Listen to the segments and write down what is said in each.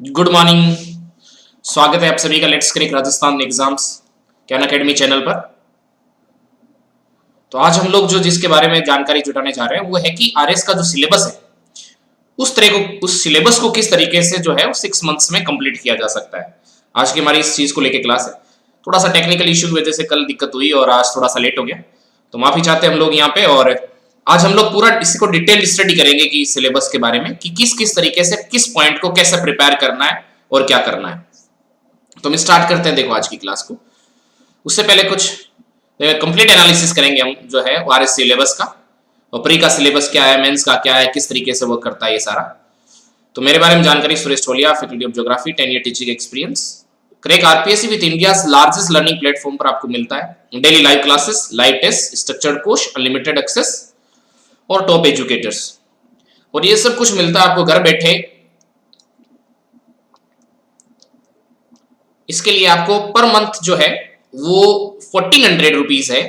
Good morning. स्वागत है आप सभी का लेट्स क्रैक राजस्थान एग्जाम्स के अनअकैडमी चैनल पर। तो आज हम लोग जो जिसके बारे में जानकारी जुटाने जा रहे हैं वो है कि आरएस का जो सिलेबस है उस सिलेबस को किस तरीके से जो है वो 6 मंथ्स में कंप्लीट किया जा सकता है। आज की हमारी इस चीज को लेके क्लास है। थोड़ा सा टेक्निकल इश्यू की वजह से कल दिक्कत हुई और आज थोड़ा सा लेट हो गया, तो माफी चाहते हैं हम लोग यहाँ पे। और आज हम लोग पूरा इसको डिटेल स्टडी करेंगे कि सिलेबस के बारे में कि किस किस तरीके से किस पॉइंट को कैसे प्रिपेयर करना है और क्या करना है। तो हम स्टार्ट करते हैं देखो आज की क्लास को। उससे पहले कुछ कंप्लीट एनालिसिस करेंगे हम जो है आरएस सिलेबस का, और प्री का सिलेबस क्या है, मेंस का क्या है, किस तरीके से वर्क करता है ये सारा। तो मेरे बारे में जानकारी Suresh Tolia, faculty of geography, 10 year teaching experience. Crack RPSC with India's largest learning platform पर आपको मिलता है daily live classes, live test, structured course, unlimited access और टॉप एजुकेटर्स। और ये सब कुछ मिलता है आपको घर बैठे। इसके लिए आपको पर मंथ जो है वो 1400 रुपीज है।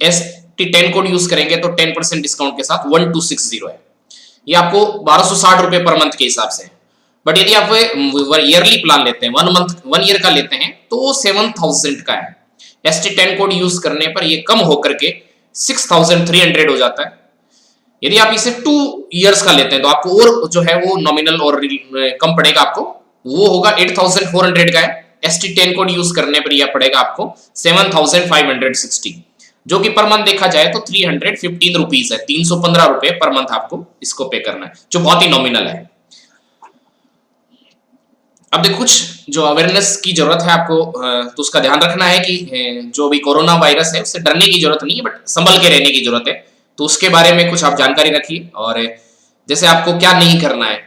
ST10 कोड यूज करेंगे तो 10% डिस्काउंट के साथ 1260 है। ये आपको 1260 रुपए पर मंथ के हिसाब से है। बट यदि आप ईयरली प्लान लेते हैं, 1 ईयर का लेते हैं तो 7000 का है। ST10 कोड यूज करने पर ये कम होकर के 6300 हो जाता है। यदि आप इसे 2 इयर्स का लेते हैं तो आपको और जो है वो नॉमिनल और कम पड़ेगा आपको, वो होगा 8400 का है। ST10 कोड यूज करने पर यह पड़ेगा आपको 7560, जो कि पर मंथ देखा जाए तो 315 रुपीज है। 315 रुपए पर मंथ आपको इसको पे करना है, जो बहुत ही नॉमिनल है। अब देखो कुछ जो अवेयरनेस की जरूरत है आपको, तो उसका ध्यान रखना है कि जो भी कोरोना वायरस है उससे डरने की जरूरत नहीं है, बट संभल के रहने की जरूरत है। तो उसके बारे में कुछ आप जानकारी रखिए। और जैसे आपको क्या नहीं करना है,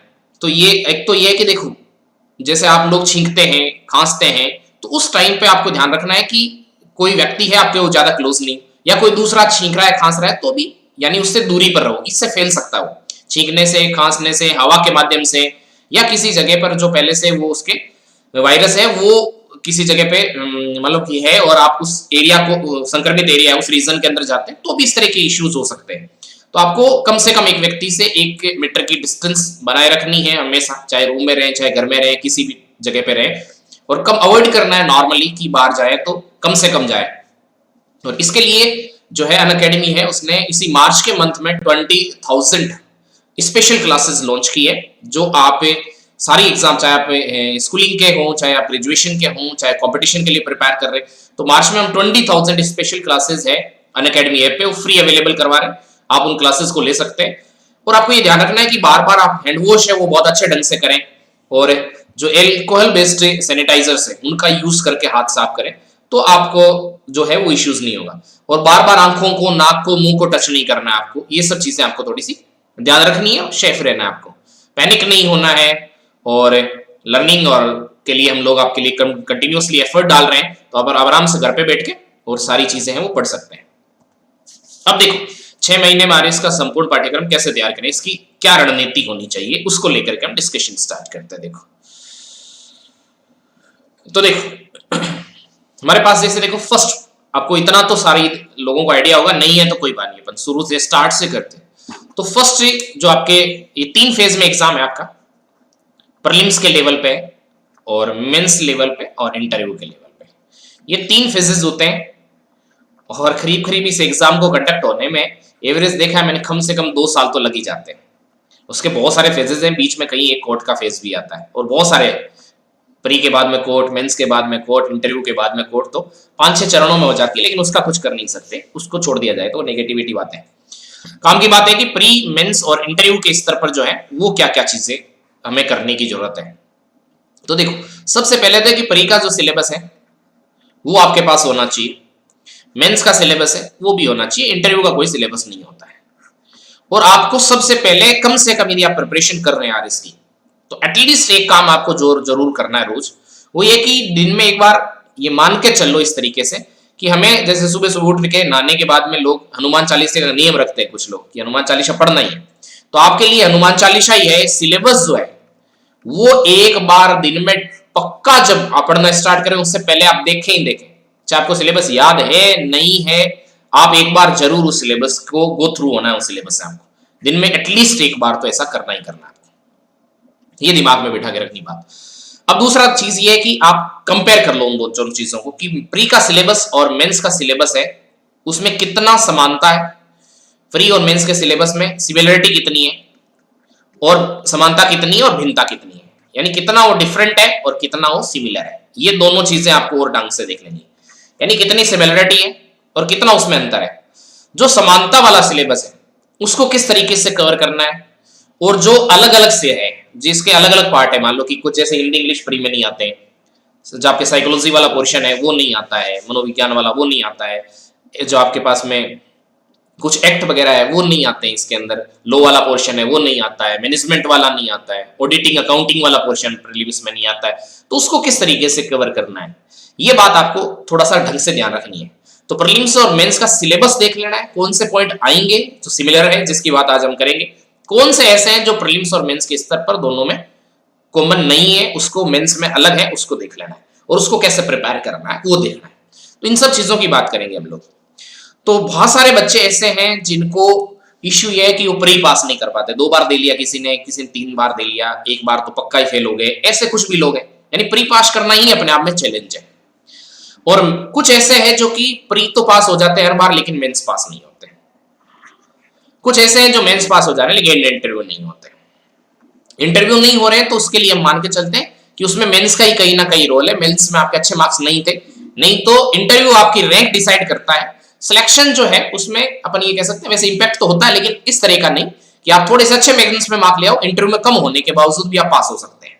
तो ये एक तो ये है कि देखो जैसे आप लोग छींकते हैं, खांसते हैं, तो उस टाइम पे आपको ध्यान रखना है कि कोई व्यक्ति है आपके वो ज्यादा क्लोज नहीं, या कोई दूसरा छींक रहा है, खांस रहा है, तो भी यानी उससे दूरी पर रहो। इससे फैल सकता है वो छींकने से, खांसने से, हवा के माध्यम से, या किसी जगह पर जो पहले से वो उसके वायरस है वो किसी जगह पे मतलब कि है और आप उस एरिया को, संक्रमित एरिया है, उस रीजन के अंदर जाते हैं, तो भी इस तरह के इश्यूज हो सकते हैं। तो आपको कम से कम एक व्यक्ति से 1 मीटर की डिस्टेंस बनाए रखनी है हमेशा, चाहे रूम में रहे, चाहे घर में रहे, किसी भी जगह पे रहे। और कम अवॉइड करना है नॉर्मली कि बाहर जाए तो कम से कम जाए। और इसके लिए जो है अनअकैडमी है उसने इसी मार्च के मंथ में 20,000 स्पेशल क्लासेस लॉन्च की है, जो आप सारी एग्जाम, चाहे आप स्कूलिंग के हों, चाहे आप ग्रेजुएशन के हों, चाहे कंपटीशन के लिए प्रिपेयर कर रहे हैं, तो मार्च में हम 20,000 स्पेशल क्लासेस है अनअकैडमी ऐप पे वो फ्री अवेलेबल करवा रहे हैं। आप उन क्लासेस को ले सकते हैं। और आपको ये ध्यान रखना है कि बार बार आप हैंड वॉश है वो बहुत अच्छे ढंग से करें, और जो एल्कोहल बेस्ड सैनिटाइजर्स है उनका यूज करके हाथ साफ करें, तो आपको जो है वो इश्यूज नहीं होगा। और बार बार आंखों को, नाक को, मुंह को टच नहीं करना है आपको। ये सब चीजें आपको थोड़ी सी ध्यान रखनी है और सेफ रहना है आपको, पैनिक नहीं होना है। और लर्निंग और के लिए हम लोग आपके लिए कंटिन्यूअसली एफर्ट डाल रहे हैं, तो आप आराम से घर पे बैठ के और सारी चीजें हैं वो पढ़ सकते हैं। अब देखो 6 महीने में आरएस का संपूर्ण पाठ्यक्रम कैसे तैयार करें, इसकी क्या रणनीति होनी चाहिए, उसको लेकर के हम डिस्कशन स्टार्ट करते हैं। देखो तो देखो हमारे पास जैसे देखो फर्स्ट, आपको इतना तो सारी लोगों को आइडिया होगा, नहीं है तो कोई बात नहीं, अपन शुरू से स्टार्ट से करते हैं। तो फर्स्ट जो आपके ये 3 फेज में एग्जाम है आपका, प्रीलिम्स के लेवल पे और मेंस लेवल पे और इंटरव्यू के लेवल पे, ये 3 फेजेस होते हैं। और करीब इस एग्जाम को कंडक्ट होने में एवरेज देखा है मैंने कम से कम 2 साल तो लग ही जाते हैं। उसके बहुत सारे फेजेस हैं, बीच में कहीं एक कोर्ट का फेज भी आता है, और बहुत सारे प्री के बाद में कोर्ट, मेंस के बाद में कोर्ट, इंटरव्यू के बाद में कोर्ट, तो 5-6 चरणों में हो जाती है। लेकिन उसका कुछ कर नहीं सकते, उसको छोड़ दिया जाए तो नेगेटिविटी बातें। काम की बात है कि प्री, मेंस और इंटरव्यू के स्तर पर जो है वो क्या क्या चीजें हमें करने की जरूरत है। तो देखो सबसे पहले तो कि प्री का जो सिलेबस है वो आपके पास होना चाहिए, मेंस का सिलेबस है वो भी होना चाहिए, इंटरव्यू का कोई सिलेबस नहीं होता है। और आपको सबसे पहले कम से कम यदि आप प्रिपरेशन कर रहे हैं आरएस की, तो एटलीस्ट एक काम आपको जरूर करना है रोज, वो ये कि दिन में एक बार ये मान के चलो इस तरीके से कि हमें, जैसे सुबह सुबह उठ के नहाने के बाद में लोग हनुमान चालीसा का नियम रखते हैं कुछ लोग कि हनुमान चालीसा पढ़ना ही है, तो आपके लिए हनुमान चालीसा ही है। सिलेबस जो है वो एक बार दिन में पक्का जब आप पढ़ना स्टार्ट करें उससे पहले आप देखें ही देखें, चाहे आपको सिलेबस याद है नहीं है, आप एक बार जरूर उस सिलेबस को गो थ्रू होना है। उस सिलेबस से आपको दिन में एटलीस्ट एक बार तो ऐसा करना ही करना है, ये दिमाग में बिठा के रखनी बात। अब दूसरा चीज ये है कि आप कंपेयर कर लो उन दोनों चीजों को कि प्री का सिलेबस और मेंस का सिलेबस है उसमें कितना समानता है, प्री और मेंस के सिलेबस में सिमिलरिटी कितनी है और समानता कितनी है और भिन्नता कितनी है, यानी कितना वो डिफरेंट है और कितना वो सिमिलर है। ये दोनों चीजें आपको और ढंग से देख लेनी, यानी कितनी सिमिलरिटी है और कितना उसमें अंतर है। जो समानता वाला सिलेबस है उसको किस तरीके से कवर करना है, और जो अलग अलग से है जिसके अलग अलग पार्ट है, मान लो कि कुछ जैसे हिंदी इंग्लिश प्री में नहीं आते हैं, जो आपके साइकोलॉजी वाला पोर्शन है वो नहीं आता है, मनोविज्ञान वाला वो नहीं आता है, जो आपके पास में कुछ एक्ट वगैरह है वो नहीं आते हैं, इसके अंदर लो वाला पोर्शन है वो नहीं आता है, मैनेजमेंट वाला नहीं आता है, ऑडिटिंग अकाउंटिंग वाला पोर्शन प्रीलिम्स में नहीं आता है, तो उसको किस तरीके से कवर करना है, ये बात आपको थोड़ा सा ढंग से ध्यान रखनी है। तो प्रीलिम्स और मेंस का सिलेबस देख लेना है, कौन से पॉइंट आएंगे जो सिमिलर है, जिसकी बात आज हम करेंगे, कौन से ऐसे हैं जो प्रीलिम्स और मेंस के स्तर पर दोनों में कॉमन नहीं है, उसको मेंस में अलग है उसको देख लेना है, और उसको कैसे प्रिपेयर करना है वो देखना है। तो इन सब चीजों की बात करेंगे हम लोग। तो बहुत सारे बच्चे ऐसे हैं जिनको इश्यू ये है कि वो प्री पास नहीं कर पाते, 2 बार दे लिया किसी ने 3 बार दे लिया, 1 बार तो पक्का ही फेल हो गए, ऐसे कुछ भी लोग हैं, यानी प्री पास करना ही अपने आप में चैलेंज है। और कुछ ऐसे हैं जो कि प्री तो पास हो जाते हैं हर बार लेकिन मेंस पास नहीं होते, कुछ ऐसे हैं जो मेंस पास हो जा रहे हैं लेकिन इंटरव्यू नहीं होते। इंटरव्यू नहीं हो रहे हैं तो उसके लिए हम मान के चलते हैं कि उसमें मेंस का ही कहीं ना कहीं रोल है, मेंस में आपके अच्छे मार्क्स नहीं थे, नहीं तो इंटरव्यू आपकी रैंक डिसाइड करता है। सिलेक्शन जो है उसमें अपन ये कह सकते हैं वैसे इंपैक्ट तो होता है लेकिन इस तरह का नहीं कि आप थोड़े से अच्छे मैगजीन्स में मार्क ले आओ, इंटरव्यू में कम होने के बावजूद भी आप पास हो सकते हैं।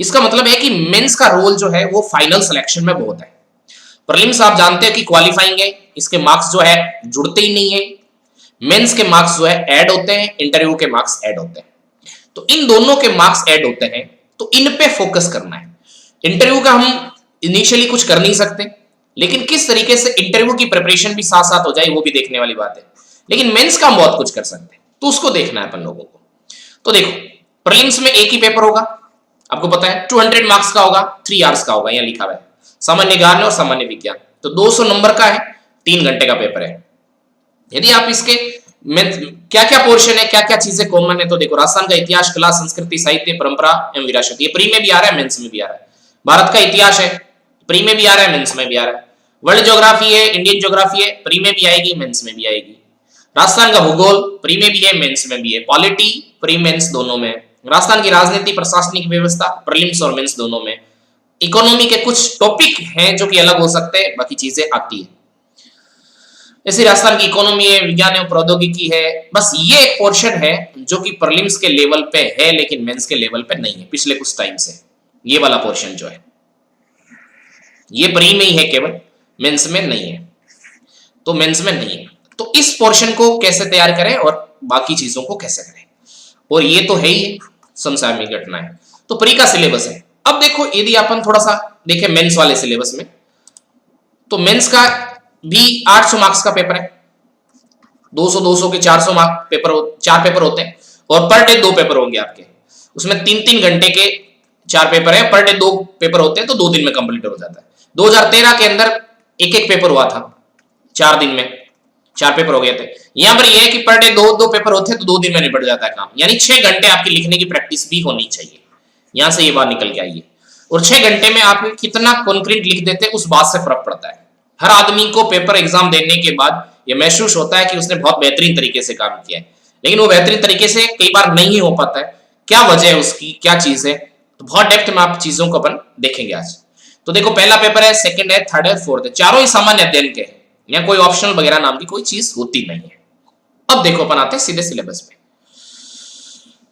इसका मतलब है कि मेंस का रोल जो है वो फाइनल सिलेक्शन में बहुत है। प्रीलिम्स आप जानते हैं कि क्वालिफाइंग है, इसके मार्क्स जो है जुड़ते ही नहीं है, मेंस के मार्क्स जो है ऐड होते हैं, इंटरव्यू के मार्क्स ऐड होते हैं। तो इन दोनों के मार्क्स ऐड होते हैं तो इन पे फोकस करना है। इंटरव्यू का हम इनिशियली कुछ कर नहीं सकते, लेकिन किस तरीके से इंटरव्यू की प्रिपरेशन भी साथ साथ हो जाए वो भी देखने वाली बात है। लेकिन मेंस का हम बहुत कुछ कर सकते हैं, तो उसको देखना है अपन लोगों को। तो देखो प्रीलिम्स में एक ही पेपर होगा, आपको पता है 200 मार्क्स का होगा, 3 आवर्स का होगा, यहाँ लिखा हुआ है सामान्य ज्ञान और सामान्य विज्ञान, तो 200 नंबर का है, 3 घंटे का पेपर है। यदि आप इसके क्या क्या पोर्शन है, क्या क्या चीजें कॉमन है, तो देखो राजस्थान का इतिहास, कला, संस्कृति, साहित्य, परंपरा एवं विरासत, ये प्री में भी आ रहा है मेंस में भी आ रहा है। भारत का इतिहास है, प्री में भी आ रहा है मेंस में भी आ रहा है। वर्ल्ड ज्योग्राफी है, इंडियन ज्योग्राफी है, प्री में भी आएगी मेंस में भी आएगी। राजस्थान का भूगोल प्री में भी है मेंस में भी है। पॉलिटी प्री मेंस दोनों में। राजस्थान की राजनीति प्रशासनिक व्यवस्था प्रीलिम्स और मेंस दोनों में। इकोनॉमी के कुछ टॉपिक हैं जो कि अलग हो सकते हैं, बाकी चीजें आती है। ऐसे राजस्थान की इकोनॉमी है, विज्ञान है, प्रौद्योगिकी है, बस ये एक पोर्शन है जो कि प्रीलिम्स के लेवल पे है लेकिन मेंस के लेवल पे नहीं है पिछले कुछ टाइम से। ये वाला पोर्शन जो है ये प्री में ही है केवल, मेंस में नहीं है, तो मेंस में नहीं है। तो इस पोर्शन को कैसे तैयार करें और बाकी चीजों को कैसे करें, और ये तो है ही समसामयिक घटना है। तो प्री का सिलेबस है। अब देखो यदि अपन थोड़ा सा देखें मेंस वाले सिलेबस में, तो मेंस का भी 800 मार्क्स का पेपर है, 200 के 400 मार्क पेपर 4 पेपर होते हैं, और पर डे 2 पेपर होंगे आपके, उसमें 3-3 घंटे के 4 पेपर है, पर डे 2 पेपर होते हैं, तो 2 दिन में कंप्लीट हो जाता है। 2013 के अंदर एक पेपर हुआ था, 4 दिन में 4 पेपर हो गए थे। यहां पर यह है कि पर डे 2 पेपर होते हैं तो 2 दिन में निपट जाता है काम, यानी 6 घंटे आपकी लिखने की प्रैक्टिस भी होनी चाहिए। यहां से ये बात निकल के आई है, और 6 घंटे में आप कितना कॉन्क्रीट लिख देते हैं उस बात से फर्क पड़ता है। हर आदमी को पेपर एग्जाम देने के बाद ये महसूस होता है कि उसने बहुत बेहतरीन तरीके से काम किया है, लेकिन वो बेहतरीन तरीके से कई बार नहीं हो पाता है। क्या वजह है उसकी, क्या चीज है, तो बहुत डेप्थ में आप चीजों को अपन देखेंगे आज। तो देखो पहला पेपर है, सेकंड है, थर्ड है, फोर्थ है, चारों ही सामान्य अध्ययन के हैं, यहाँ कोई ऑप्शनल वगैरह नाम की कोई चीज होती नहीं है। अब देखो अपन आते हैं सीधे सिलेबस पे।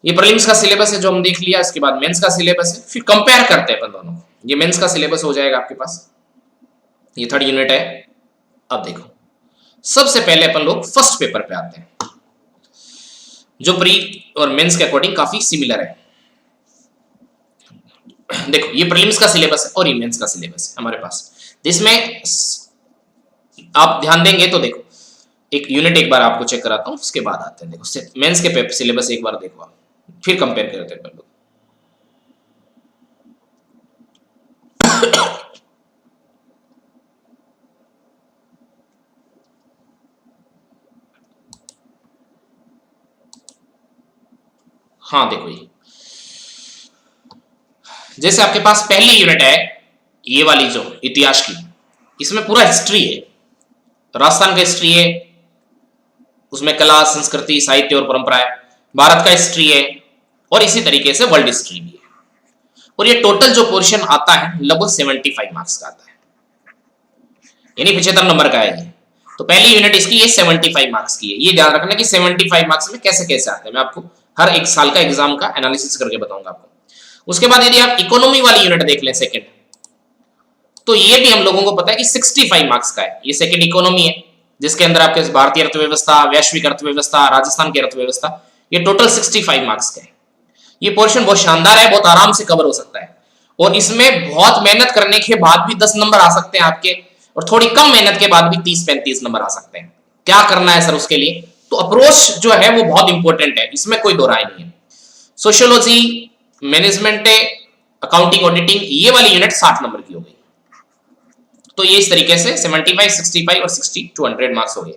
ये प्रीलिम्स का सिलेबस है जो हम देख लिया, इसके बाद मेंस का सिलेबस है, फिर कंपेयर करते हैं अपन दोनों को। ये मेंस का सिलेबस हो जाएगा आपके पास, ये 3rd यूनिट है। अब देखो सबसे पहले अपन लोग फर्स्ट पेपर पे आते हैं जो प्री और मेंस के अकॉर्डिंग काफी सिमिलर है। देखो ये प्रीलिम्स का सिलेबस है और ये मेंस का सिलेबस है हमारे पास, जिसमें आप ध्यान देंगे तो देखो एक यूनिट एक बार आपको चेक कराता हूं, उसके बाद आते हैं। देखो मेंस के सिलेबस एक बार देखो आप, फिर कंपेयर करते हैं अपन लोग। हाँ देखो ये जैसे आपके पास पहली यूनिट है ये वाली जो इतिहास की, इसमें पूरा हिस्ट्री है, राजस्थान का हिस्ट्री है, उसमें कला संस्कृति साहित्य और परंपरा है, भारत का हिस्ट्री है और इसी तरीके से वर्ल्ड हिस्ट्री भी है। और ये टोटल जो पोर्शन आता है लगभग 75 मार्क्स का आता है, यानी 75 नंबर का है ये। तो पहली यूनिट इसकी ये 75 मार्क्स की है। ये ध्यान रखना कि 75 मार्क्स में कैसे कैसे आते हैं, मैं आपको हर एक साल का एग्जाम का एनालिसिस करके बताऊंगा आपको। उसके बाद यदि आप इकोनॉमी वाली यूनिट देख लें सेकंड, तो ये भी हम लोगों को पता है कि 65 मार्क्स का है। ये सेकंड इकोनॉमी है, जिसके अंदर आपके भारतीय अर्थव्यवस्था, वैश्विक अर्थव्यवस्था, राजस्थान की अर्थव्यवस्था, ये टोटल 65 मार्क्स का है। ये पोर्शन बहुत शानदार है, बहुत आराम से कवर हो सकता है और इसमें बहुत मेहनत करने के बाद भी 10 नंबर आ सकते हैं आपके, और थोड़ी कम मेहनत के बाद भी 30-35 नंबर आ सकते हैं। क्या करना है सर उसके लिए? तो अप्रोच जो है वो बहुत इंपॉर्टेंट है, इसमें कोई दो राय नहीं है। सोशियोलॉजी, मैनेजमेंट, अकाउंटिंग, ऑडिटिंग, ये वाली यूनिट 60 नंबर की हो गई। तो ये इस तरीके से 75, 65 और 60 200 मार्क्स हो गए।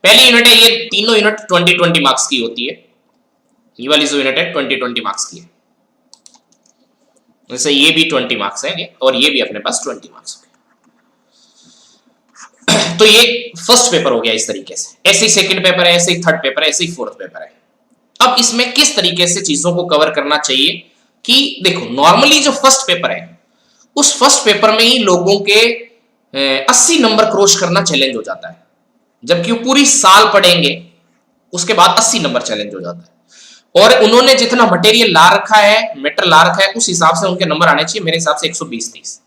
पहली यूनिट है, ये तीनों यूनिट 20-20 मार्क्स की होती है। ये वाली जो यूनिट है 20-20 मार्क्स की है। जैसे ये भी 20 मार्क्स है और ये भी अपने पास 20 मार्क्स हो गए। तो ये फर्स्ट पेपर हो गया इस तरीके से। ऐसे ही सेकंड पेपर है, ऐसे ही थर्ड पेपर है, ऐसे ही फोर्थ पेपर है। अब इसमें किस तरीके से चीजों को कवर करना चाहिए कि देखो, नॉर्मली जो फर्स्ट पेपर है उस फर्स्ट पेपर में ही लोगों के 80 नंबर क्रॉस करना चैलेंज हो जाता है, जबकि वो पूरी साल पढ़ेंगे उसके बाद 80 नंबर चैलेंज हो जाता है। और उन्होंने जितना मटेरियल ला रखा है, मैटर ला रखा है, उस हिसाब से उनके नंबर आने चाहिए मेरे हिसाब से 120-130,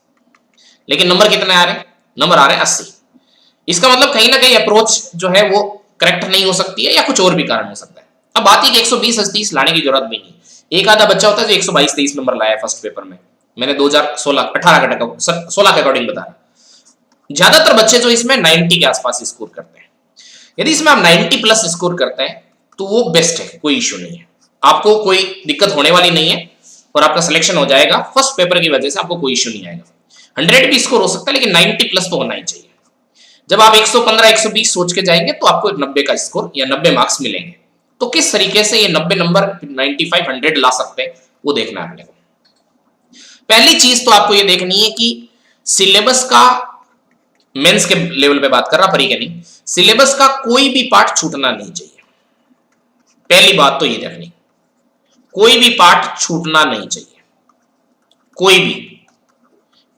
लेकिन नंबर कितने आ रहे हैं? नंबर आ रहे हैं 80। इसका मतलब कहीं ना कहीं अप्रोच जो है वो करेक्ट नहीं हो सकती है या कुछ और भी कारण हो सकता है। अब बात है कि 120-130 लाने की जरूरत भी नहीं। एक आधा बच्चा होता है जो 122-23 नंबर लाया फर्स्ट पेपर में। मैंने 2016-18 का 16 के अकॉर्डिंग बता रहा। ज्यादातर बच्चे जो इसमें 90 के आसपास स्कोर करते हैं। यदि इसमें आप 90 प्लस स्कोर करते हैं तो वो बेस्ट है, कोई इश्यू नहीं है, आपको कोई दिक्कत होने वाली नहीं है और आपका सिलेक्शन हो जाएगा फर्स्ट पेपर की वजह से, आपको कोई इश्यू नहीं आएगा। 100 भी स्कोर हो सकता है लेकिन 90 प्लस तो होना ही चाहिए। जब आप 115-120 सोच के जाएंगे तो आपको 90 का स्कोर या 90 मार्क्स मिलेंगे। तो किस तरीके से ये 90 नंबर 95-100 ला सकते हैं वो देखना है अपने को। पहली चीज तो आपको ये देखनी है कि सिलेबस का, मेंस के लेवल पे बात कर रहा, परी के नहीं, सिलेबस का कोई भी पार्ट छूटना नहीं चाहिए। पहली बात तो ये देखनी, कोई भी पार्ट छूटना नहीं चाहिए, कोई भी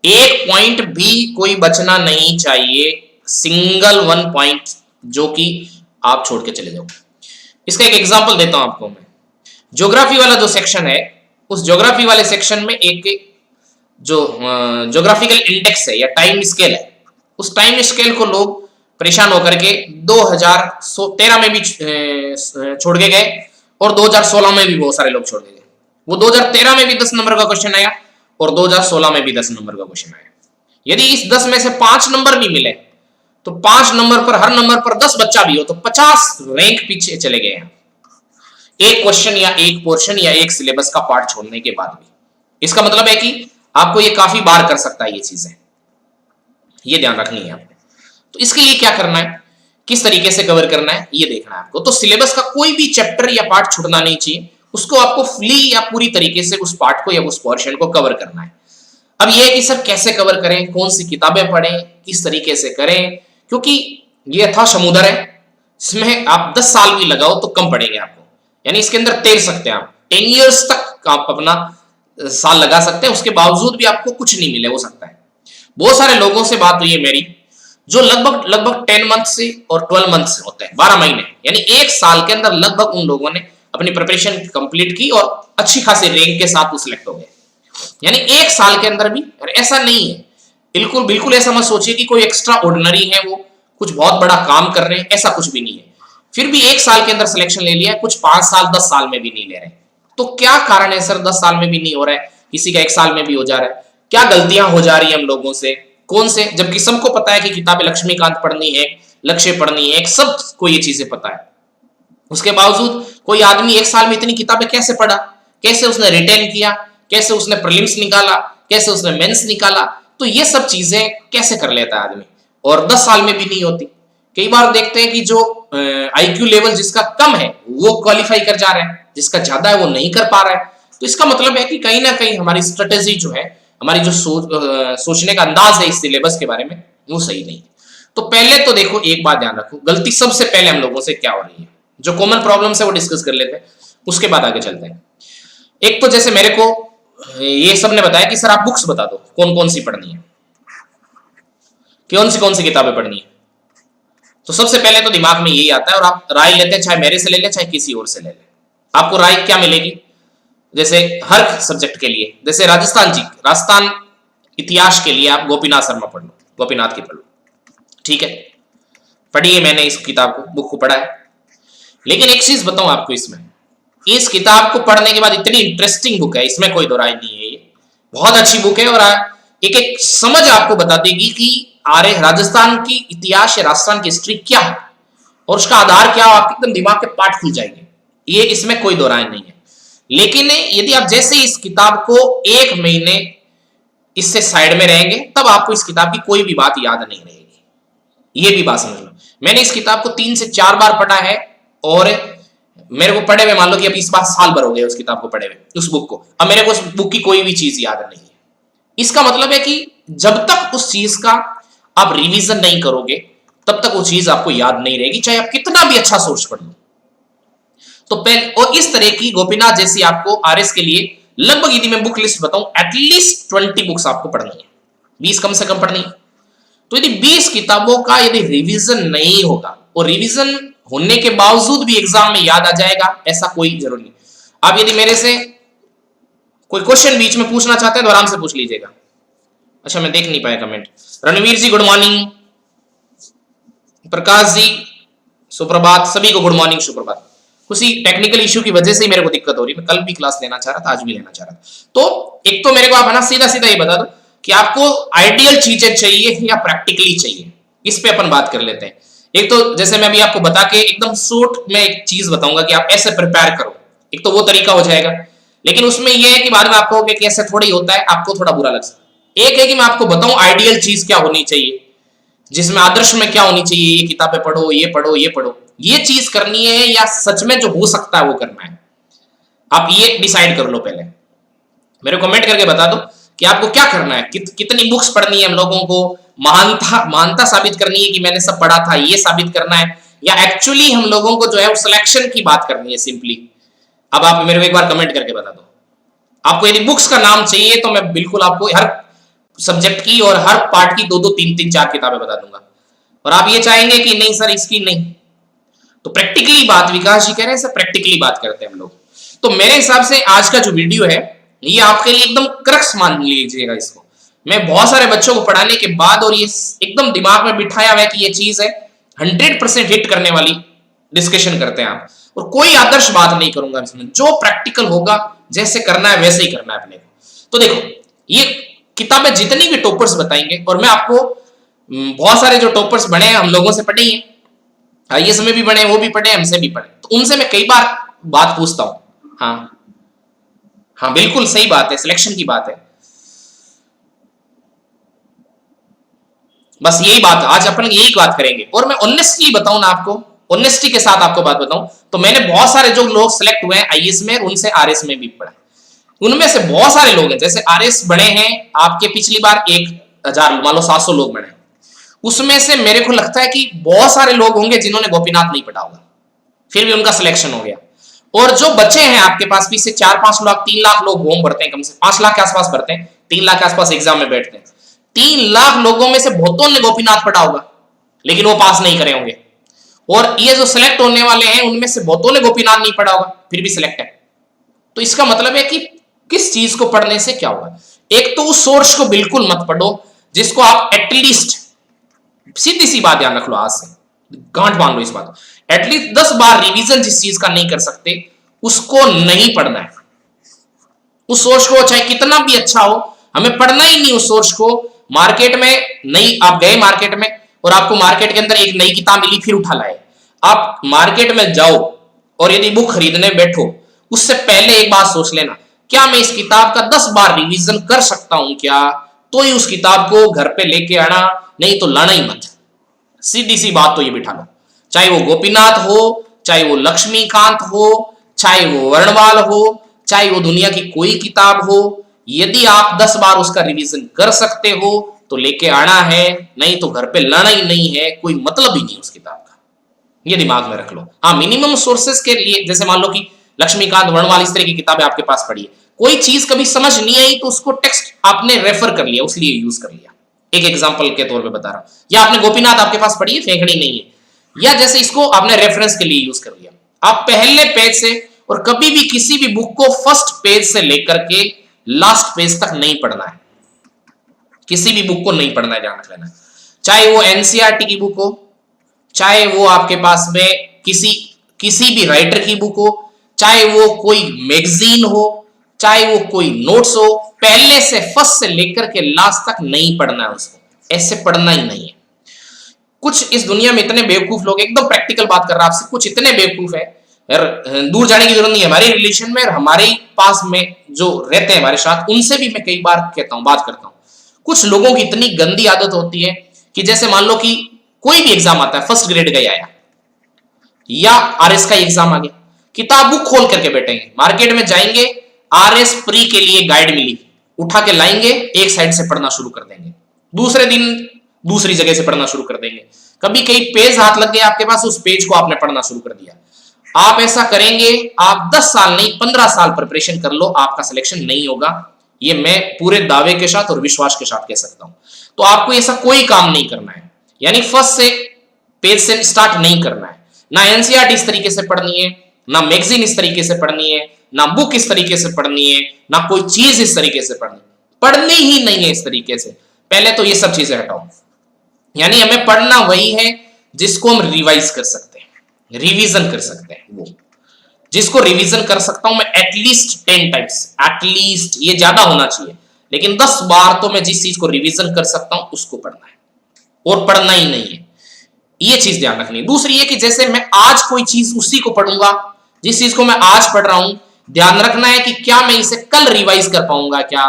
एक पॉइंट भी कोई बचना नहीं चाहिए, सिंगल वन पॉइंट जो कि आप छोड़ के चले जाओ। इसका एक एग्जांपल देता हूं आपको मैं। ज्योग्राफी वाला जो सेक्शन है, उस ज्योग्राफी वाले सेक्शन में एक जो ज्योग्राफिकल इंडेक्स है या टाइम स्केल है, उस टाइम स्केल को लोग परेशान होकर के 2013 में भी छोड़ के गए और 2016 में भी बहुत सारे लोग छोड़ के गए। वो 2013 में भी 10 नंबर का क्वेश्चन आया और 2016 में भी 10 नंबर का क्वेश्चन आया। यदि इस 10 में से 5 नंबर भी मिले तो 5 नंबर पर, हर नंबर पर 10 बच्चा भी हो तो 50 रैंक पीछे चले गए हैं, एक क्वेश्चन या एक पोर्शन या एक सिलेबस का पार्ट छोड़ने के बाद भी। इसका मतलब है कि आपको ये काफी बार कर सकता है ये चीजें, ये ध्यान रखनी है आपको। तो इसके लिए क्या करना है, किस तरीके से कवर करना है, ये देखना है आपको। तो सिलेबस का कोई भी चैप्टर या पार्ट छूटना नहीं चाहिए, उसको आपको फुली या पूरी तरीके से उस पार्ट को या उस पोर्शन को कवर करना है। अब ये है कि सर कैसे कवर करें, कौन सी किताबें पढ़ें, किस तरीके से करें, क्योंकि ये अथाह समुद्र है, इसमें आप 10 साल भी लगाओ तो कम पड़ेंगे आपको, यानी इसके अंदर तैर सकते हैं आप 10 ईयर्स तक आप अपना साल लगा सकते हैं, उसके बावजूद भी आपको कुछ नहीं मिले हो सकता है। बहुत सारे लोगों से बात हुई है मेरी जो लगभग 10 मंथ से और 12 मंथ से होते हैं, 12 महीने, यानी एक साल के अंदर लगभग उन लोगों ने अपनी प्रिपरेशन कंप्लीट की और अच्छी खासी रैंक के साथ वो सिलेक्ट हो गए। यानी एक साल के अंदर भी, ऐसा नहीं है, बिल्कुल ऐसा मत सोचिए कि कोई एक्स्ट्रा ऑर्डिनरी है, वो कुछ बहुत बड़ा काम कर रहे हैं, ऐसा कुछ भी नहीं है। फिर भी एक साल के अंदर सिलेक्शन ले लिया है, कुछ 5 साल 10 साल में भी नहीं ले रहे। तो क्या कारण है सर 10 साल में भी नहीं हो रहा है, किसी का 1 साल में भी हो जा रहा है? क्या गलतियां हो जा रही है हम लोगों से, कौन से, जबकि सबको पता है कि किताबें लक्ष्मीकांत पढ़नी है, लक्ष्य पढ़नी है, सबको ये चीजें पता है। उसके बावजूद कोई आदमी 1 साल में इतनी किताबें कैसे पढ़ा, कैसे उसने रिटेन किया, कैसे उसने प्रीलिम्स निकाला, कैसे उसने मेंस निकाला, तो ये सब चीजें कैसे कर लेता है आदमी, और 10 साल में भी नहीं होती। कई बार देखते हैं कि जो आईक्यू लेवल जिसका कम है वो क्वालिफाई कर जा रहा है, जिसका ज्यादा है वो नहीं कर पा रहा है। तो इसका मतलब है कि कहीं ना कहीं हमारी स्ट्रेटेजी जो है, हमारी जो सोचने का अंदाज है इस सिलेबस के बारे में, वो सही नहीं है। तो पहले तो देखो एक बात ध्यान रखो, गलती सबसे पहले हम लोगों से क्या हो रही है, जो कॉमन प्रॉब्लम्स है वो डिस्कस कर लेते हैं, उसके बाद आगे चलते हैं। एक तो जैसे मेरे को ये सब ने बताया कि सर आप बुक्स बता दो कौन कौन सी पढ़नी है, कौन सी किताबें पढ़नी है। तो सबसे पहले तो दिमाग में यही आता है, और आप राय लेते हैं, चाहे मेरे से ले लें चाहे किसी और से ले लें, आपको राय क्या मिलेगी। जैसे हर सब्जेक्ट के लिए, जैसे राजस्थान इतिहास के लिए आप गोपीनाथ शर्मा पढ़ लो, गोपीनाथ की पढ़ लो, ठीक है, पढ़िए, मैंने इस किताब को, बुक को पढ़ा है। लेकिन एक चीज बताऊं आपको, इसमें इस किताब को पढ़ने के बाद इतनी इंटरेस्टिंग बुक है, इसमें कोई दो राय नहीं है, ये बहुत अच्छी बुक है, और एक एक समझ आपको बता देगी कि राजस्थान की इतिहास या राजस्थान की हिस्ट्री क्या है और उसका आधार क्या, आपके एकदम दिमाग के पाठ खुल जाएंगे, ये इसमें कोई दो राय नहीं है। लेकिन यदि आप जैसे इस किताब को एक महीने इससे साइड में रहेंगे, तब आपको इस किताब की कोई भी बात याद नहीं रहेगी, ये भी बात समझ लो। मैंने इस किताब को 3 से 4 बार पढ़ा है, और मेरे को पढ़े हुए मान लो कि अब इस बार साल भर हो गया उस किताब को पढ़े हुए, उस बुक को, अब मेरे को उस बुक की कोई भी चीज याद नहीं है। इसका मतलब है कि जब तक उस चीज का आप रिवीजन नहीं करोगे, तब तक वो चीज आपको याद नहीं रहेगी, चाहे आप कितना भी अच्छा सोर्स पढ़ लो। तो पहले, और इस तरह की गोपीनाथ जैसी आपको आरएस के लिए लगभग, यदि मैं बुक लिस्ट बताऊं, एटलीस्ट 20 बुक्स आपको पढ़नी है, 20 कम से कम पढ़नी है। तो यदि 20 किताबों का यदि रिवीजन नहीं होगा, और रिवीजन होने के बावजूद भी एग्जाम में याद आ जाएगा, ऐसा कोई जरूरी नहीं। आप यदि मेरे से कोई क्वेश्चन बीच में पूछना चाहते हैं तो आराम से पूछ लीजिएगा। अच्छा, मैं देख नहीं पाया कमेंट। रणवीर जी गुड मॉर्निंग, प्रकाश जी सुप्रभात, सभी को गुड मॉर्निंग सुप्रभात। किसी टेक्निकल इश्यू की वजह से ही मेरे को दिक्कत हो रही है, मैं कल भी क्लास लेना चाह रहा था, आज भी लेना चाह रहा था। तो एक तो मेरे को आप है ना सीधा सीधा ये बता दो कि आपको आइडियल चीजें चाहिए या प्रैक्टिकली चाहिए, इस पे अपन बात कर लेते हैं। एक तो जैसे मैं अभी आपको बता के एकदम शॉर्ट में एक चीज बताऊंगा कि आप ऐसे प्रिपेयर करो, एक तो वो तरीका हो जाएगा, लेकिन उसमें यह है कि बाद में आप कहोगे कि ऐसे थोड़ी होता है, आपको थोड़ा बुरा लग सकता है। एक है कि मैं आपको बताऊं आइडियल चीज क्या होनी चाहिए, जिसमें आदर्श में क्या होनी चाहिए, ये किताबें पढ़ो, ये पढ़ो, ये पढ़ो, ये चीज करनी है, या सच में जो हो सकता है वो करना है, आप ये डिसाइड कर लो। पहले मेरे कमेंट करके बता दो कि आपको क्या करना है, कितनी बुक्स पढ़नी है हम लोगों को, महानता साबित करनी है कि मैंने सब पढ़ा था, ये साबित करना है, या एक्चुअली हम लोगों को जो है वो सिलेक्शन की बात करनी है सिंपली। अब आप मेरे को एक बार कमेंट करके बता दो। आपको यदि बुक्स का नाम चाहिए तो मैं बिल्कुल आपको हर सब्जेक्ट की और हर पार्ट की 2-2, 3-3, 4 किताबें बता दूंगा। और आप ये चाहेंगे कि नहीं सर इसकी नहीं, तो प्रैक्टिकली बात, विकास जी कह रहे हैं सर प्रैक्टिकली बात करते हैं हम लोग। तो मेरे हिसाब से आज का जो वीडियो है ये आपके लिए एकदम क्रक्स मान लीजिएगा इसको। मैं बहुत सारे बच्चों को पढ़ाने के बाद और ये एकदम दिमाग में बिठाया हुआ है कि ये चीज है 100% हिट करने वाली डिस्कशन करते हैं आप, और कोई आदर्श बात नहीं करूंगा इसमें, जो प्रैक्टिकल होगा जैसे करना है वैसे ही करना है अपने को। तो देखो ये किताबें जितनी भी टॉपर्स बताएंगे, और मैं आपको बहुत सारे जो टॉपर्स बने हैं हम लोगों से पढ़े हैं, आईएएस में भी बने, वो भी पढ़े, हमसे भी पढ़े, तो उनसे मैं कई बार बात पूछता हूं। हाँ हाँ बिल्कुल सही बात है, सिलेक्शन की बात है, बस यही बात आज अपन यही बात करेंगे। और मैं ऑनेस्टली बताऊं ना आपको, ऑनेस्टी के साथ आपको बात बताऊं, तो मैंने बहुत सारे जो लोग सिलेक्ट हुए हैं आईएएस में, उनसे आरएस में भी पढ़ा, उनमें से बहुत सारे लोग हैं जैसे आरएस बने हैं आपके पिछली बार 1000 मान लो 700 लोग बने, उसमें से मेरे को लगता है कि बहुत सारे लोग होंगे जिन्होंने गोपीनाथ नहीं पढ़ा होगा, फिर भी उनका सिलेक्शन हो गया। और जो बचे हैं आपके पास भी से 4-5 लाख 3 लाख लोग होम भरते हैं, कम से 5 लाख के आसपास भरते हैं, 3 लाख के आसपास एग्जाम में बैठते हैं, 3 लाख लोगों में से बहुतों ने गोपीनाथ पढ़ा होगा लेकिन वो पास नहीं करे होंगे। और ये जो सिलेक्ट होने वाले हैं उनमें से बहुतों ने गोपीनाथ नहीं पढ़ा होगा फिर भी सिलेक्ट है। तो इसका मतलब है कि किस चीज को पढ़ने से क्या होगा, एक तो उस सोर्स को बिल्कुल मत पढ़ो जिसको आप एटलीस्ट, सीधी सी बात ध्यान रख लो, आज से गांठ बांध लो इस बात, एटलीस्ट 10 बार रिवीजन जिस चीज का नहीं कर सकते उसको नहीं पढ़ना है। उस सोर्स को चाहे कितना भी अच्छा हो, हमें पढ़ना ही नहीं उस सोर्स को। मार्केट में नहीं, आप गए मार्केट में और आपको मार्केट के अंदर एक नई किताब मिली फिर उठा लाए, आप मार्केट में जाओ और यदि बुक खरीदने बैठो उससे पहले एक बात सोच लेना, क्या मैं इस किताब का 10 बार रिवीजन कर सकता हूं क्या, तो ही उस किताब को घर पे लेके आना, नहीं तो लाना ही मत। सीधी सी बात तो ये बिठा लो, चाहे वो गोपीनाथ हो, चाहे वो लक्ष्मीकांत हो, चाहे वो वर्णमाल हो, चाहे वो दुनिया की कोई किताब हो, यदि आप 10 बार उसका रिवीजन कर सकते हो तो लेके आना है, नहीं तो घर पे लाना ही नहीं है, कोई मतलब ही नहीं उस किताब का। ये दिमाग में रख लो। हाँ, मिनिमम सोर्सेस के लिए, जैसे मान लो कि लक्ष्मीकांत वर्णवाल इस तरह की किताबें आपके पास पड़ी है, कोई चीज कभी समझ नहीं आई तो उसको टेक्स्ट आपने रेफर कर लिया, उसलिए यूज कर लिया, एक एग्जांपल के तौर पे बता रहा हूं। या आपने गोपीनाथ आपके पास पड़ी है, फेंकनी नहीं है, या जैसे इसको आपने रेफरेंस के लिए यूज कर लिया। आप पहले पेज से, और कभी भी किसी भी बुक को फर्स्ट पेज से लेकर के लास्ट पेज तक नहीं पढ़ना है, किसी भी बुक को नहीं पढ़ना है, ध्यान रख लेना। चाहे वो एनसीईआरटी की बुक हो, चाहे वो आपके पास में किसी भी राइटर की बुक हो, चाहे वो कोई मैगजीन हो, चाहे वो कोई नोट्स हो, पहले से फर्स्ट से लेकर के लास्ट तक नहीं पढ़ना है उसको, ऐसे पढ़ना ही नहीं है। कुछ इस दुनिया में इतने बेवकूफ लोग, एकदम प्रैक्टिकल बात कर रहा हूं आपसे, कुछ इतने बेवकूफ है यार, दूर जाने की जरूरत नहीं है, हमारे रिलेशन में और हमारे पास में जो रहते हैं हमारे साथ, उनसे भी मैं कई बार कहता हूं, बात करता हूं। कुछ लोगों की इतनी गंदी आदत होती है कि जैसे मान लो कि कोई भी एग्जाम आता है, फर्स्ट ग्रेड का आया या आरएस का एग्जाम आ गया, किताब बुक खोल करके बैठेंगे, मार्केट में जाएंगे, आरएस प्री के लिए गाइड मिली, उठा के लाएंगे, एक साइड से पढ़ना शुरू कर देंगे, दूसरे दिन दूसरी जगह से पढ़ना शुरू कर देंगे। कभी कई पेज हाथ लग गए आपके पास, उस पेज को आपने पढ़ना शुरू कर दिया। आप ऐसा करेंगे, आप 10 साल नहीं 15 साल प्रिपरेशन कर लो, आपका सिलेक्शन नहीं होगा, ये मैं पूरे दावे के साथ और विश्वास के साथ कह सकता हूं। तो आपको ऐसा कोई काम नहीं करना है, यानी फर्स्ट से पेज से स्टार्ट नहीं करना है, ना एनसीईआरटी इस तरीके से पढ़नी है, ना मैगजीन इस तरीके से पढ़नी है, ना बुक इस तरीके से पढ़नी है, ना कोई चीज इस तरीके से पढ़नी ही नहीं है इस तरीके से। पहले तो ये सब चीजें हटाओ, यानी हमें पढ़ना वही है जिसको हम रिवाइज कर सकते हैं, रिवीजन कर सकते हैं, वो जिसको रिवीजन कर सकता हूं मैं एटलीस्ट 10 टाइम्स, एटलीस्ट, ये ज्यादा होना चाहिए, लेकिन 10 बार तो मैं जिस चीज को रिवीजन कर सकता हूं उसको पढ़ना है, और पढ़ना ही नहीं है, ये चीज ध्यान रखनी है। दूसरी ये कि जैसे मैं आज कोई चीज उसी को पढ़ूंगा, जिस चीज को मैं आज पढ़ रहा हूं, ध्यान रखना है कि क्या मैं इसे कल रिवाइज कर पाऊंगा क्या।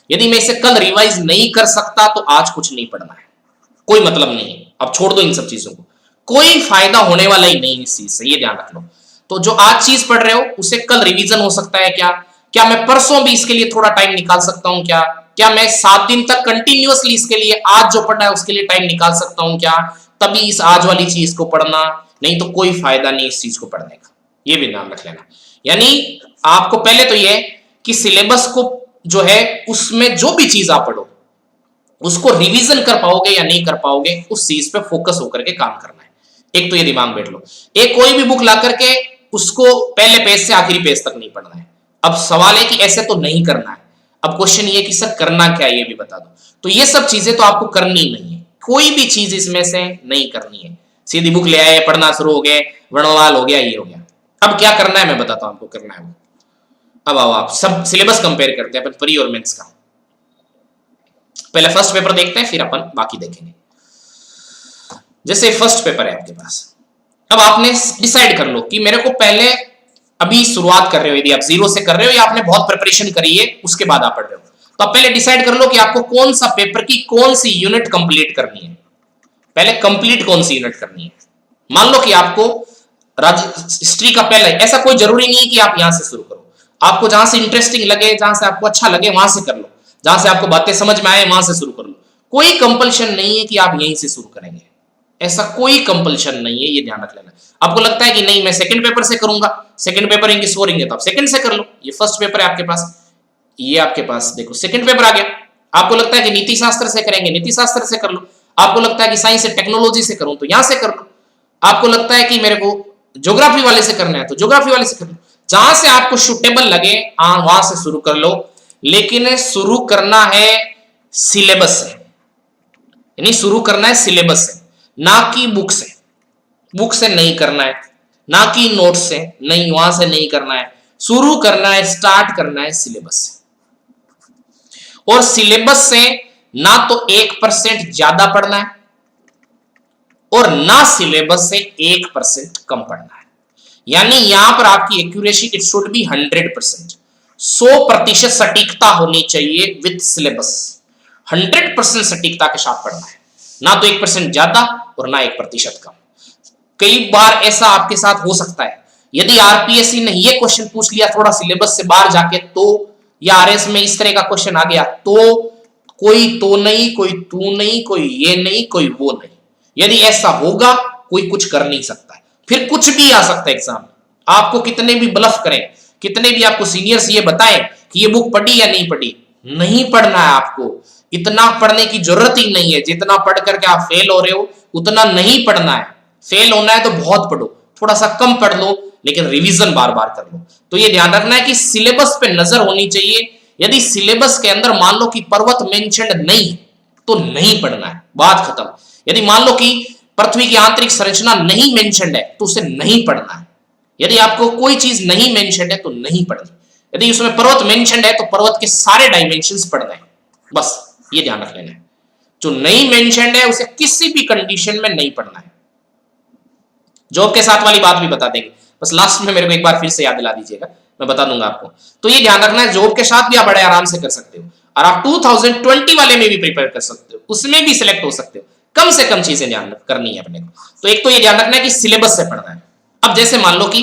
यदि मैं इसे कल रिवाइज नहीं कर सकता तो आज कुछ नहीं पढ़ना है, कोई मतलब नहीं है, अब छोड़ दो इन सब चीजों को, कोई फायदा होने वाला ही नहीं इस चीज से, ये ध्यान रख लो। तो जो आज चीज पढ़ रहे हो उसे कल रिवीजन हो सकता है क्या, क्या मैं परसों भी इसके लिए थोड़ा टाइम निकाल सकता हूं क्या, क्या मैं 7 दिन तक कंटिन्यूअसली इसके लिए आज जो पढ़ा है उसके लिए टाइम निकाल सकता हूं क्या, तभी इस आज वाली चीज को पढ़ना, नहीं तो कोई फायदा नहीं इस चीज को पढ़ने का, ये भी ध्यान रख लेना। यानी आपको पहले तो ये कि सिलेबस को जो है उसमें जो भी चीज आप पढ़ो उसको रिवीजन कर पाओगे या नहीं कर पाओगे, उस चीज पे फोकस होकर के काम करना है। एक तो ये दिमाग में बैठ लो, एक कोई भी बुक ला करके उसको पहले पेज से आखिरी पेज तक नहीं पढ़ना है। अब सवाल है कि ऐसे तो नहीं करना है, अब क्वेश्चन ये कि सर करना क्या है ये भी बता दो। तो ये सब चीजें तो आपको करनी नहीं है, कोई भी चीज इसमें से नहीं करनी है। सीधी बुक ले आए, पढ़ना शुरू हो गए, वर्णवाल हो गया, ये हो गया। अब क्या करना है मैं बताता हूं आपको करना है वो। अब आओ आप सब सिलेबस कंपेयर करते हैं अपन प्री और मेंस का। पहले फर्स्ट पेपर देखते हैं, फिर अपन बाकी देखेंगे। जैसे फर्स्ट पेपर है आपके पास, अब आपने डिसाइड कर लो कि मेरे को पहले, अभी शुरुआत कर रहे हो, यदि आप 0 से कर रहे हो या आपने बहुत प्रिपरेशन करी है उसके बाद आप पढ़ रहे हो, तो आप पहले डिसाइड कर लो कि आपको कौन सा पेपर की कौन सी यूनिट कंप्लीट करनी है। पहले कंप्लीट कौन सी यूनिट करनी है। मान लो कि आपको हिस्ट्री का पहले, ऐसा कोई जरूरी नहीं है कि आप यहां से शुरू करो, आपको जहां से इंटरेस्टिंग लगे, जहां से आपको अच्छा लगे वहां से कर लो, जहां से आपको बातें समझ में आए वहां से शुरू कर लो। कोई कंपल्शन नहीं है कि आप यहीं से शुरू करेंगे, ऐसा कोई कंपल्शन नहीं है, ये ध्यान रख लेना। आपको लगता है कि नहीं मैं सेकंड पेपर से करूंगा, सेकंड पेपर इंग्लिश बोलेंगे तो आप सेकंड से कर लो। ये फर्स्ट पेपर है आपके पास, ये आपके पास देखो सेकंड पेपर आ गया। आपको लगता है कि नीति शास्त्र से करेंगे, नीति शास्त्र से कर लो। आपको लगता है कि साइंस एंड टेक्नोलॉजी से करूं तो यहां से कर लो। आपको लगता है कि मेरे को ज्योग्राफी वाले से करना है तो ज्योग्राफी वाले से कर लो। जहां से आपको सुटेबल लगे वहां से शुरू कर लो, लेकिन शुरू करना है सिलेबस से, यानी शुरू करना है सिलेबस से, ना कि बुक से। बुक से नहीं करना है, ना कि नोट से, नहीं वहां से नहीं करना है। शुरू करना है, स्टार्ट करना है सिलेबस से। और सिलेबस से ना तो 1% ज्यादा पढ़ना है और ना सिलेबस से 1% कम पढ़ना है। यानी यहां पर आपकी एक्यूरेसी इट शुड बी 100%, 100% सटीकता होनी चाहिए विद सिलेबस। 100% सटीकता के साथ पढ़ना है, ना तो 1% ज्यादा और ना 1% कम। कई बार ऐसा आपके साथ हो सकता है यदि आरपीएससी ने ये क्वेश्चन पूछ लिया थोड़ा सिलेबस से बाहर जाके तो, या आरएस में इस तरह का क्वेश्चन आ गया तो, कोई तो नहीं, कोई तू नहीं, कोई ये नहीं, कोई वो नहीं। यदि ऐसा होगा कोई कुछ कर नहीं सकता है, फिर कुछ भी आ सकता है एग्जाम में। आपको कितने भी ब्लफ करें, कितने भी आपको सीनियर्स ये बताएं कि ये बुक पढ़ी या नहीं पढ़ी, नहीं पढ़ना है आपको। इतना पढ़ने की जरूरत ही नहीं है, जितना पढ़ करके आप फेल हो रहे हो उतना नहीं पढ़ना है। फेल होना है तो बहुत पढ़ो, थोड़ा सा कम पढ़ लो, लेकिन रिवीजन बार बार कर लो। तो ये ध्यान रखना है कि सिलेबस पे नजर होनी चाहिए। यदि सिलेबस के अंदर मान लो कि पर्वत मेंशन्ड नहीं तो नहीं पढ़ना है, बात खत्म। यदि मान लो कि पृथ्वी की आंतरिक संरचना नहीं मेंशन्ड है तो उसे नहीं पढ़ना है। यदि आपको कोई चीज नहीं मेंशन्ड है तो नहीं पढ़नी। यदि उसमें पर्वत मेंशन्ड है तो पर्वत के सारे डायमेंशंस पढ़ना है, बस ये ध्यान रख लेना है। जो नहीं मेंशन्ड है उसे किसी भी कंडीशन में नहीं पढ़ना है। जॉब के साथ वाली बात भी बता देंगे, बस लास्ट में मेरे को एक बार फिर से याद दिला दीजिएगा, मैं बता दूंगा आपको। तो ये ध्यान रखना है, जॉब के साथ भी आप बड़े आराम से कर सकते हो, और आप 2020 वाले में भी प्रिपेयर कर सकते हो, उसमें भी सिलेक्ट हो सकते हो। कम से कम चीजें ध्यान करनी है अपने को। तो एक तो ये ध्यान रखना है कि सिलेबस से पढ़ना है। अब जैसे मान लो कि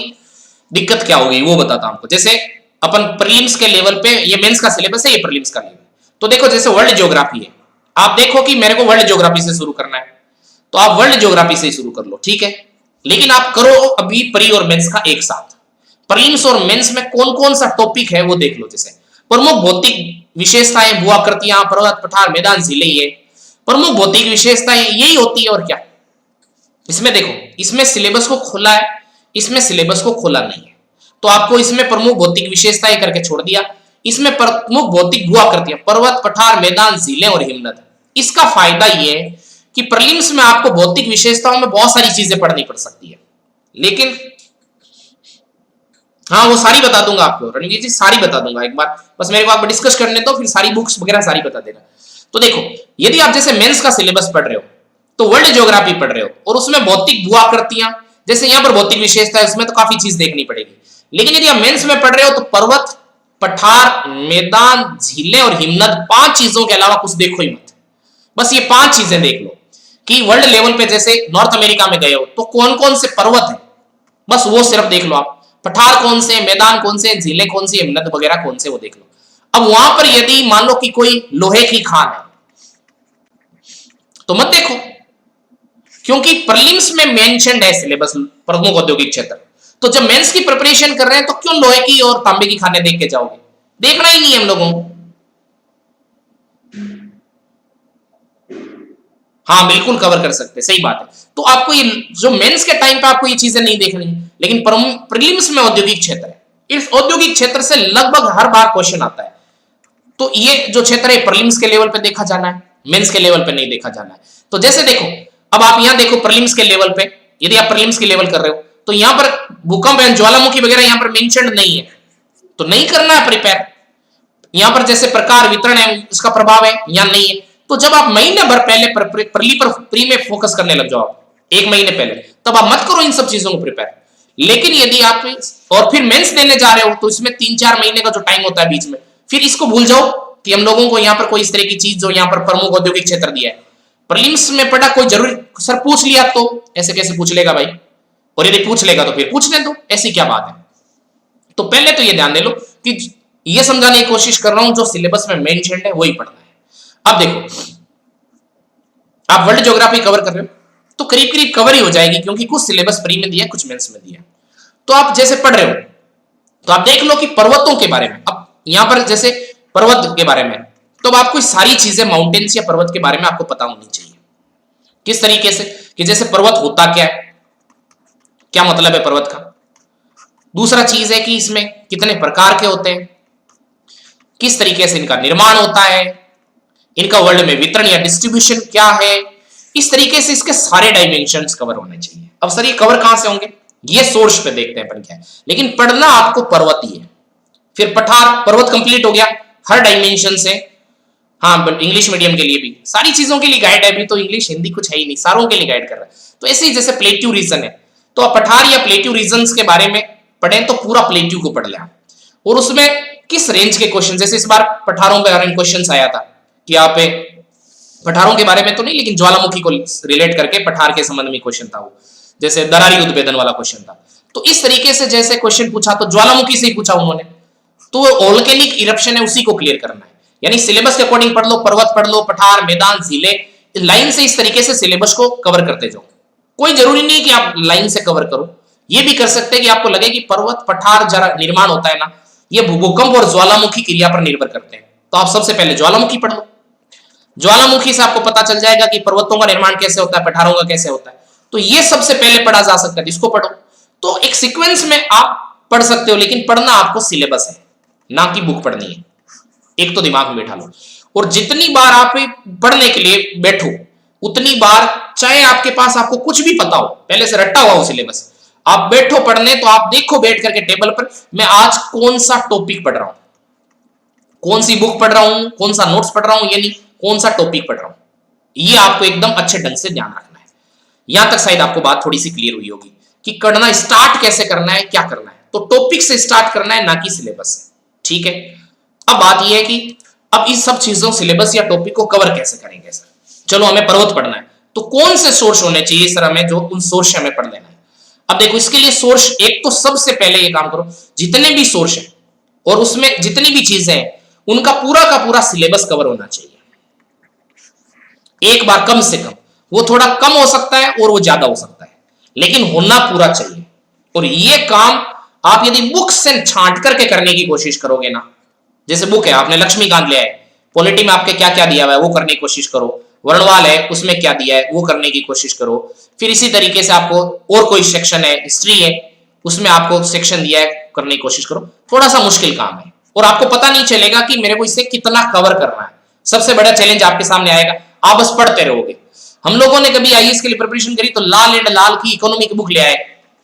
दिक्कत क्या होगी वो बताता हूं आपको। जैसे अपन प्रीलिम्स के लेवल पे, ये मेंस का सिलेबस है, ये प्रीलिम्स का लेवल। तो देखो जैसे वर्ल्ड ज्योग्राफी है, आप देखो कि मेरे को वर्ल्ड ज्योग्राफी से शुरू करना है तो आप वर्ल्ड ज्योग्राफी से शुरू कर लो, ठीक है। लेकिन आप करो अभी प्री और मेंस का एक साथ। प्रीलिम्स और मेंस में कौन कौन सा टॉपिक है वो देख लो। जैसे प्रमुख भौतिक विशेषताएं, भू आकृतियां, पर्वत, पठार, मैदान, झीलें, ये प्रमुख भौतिक विशेषताएं यही होती है और क्या। इसमें देखो, इसमें सिलेबस को खोला है, इसमें सिलेबस को खोला नहीं है। तो आपको इसमें प्रमुख भौतिक विशेषताएं करके छोड़ दिया, इसमें प्रमुख भौतिक भू आकृतियां, पर्वत, पठार, मैदान, झीलें और हिमनद। इसका फायदा ये है कि प्रीलिम्स में आपको भौतिक विशेषताओं में बहुत सारी चीजें पढ़नी पड़ सकती है, लेकिन हाँ वो सारी बता दूंगा आपको रणवीर जी, सारी बता दूंगा एक बार, बस मेरे को आप डिस्कस करने दो, फिर सारी बुक्स वगैरह सारी बता देना। तो देखो, यदि आप जैसे मेंस का सिलेबस पढ़ रहे हो तो वर्ल्ड ज्योग्राफी पढ़ रहे हो और उसमें भौतिक भू आकृतियां, जैसे यहाँ पर भौतिक विशेषता है, उसमें तो काफी चीज देखनी पड़ेगी। लेकिन यदि आप मेंस में पढ़ रहे हो तो पर्वत, पठार, मैदान, झीलें और हिमनद, 5 चीजों के अलावा कुछ देखो ही मत। बस ये 5 चीजें देख लो कि वर्ल्ड लेवल पे जैसे नॉर्थ अमेरिका में गए हो तो कौन कौन से पर्वत है, बस वो सिर्फ देख लो आप। पठार कौन से, मैदान कौन से, झीलें कौन सी, हिमनद वगैरह कौन से, वो देख लो। अब वहां पर यदि मान लो कि कोई लोहे की खान है तो मत देखो, क्योंकि प्रीलिम्स में मेंशन्ड है सिलेबस प्रमुख औद्योगिक क्षेत्र। तो जब मेंस की प्रिपरेशन कर रहे हैं तो क्यों लोहे की और तांबे की खानें देख के जाओगे, देखना ही नहीं है हम लोगों को। हाँ बिल्कुल कवर कर सकते, सही बात है। तो आपको ये जो मेंस के टाइम पे आपको ये चीजें नहीं देखनी, लेकिन प्रीलिम्स में औद्योगिक क्षेत्र है, इस औद्योगिक क्षेत्र से लगभग हर बार क्वेश्चन आता है। तो ये जो क्षेत्र है प्रीलिम्स के लेवल पे देखा जाना है, मेंस के लेवल पे नहीं देखा जाना है। तो जैसे देखो, अब आप यहां देखो प्रीलिम्स के लेवल पे, यदि आप प्रीलिम्स के लेवल कर रहे हो तो यहां पर भूकंप एवं ज्वालामुखी वगैरह यहां पर मेंशन्ड नहीं है, तो नहीं करना है प्रिपेयर। यहां पर जैसे प्रकार वितरण है इसका प्रभाव है, यहां नहीं है। तो जब आप महीने भर पहले प्री में फोकस करने लग जाओ, 1 महीने पहले, तब आप मत करो इन सब चीजों को प्रिपेयर। लेकिन यदि आप और फिर मेंस देने जा रहे हो तो इसमें 3-4 महीने का जो टाइम होता है बीच में, फिर इसको भूल जाओ कि हम लोगों को यहाँ पर कोई इस तरह की चीज जो यहाँ पर प्रमुख औद्योगिक क्षेत्र दिया है। प्रीलिम्स में पढ़ा, कोई जरूरी सर पूछ लिया तो ऐसे कैसे पूछ लेगा भाई, और यदि पूछ लेगा तो फिर पूछने दो, ऐसी क्या बात है। तो पहले तो ये ध्यान दे लो कि ये समझाने की कोशिश कर रहा हूं जो सिलेबस में मेंशन्ड है वही पढ़ना है। अब देखो, आप वर्ल्ड ज्योग्राफी कवर कर रहे हो तो करीब करीब कवर ही हो जाएगी, क्योंकि कुछ सिलेबस प्री में दिया, कुछ मेंस में दिया। तो आप जैसे पढ़ रहे हो तो आप देख लो कि पर्वतों के बारे में, अब यहां पर जैसे पर्वत के बारे में, तो आपको सारी चीजें माउंटेन्स या पर्वत के बारे में आपको पता होनी चाहिए। किस तरीके से, कि जैसे पर्वत होता क्या है, क्या मतलब है पर्वत का। दूसरा चीज है कि इसमें कितने प्रकार के होते हैं, किस तरीके से इनका निर्माण होता है, इनका वर्ल्ड में वितरण या डिस्ट्रीब्यूशन क्या है। इस तरीके से इसके सारे डायमेंशंस कवर होने चाहिए। अब सर ये कवर कहां से होंगे, ये सोर्स पे देखते हैं अपन क्या है, लेकिन पढ़ना आपको पर्वत ही है। फिर पठार, पर्वत कंप्लीट हो गया हर डायमेंशन से। हाँ इंग्लिश मीडियम के लिए भी सारी चीजों के लिए गाइड है, अभी तो इंग्लिश हिंदी कुछ है ही नहीं, सारों के लिए गाइड कर रहा है। तो ऐसे ही जैसे प्लेट्यू रीजन है, तो आप पठार या प्लेट्यू रीजन्स के बारे में पढ़ें तो पूरा प्लेट्यू को पढ़ लें, और उसमें किस रेंज के क्वेश्चन, जैसे इस बार पठारों के बारे में क्वेश्चन आया था कि आप पठारों के बारे में तो नहीं, लेकिन ज्वालामुखी को रिलेट करके पठार के संबंध में क्वेश्चन था वो, जैसे दरारी उद्भेदन वाला क्वेश्चन था। तो इस तरीके से जैसे क्वेश्चन पूछा तो ज्वालामुखी से ही पूछा उन्होंने, तो वोल्केनिक इरप्शन है उसी को क्लियर करना है। यानी सिलेबस के अकॉर्डिंग पढ़ लो, पर्वत पढ़ लो, पठार, मैदान, झीलें, लाइन से इस तरीके से सिलेबस को कवर करते जाओ। कोई जरूरी नहीं कि आप लाइन से कवर करो, ये भी कर सकते हैं कि आपको लगे कि पर्वत पठार जरा निर्माण होता है ना, ये भूकंप और ज्वालामुखी क्रिया पर निर्भर करते हैं, तो आप सबसे पहले ज्वालामुखी पढ़ लो। ज्वालामुखी से आपको पता चल जाएगा कि पर्वतों का निर्माण कैसे होता है, पठारों का कैसे होता है, तो ये सबसे पहले पढ़ा जा सकता है, इसको पढ़ो। तो एक सीक्वेंस में आप पढ़ सकते हो, लेकिन पढ़ना आपको सिलेबस है, ना कि बुक पढ़नी है। एक तो दिमाग में बैठा लो। और जितनी बार आप पढ़ने के लिए बैठो, उतनी बार चाहे आपके पास आपको कुछ भी पता हो, पहले से रट्टा हुआ हो सिलेबस, आप बैठो पढ़ने, तो आप देखो बैठ करके टेबल पर मैं आज कौन सा टॉपिक पढ़ रहा हूं, कौन सी बुक पढ़ रहा हूं, कौन सा नोट्स पढ़ रहा हूं, यानी कौन सा टॉपिक पढ़ रहा हूं, ये आपको एकदम अच्छे ढंग से ध्यान रखना है। यहां तक शायद आपको बात थोड़ी सी क्लियर हुई होगी कि करना स्टार्ट कैसे करना है, क्या करना है। तो टॉपिक से स्टार्ट करना है, ना कि सिलेबस से, ठीक है। अब बात यह है कि अब इस सब चीजों सिलेबस या टॉपिक को कवर कैसे करेंगे सर। चलो हमें पर्वत पढ़ना है, तो कौन से सोर्स होने चाहिए सर हमें, जो उन सोर्स से हमें पढ़ लेना है। अब देखो इसके लिए सोर्स, एक तो सबसे पहले ये काम करो, जितने भी सोर्स हैं और उसमें जितनी भी चीजें हैं, उनका पूरा का पूरा सिलेबस कवर होना चाहिए एक बार, कम से कम। वो थोड़ा कम हो सकता है और वो ज्यादा हो सकता है, लेकिन होना पूरा चाहिए। और ये काम आप यदि बुक से छांट करके करने की कोशिश करोगे ना, जैसे बुक है, आपने लक्ष्मीकांत लिया है, पॉलिटी में आपके क्या क्या दिया हुआ है वो करने की कोशिश करो, वर्णवाल है उसमें क्या दिया है वो करने की कोशिश करो। फिर इसी तरीके से आपको और कोई सेक्शन है, हिस्ट्री है, उसमें आपको सेक्शन दिया है, करने की कोशिश करो। थोड़ा सा मुश्किल काम है और आपको पता नहीं चलेगा कि मेरे को इससे कितना कवर करना है। सबसे बड़ा चैलेंज आपके सामने आएगा, आप बस पढ़ते रहोगे। हम लोगों ने कभी आईएएस के लिए प्रिपरेशन करी तो लाल एंड लाल की इकोनॉमी की बुक ले आए,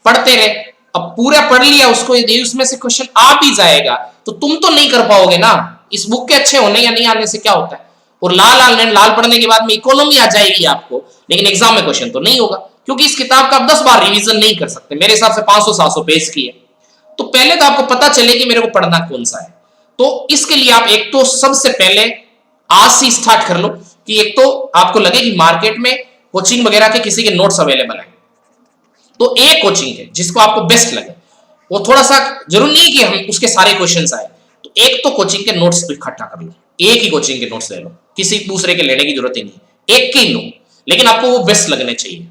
पढ़ते रहे, अब पूरा पढ़ लिया उसको, यदि उसमें से क्वेश्चन आ भी जाएगा तो तुम तो नहीं कर पाओगे ना। इस बुक के अच्छे होने या नहीं आने से क्या होता है। और लाल एंड लाल पढ़ने के बाद में इकोनॉमी आ जाएगी आपको, लेकिन एग्जाम में क्वेश्चन तो नहीं होगा, क्योंकि इस किताब का आप 10 बार रिवीजन नहीं कर सकते। मेरे हिसाब से 500-700 पेज की है। तो पहले तो आपको पता चले कि मेरे को पढ़ना कौन सा है। तो इसके लिए आप एक तो सबसे पहले आज से स्टार्ट कर लो कि एक तो आपको लगे कि मार्केट में कोचिंग वगैरह के किसी के नोट्स अवेलेबल है, तो एक कोचिंग है जिसको आपको बेस्ट लगे, वो थोड़ा सा जरूरी नहीं कि हम उसके सारे क्वेश्चंस आए, तो एक तो कोचिंग के नोट्स तो इकट्ठा कर लो, एक ही कोचिंग के नोट्स ले लो, किसी दूसरे के लेने की जरूरत ही नहीं, एक के ही लो, लेकिन आपको वो बेस्ट लगने चाहिए।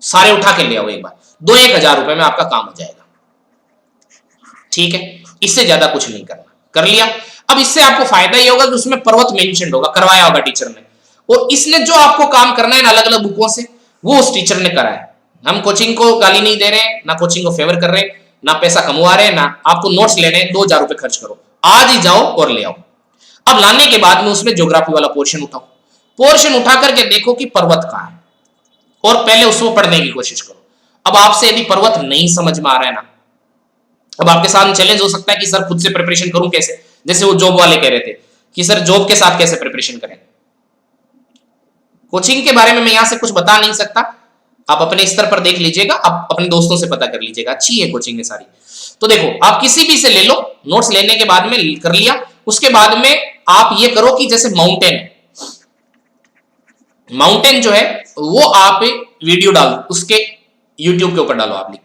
सारे उठा के ले आओ एक बार, 2-1 हजार रुपए में आपका काम हो जाएगा, ठीक है। इससे ज्यादा कुछ नहीं करना, कर लिया। अब इससे आपको फायदा ये होगा कि उसमें पर्वत मेंशन होगा, करवाया होगा टीचर ने, और इसने जो आपको काम करना है ना अलग अलग बुकों से, वो उस टीचर ने करा है। हम कोचिंग को गाली नहीं दे रहे, ना कोचिंग को फेवर कर रहे, ना पैसा कमवा रहे, ना आपको नोट्स लेने 2 हजार रुपए खर्च करो, आज ही जाओ और ले आओ। अब लाने के बाद में उसमें ज्योग्राफी वाला पोर्शन उठाओ, पोर्शन उठा करके देखो कि पर्वत कहां है, और पहले उसको पढ़ने की कोशिश करो। अब आपसे यदि पर्वत नहीं समझ में आ रहा है ना, अब आपके साथ चैलेंज हो सकता है कि सर खुद से प्रिपरेशन करूं कैसे, जैसे वो जॉब वाले कह रहे थे कि सर जॉब के साथ कैसे प्रिपरेशन करें। कोचिंग के बारे में मैं यहां से कुछ बता नहीं सकता, आप अपने स्तर पर देख लीजिएगा, आप अपने दोस्तों से पता कर लीजिएगा, अच्छी है कोचिंग है सारी। तो देखो आप किसी भी से ले लो, नोट्स लेने के बाद में कर लिया, उसके बाद में आप ये करो कि जैसे माउंटेन है, माउंटेन जो है वो आप वीडियो डालो, उसके यूट्यूब के ऊपर डालो, आप लिख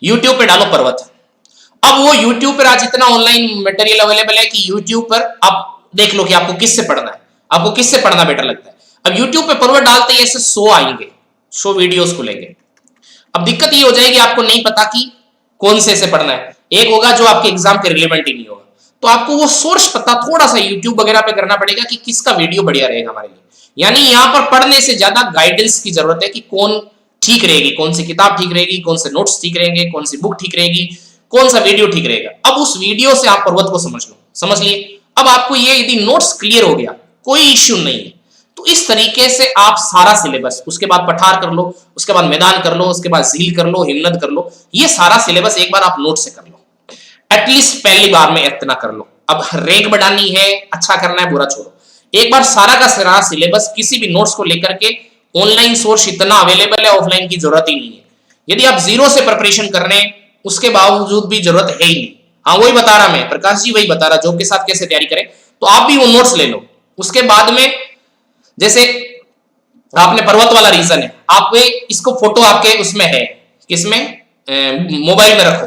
यूट्यूब पे डालो पर्वत। अब वो यूट्यूब पर आज इतना ऑनलाइन मटेरियल अवेलेबल है कि यूट्यूब पर आप देख लो कि आपको किससे पढ़ना है, आपको किससे पढ़ना बेटर लगता है। अब यूट्यूब पे पर्वत डालते ही ऐसे 100 आएंगे, 100 वीडियोस खुलेंगे। अब दिक्कत ये हो जाएगी आपको नहीं पता कि कौन से पढ़ना है, एक होगा जो आपके एग्जाम के रिलेवेंट ही नहीं होगा, तो आपको वो सोर्स पता थोड़ा सा यूट्यूब वगैरह पे करना पड़ेगा कि किसका वीडियो बढ़िया रहेगा हमारे लिए। यानी यहां पर पढ़ने से ज्यादा गाइडेंस की जरूरत है कि कौन ठीक रहेगी, कौन सी किताब ठीक रहेगी, कौन से नोट्स ठीक रहेंगे, कौन सी बुक ठीक रहेगी, कौन सा वीडियो ठीक रहेगा। अब उस वीडियो से आप पर्वत को समझ लो, समझ लिए। अब आपको ये यदि नोट्स क्लियर हो गया, कोई इश्यू नहीं है, तो इस तरीके से आप सारा सिलेबस, उसके बाद पठार कर लो, उसके बाद मैदान कर लो, उसके बाद झील कर लो, हिमनद कर लो, ये सारा सिलेबस एक बार आप नोट से कर लो, एटलीस्ट पहली बार में इतना कर लो। अब रैंक बढ़ानी है, अच्छा करना है, बुरा छोड़ो, एक बार सारा का सारा सिलेबस किसी भी नोट्स को लेकर के, ऑनलाइन सोर्स इतना अवेलेबल है, ऑफलाइन की जरूरत ही नहीं है। यदि आप जीरो से प्रिपरेशन कर रहे हैं उसके बावजूद भी जरूरत है ही नहीं। हाँ वही बता रहा मैं, प्रकाश जी वही बता रहा, जॉब के साथ कैसे तैयारी करें, तो आप भी वो नोट्स ले लो। उसके बाद में जैसे आपने पर्वत वाला रीजन है, आप इसको फोटो आपके उसमें है, किसमें मोबाइल में रखो।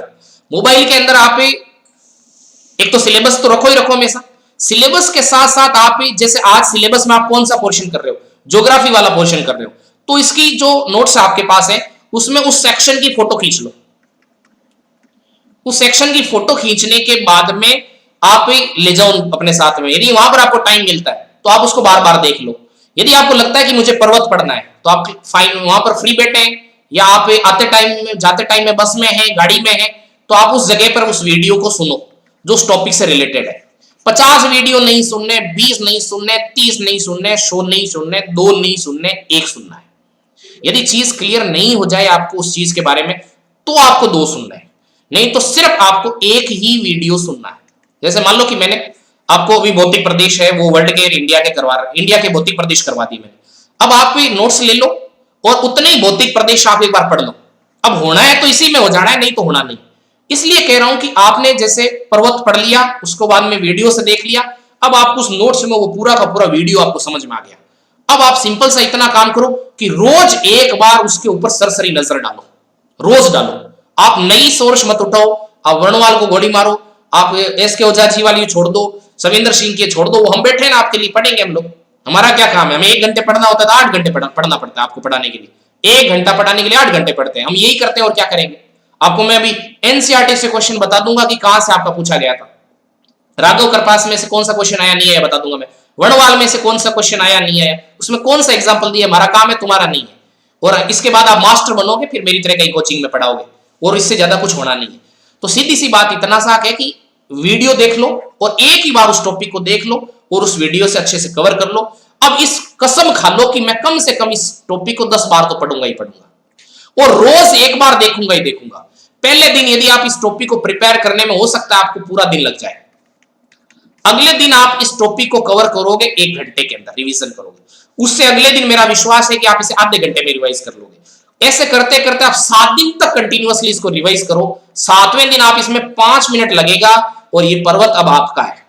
मोबाइल के अंदर आप एक तो सिलेबस तो रखो ही रखो हमेशा, सिलेबस के साथ साथ आप जैसे आज सिलेबस में आप कौन सा पोर्शन कर रहे हो, ज्योग्राफी वाला पोर्शन कर रहे हो, तो इसकी जो नोट्स आपके पास है उसमें उस सेक्शन की फोटो खींच लो। उस सेक्शन की फोटो खींचने के बाद में आप ले जाओ अपने साथ में। यदि वहां पर आपको टाइम मिलता है तो आप उसको बार बार देख लो। यदि आपको लगता है कि मुझे पर्वत पढ़ना है तो आप फाइन वहां पर फ्री बैठे हैं या आप आते टाइम में जाते टाइम में बस में है, गाड़ी में है, तो आप उस जगह पर उस वीडियो को सुनो जो उस टॉपिक से रिलेटेड है। 50 वीडियो नहीं सुनने, 20 नहीं सुनने, 30 नहीं सुनने, 100 नहीं सुनने, 2 नहीं सुनने, 1 सुनना है। यदि चीज क्लियर नहीं हो जाए आपको उस चीज के बारे में तो आपको 2 सुनना है, नहीं तो सिर्फ आपको एक ही वीडियो सुनना है। जैसे मान लो कि मैंने आपको अभी भौतिक प्रदेश है वो वर्ल्ड के इंडिया के भौतिक प्रदेश करवा दी मैंने। अब आप नोट्स ले लो और उतने ही भौतिक प्रदेश आप एक बार पढ़ लो। अब होना है तो इसी में हो जाना है, नहीं तो होना नहीं। इसलिए कह रहा हूं कि आपने जैसे पर्वत पढ़ लिया, उसको बाद में वीडियो से देख लिया, अब आपको उस नोट्स में वो पूरा का पूरा वीडियो आपको समझ में आ गया। अब आप सिंपल सा इतना काम करो कि रोज एक बार उसके ऊपर सरसरी नजर डालो, रोज डालो। आप नई सोर्स मत उठाओ, आप वर्णवाल को गोली मारो, आप एस के ओझा जी वाली छोड़ दो, सविंदर सिंह की छोड़ दो, वो हम बैठे ना आपके लिए, पढ़ेंगे हम लोग। हमारा क्या काम है, हमें 1 घंटे पढ़ना होता है तो 8 घंटे पढ़ना पड़ता है आपको पढ़ाने के लिए। 1 घंटा पढ़ाने के लिए 8 घंटे पढ़ते हैं, हम यही करते हैं और क्या करेंगे। आपको मैं अभी एनसीईआरटी से क्वेश्चन बता दूंगा कि कहां से आपका पूछा गया था, राघव करपास में से कौन सा क्वेश्चन आया नहीं आया बता दूंगा मैं, वर्णवाल में से कौन सा क्वेश्चन आया नहीं आया, उसमें कौन सा एग्जाम्पल दिया, हमारा काम है तुम्हारा नहीं है। और इसके बाद आप मास्टर बनोगे, फिर मेरी तरह कहीं कोचिंग में पढ़ाओगे, और इससे ज्यादा कुछ होना नहीं है। तो सीधी सी बात इतना सा है कि वीडियो देख लो और एक ही बार उस टॉपिक को देख लो और उस वीडियो से अच्छे से कवर कर लो। अब इस कसम खा लो कि मैं कम से कम इस टॉपिक को 10 बार तो पढ़ूंगा ही पढ़ूंगा, और रोज एक बार देखूंगा ही देखूंगा। पहले दिन यदि आप इस टॉपिक को प्रिपेयर करने में हो सकता है आपको पूरा दिन लग जाए, अगले दिन आप इस टॉपिक को कवर करोगे 1 घंटे के अंदर, रिवीजन करोगे, उससे अगले दिन मेरा विश्वास है कि आप इसे आधे घंटे में रिवाइज कर लोगे। ऐसे करते करते आप 7 दिन तक कंटिन्यूअसली इसको रिवाइज करो। 7वें दिन आप इसमें 5 मिनट लगेगा और ये पर्वत अब आपका है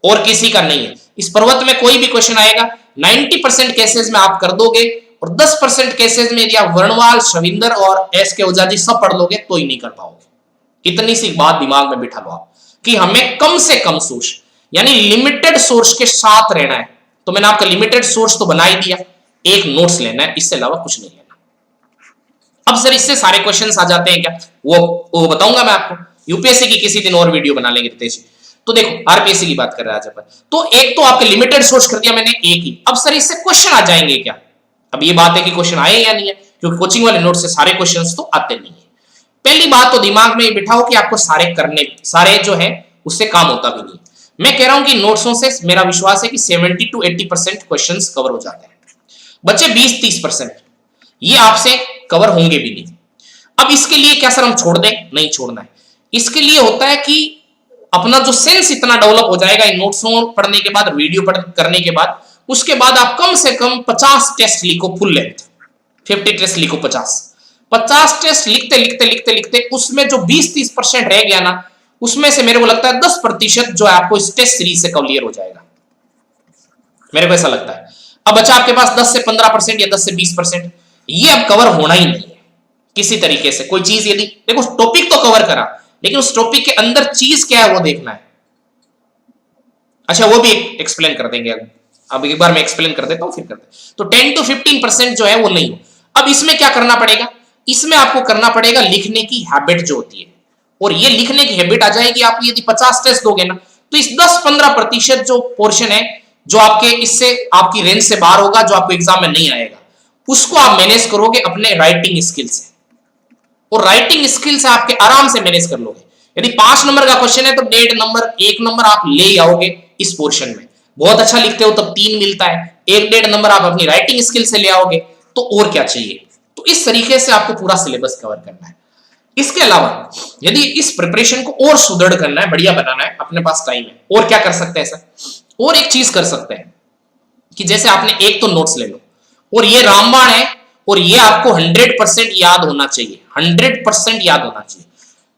और किसी का नहीं है। इस पर्वत में कोई भी क्वेश्चन आएगा 90% केसेस में आप कर दोगे, और 10% केसेस में यदि आप वर्णवाल, शविंदर और एस के ओझा जी सब पढ़ लोगे तो ही नहीं कर पाओगे। इतनी सी बात दिमाग में बिठा लो आप कि हमें कम से कम सोर्स यानी लिमिटेड सोर्स के साथ रहना है। तो मैंने आपका लिमिटेड सोर्स तो बना ही दिया, एक नोट्स लेना है, इससे अलावा कुछ नहीं लेना। अब सर इससे सारे क्वेश्चंस आ जाते हैं क्या, वो बताऊंगा मैं आपको। यूपीएससी की किसी दिन और वीडियो बना लेंगे रितेश। तो देखो आरपीएससी की बात कर रहे हैं आज अपन, तो एक तो आपके लिमिटेड सोर्स कर दिया मैंने एक ही। अब सर इससे क्वेश्चन आ जाएंगे क्या, अब ये बात है कि क्वेश्चन आए या नहीं है, क्योंकि कोचिंग वाले नोट से सारे क्वेश्चंस तो आते नहीं है। पहली बात तो दिमाग में बिठाओ कि आपको सारे जो है उससे काम होता भी नहीं। मैं कह रहा हूं कि नोट्सों से मेरा विश्वास है कि 70 to 80% क्वेश्चंस कवर हो जाते हैं, बच्चे 20-30% ये आपसे कवर होंगे भी नहीं। अब इसके लिए क्या सर हम छोड़ दें, नहीं छोड़ना है। इसके लिए होता है कि अपना जो सेंस इतना डेवलप हो जाएगा इन नोट्सों पढ़ने के बाद, वीडियो करने के बाद, उसके बाद आप कम से कम 50 टेस्ट लिखो फुल लेंथ, 50 टेस्ट लिखो, 50 टेस्ट लिखते लिखते लिखते लिखते उसमें जो 20-30% रह गया ना, उसमें से मेरे को लगता है 10% जो है आपको इस टेस्ट सीरीज से क्लियर हो जाएगा, मेरे को ऐसा लगता है। अब बचा आपके पास 10 से 15% या 10 से 20%, ये अब कवर होना ही नहीं है किसी तरीके से। कोई चीज यदि देखो टॉपिक तो कवर करा, लेकिन उस टॉपिक के अंदर चीज क्या है वो देखना है। अच्छा वो भी एक्सप्लेन कर देंगे, अब एक बार मैं एक्सप्लेन कर देता हूं फिर करते हैं। तो 10 to 15% जो है वो नहीं हो। अब इसमें क्या करना पड़ेगा, इसमें आपको करना पड़ेगा लिखने की हैबिट जो होती है, और ये लिखने की हैबिट आ जाएगी आप यदि 50 टेस्ट दोगे ना, तो इस 10-15% जो पोर्शन है जो आपके इससे आपकी रेंज से बाहर होगा, जो आपको एग्जाम में नहीं आएगा, उसको आप मैनेज करोगे अपने राइटिंग स्किल से, और राइटिंग स्किल से आपके आराम से मैनेज कर लोगे। यदि 5 नंबर का क्वेश्चन है तो 1.5 नंबर 1 नंबर आप ले आओगे इस पोर्शन में। बहुत अच्छा लिखते हो तब 3 मिलता है, 1-1.5 नंबर आप अपनी राइटिंग स्किल से ले आओगे, तो और क्या चाहिए। तो इस तरीके से आपको पूरा सिलेबस कवर करना है। इसके अलावा यदि इस प्रिपरेशन को और सुदृढ़ करना है, बढ़िया बनाना है, अपने पास टाइम है, और क्या कर सकते हैं सर, और एक चीज कर सकते हैं कि जैसे आपने एक तो नोट्स ले लो, और ये रामबाण है, और ये आपको 100% याद होना चाहिए, 100% याद होना चाहिए।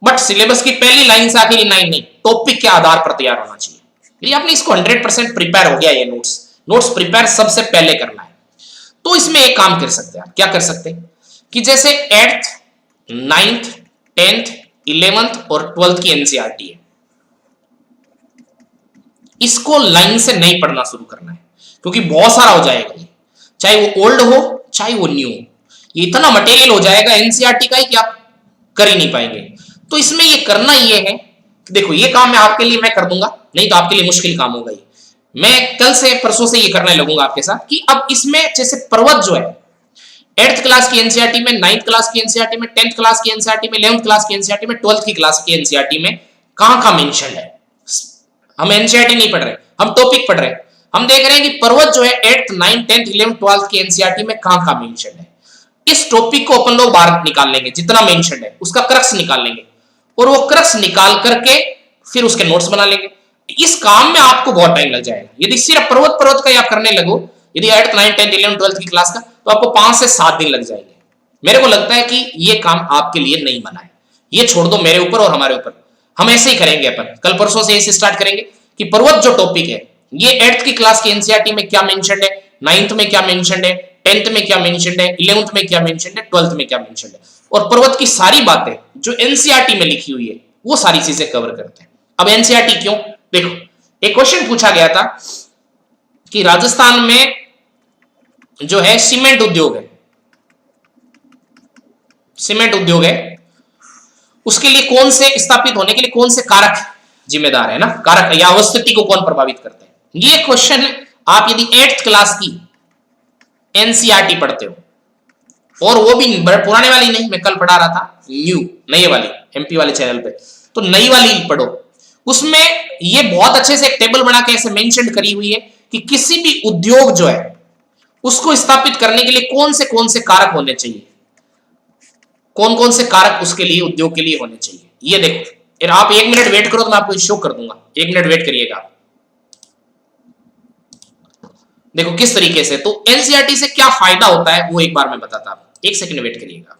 बट सिलेबस की पहली लाइन से आखिरी लाइन नहीं, टॉपिक के आधार पर तैयार होना चाहिए। यदि आपने इसको 100% प्रिपेयर हो गया, ये नोट्स प्रिपेयर सबसे पहले करना है, तो इसमें एक काम कर सकते हैं। क्या कर सकते हैं कि जैसे 8th, 9th 10th 11th और 12th की एनसीईआरटी है, इसको लाइन से नहीं पढ़ना शुरू करना है, क्योंकि बहुत सारा हो जाएगा ये, चाहे वो ओल्ड हो चाहे वो न्यू, ये इतना मटेरियल हो जाएगा एनसीईआरटी का ही कि आप कर ही नहीं पाएंगे। तो इसमें ये करना ये है, देखो ये काम मैं आपके लिए मैं कर दूंगा, नहीं तो आपके लिए मुश्किल काम होगा ये। मैं कल से परसों से ये करने लगूंगा आपके साथ कि अब इसमें जैसे पर्वत जो है 8th क्लास की एनसीईआरटी में, 9th क्लास की एनसीईआरटी में, 10th क्लास की एनसीईआरटी में, 11th क्लास की एनसीईआरटी में, 12th की क्लास की एनसीईआरटी में कहां मेंशन है। हम एनसीईआरटी नहीं पढ़ रहे, हम टॉपिक पढ़ रहे हैं। हम देख रहे हैं कि पर्वत जो है 8th 9th 10th 11th 12th की एनसीईआरटी में कहां मेंशन है। इस टॉपिक को अपन लोग बाहर निकाल लेंगे, जितना मेंशन है उसका क्रक्स निकाल लेंगे, और वो क्रक्स निकाल करके फिर उसके नोट्स बना लेंगे। इस काम में आपको बहुत टाइम लग जाएगा। यदि सिर्फ पर्वत का ही आप करने लगो, यदि 8th 9th 10th 11th 12th की क्लास का, तो आपको 5 से 7 दिन लग जाएंगे। मेरे को लगता है कि ये काम आपके लिए नहीं बना है, ये छोड़ दो मेरे ऊपर और हमारे ऊपर। हम ऐसे ही करेंगे, अपन कल परसों से ऐसे स्टार्ट करेंगे कि पर्वत जो टॉपिक है ये 8th की क्लास की एनसीईआरटी में क्या मेंशन्ड है, 9th में क्या मेंशन्ड है, 10th में क्या मेंशन्ड है, 11th में क्या मेंशन्ड है, 12th में क्या मेंशन्ड है, और पर्वत की सारी बातें जो एनसीईआरटी में लिखी हुई है वो सारी चीजें कवर करते हैं। अब एनसीईआरटी क्यों, देखो एक क्वेश्चन पूछा गया था कि राजस्थान में जो है सीमेंट उद्योग है, सीमेंट उद्योग है, उसके लिए कौन से स्थापित होने के लिए कौन से कारक जिम्मेदार है ना, कारक या अवस्थिति को कौन प्रभावित करते हैं। ये क्वेश्चन आप यदि 8th क्लास की एनसीईआरटी पढ़ते हो, और वो भी पुराने वाली नहीं, मैं कल पढ़ा रहा था न्यू नई वाली एमपी वाले चैनल पे, तो नई वाली पढ़ो, उसमें ये बहुत अच्छे से एक टेबल बना के ऐसे मेंशन करी हुई है कि किसी भी उद्योग जो है उसको स्थापित करने के लिए कौन से कारक होने चाहिए, कौन से कारक उसके लिए उद्योग के लिए होने चाहिए। ये देखो, यार आप 1 मिनट वेट करो तो मैं आपको शो कर दूंगा, 1 मिनट वेट करिएगा। देखो किस तरीके से, तो एनसीईआरटी से क्या फायदा होता है वो एक बार मैं बताता हूं, 1 सेकंड वेट करिएगा,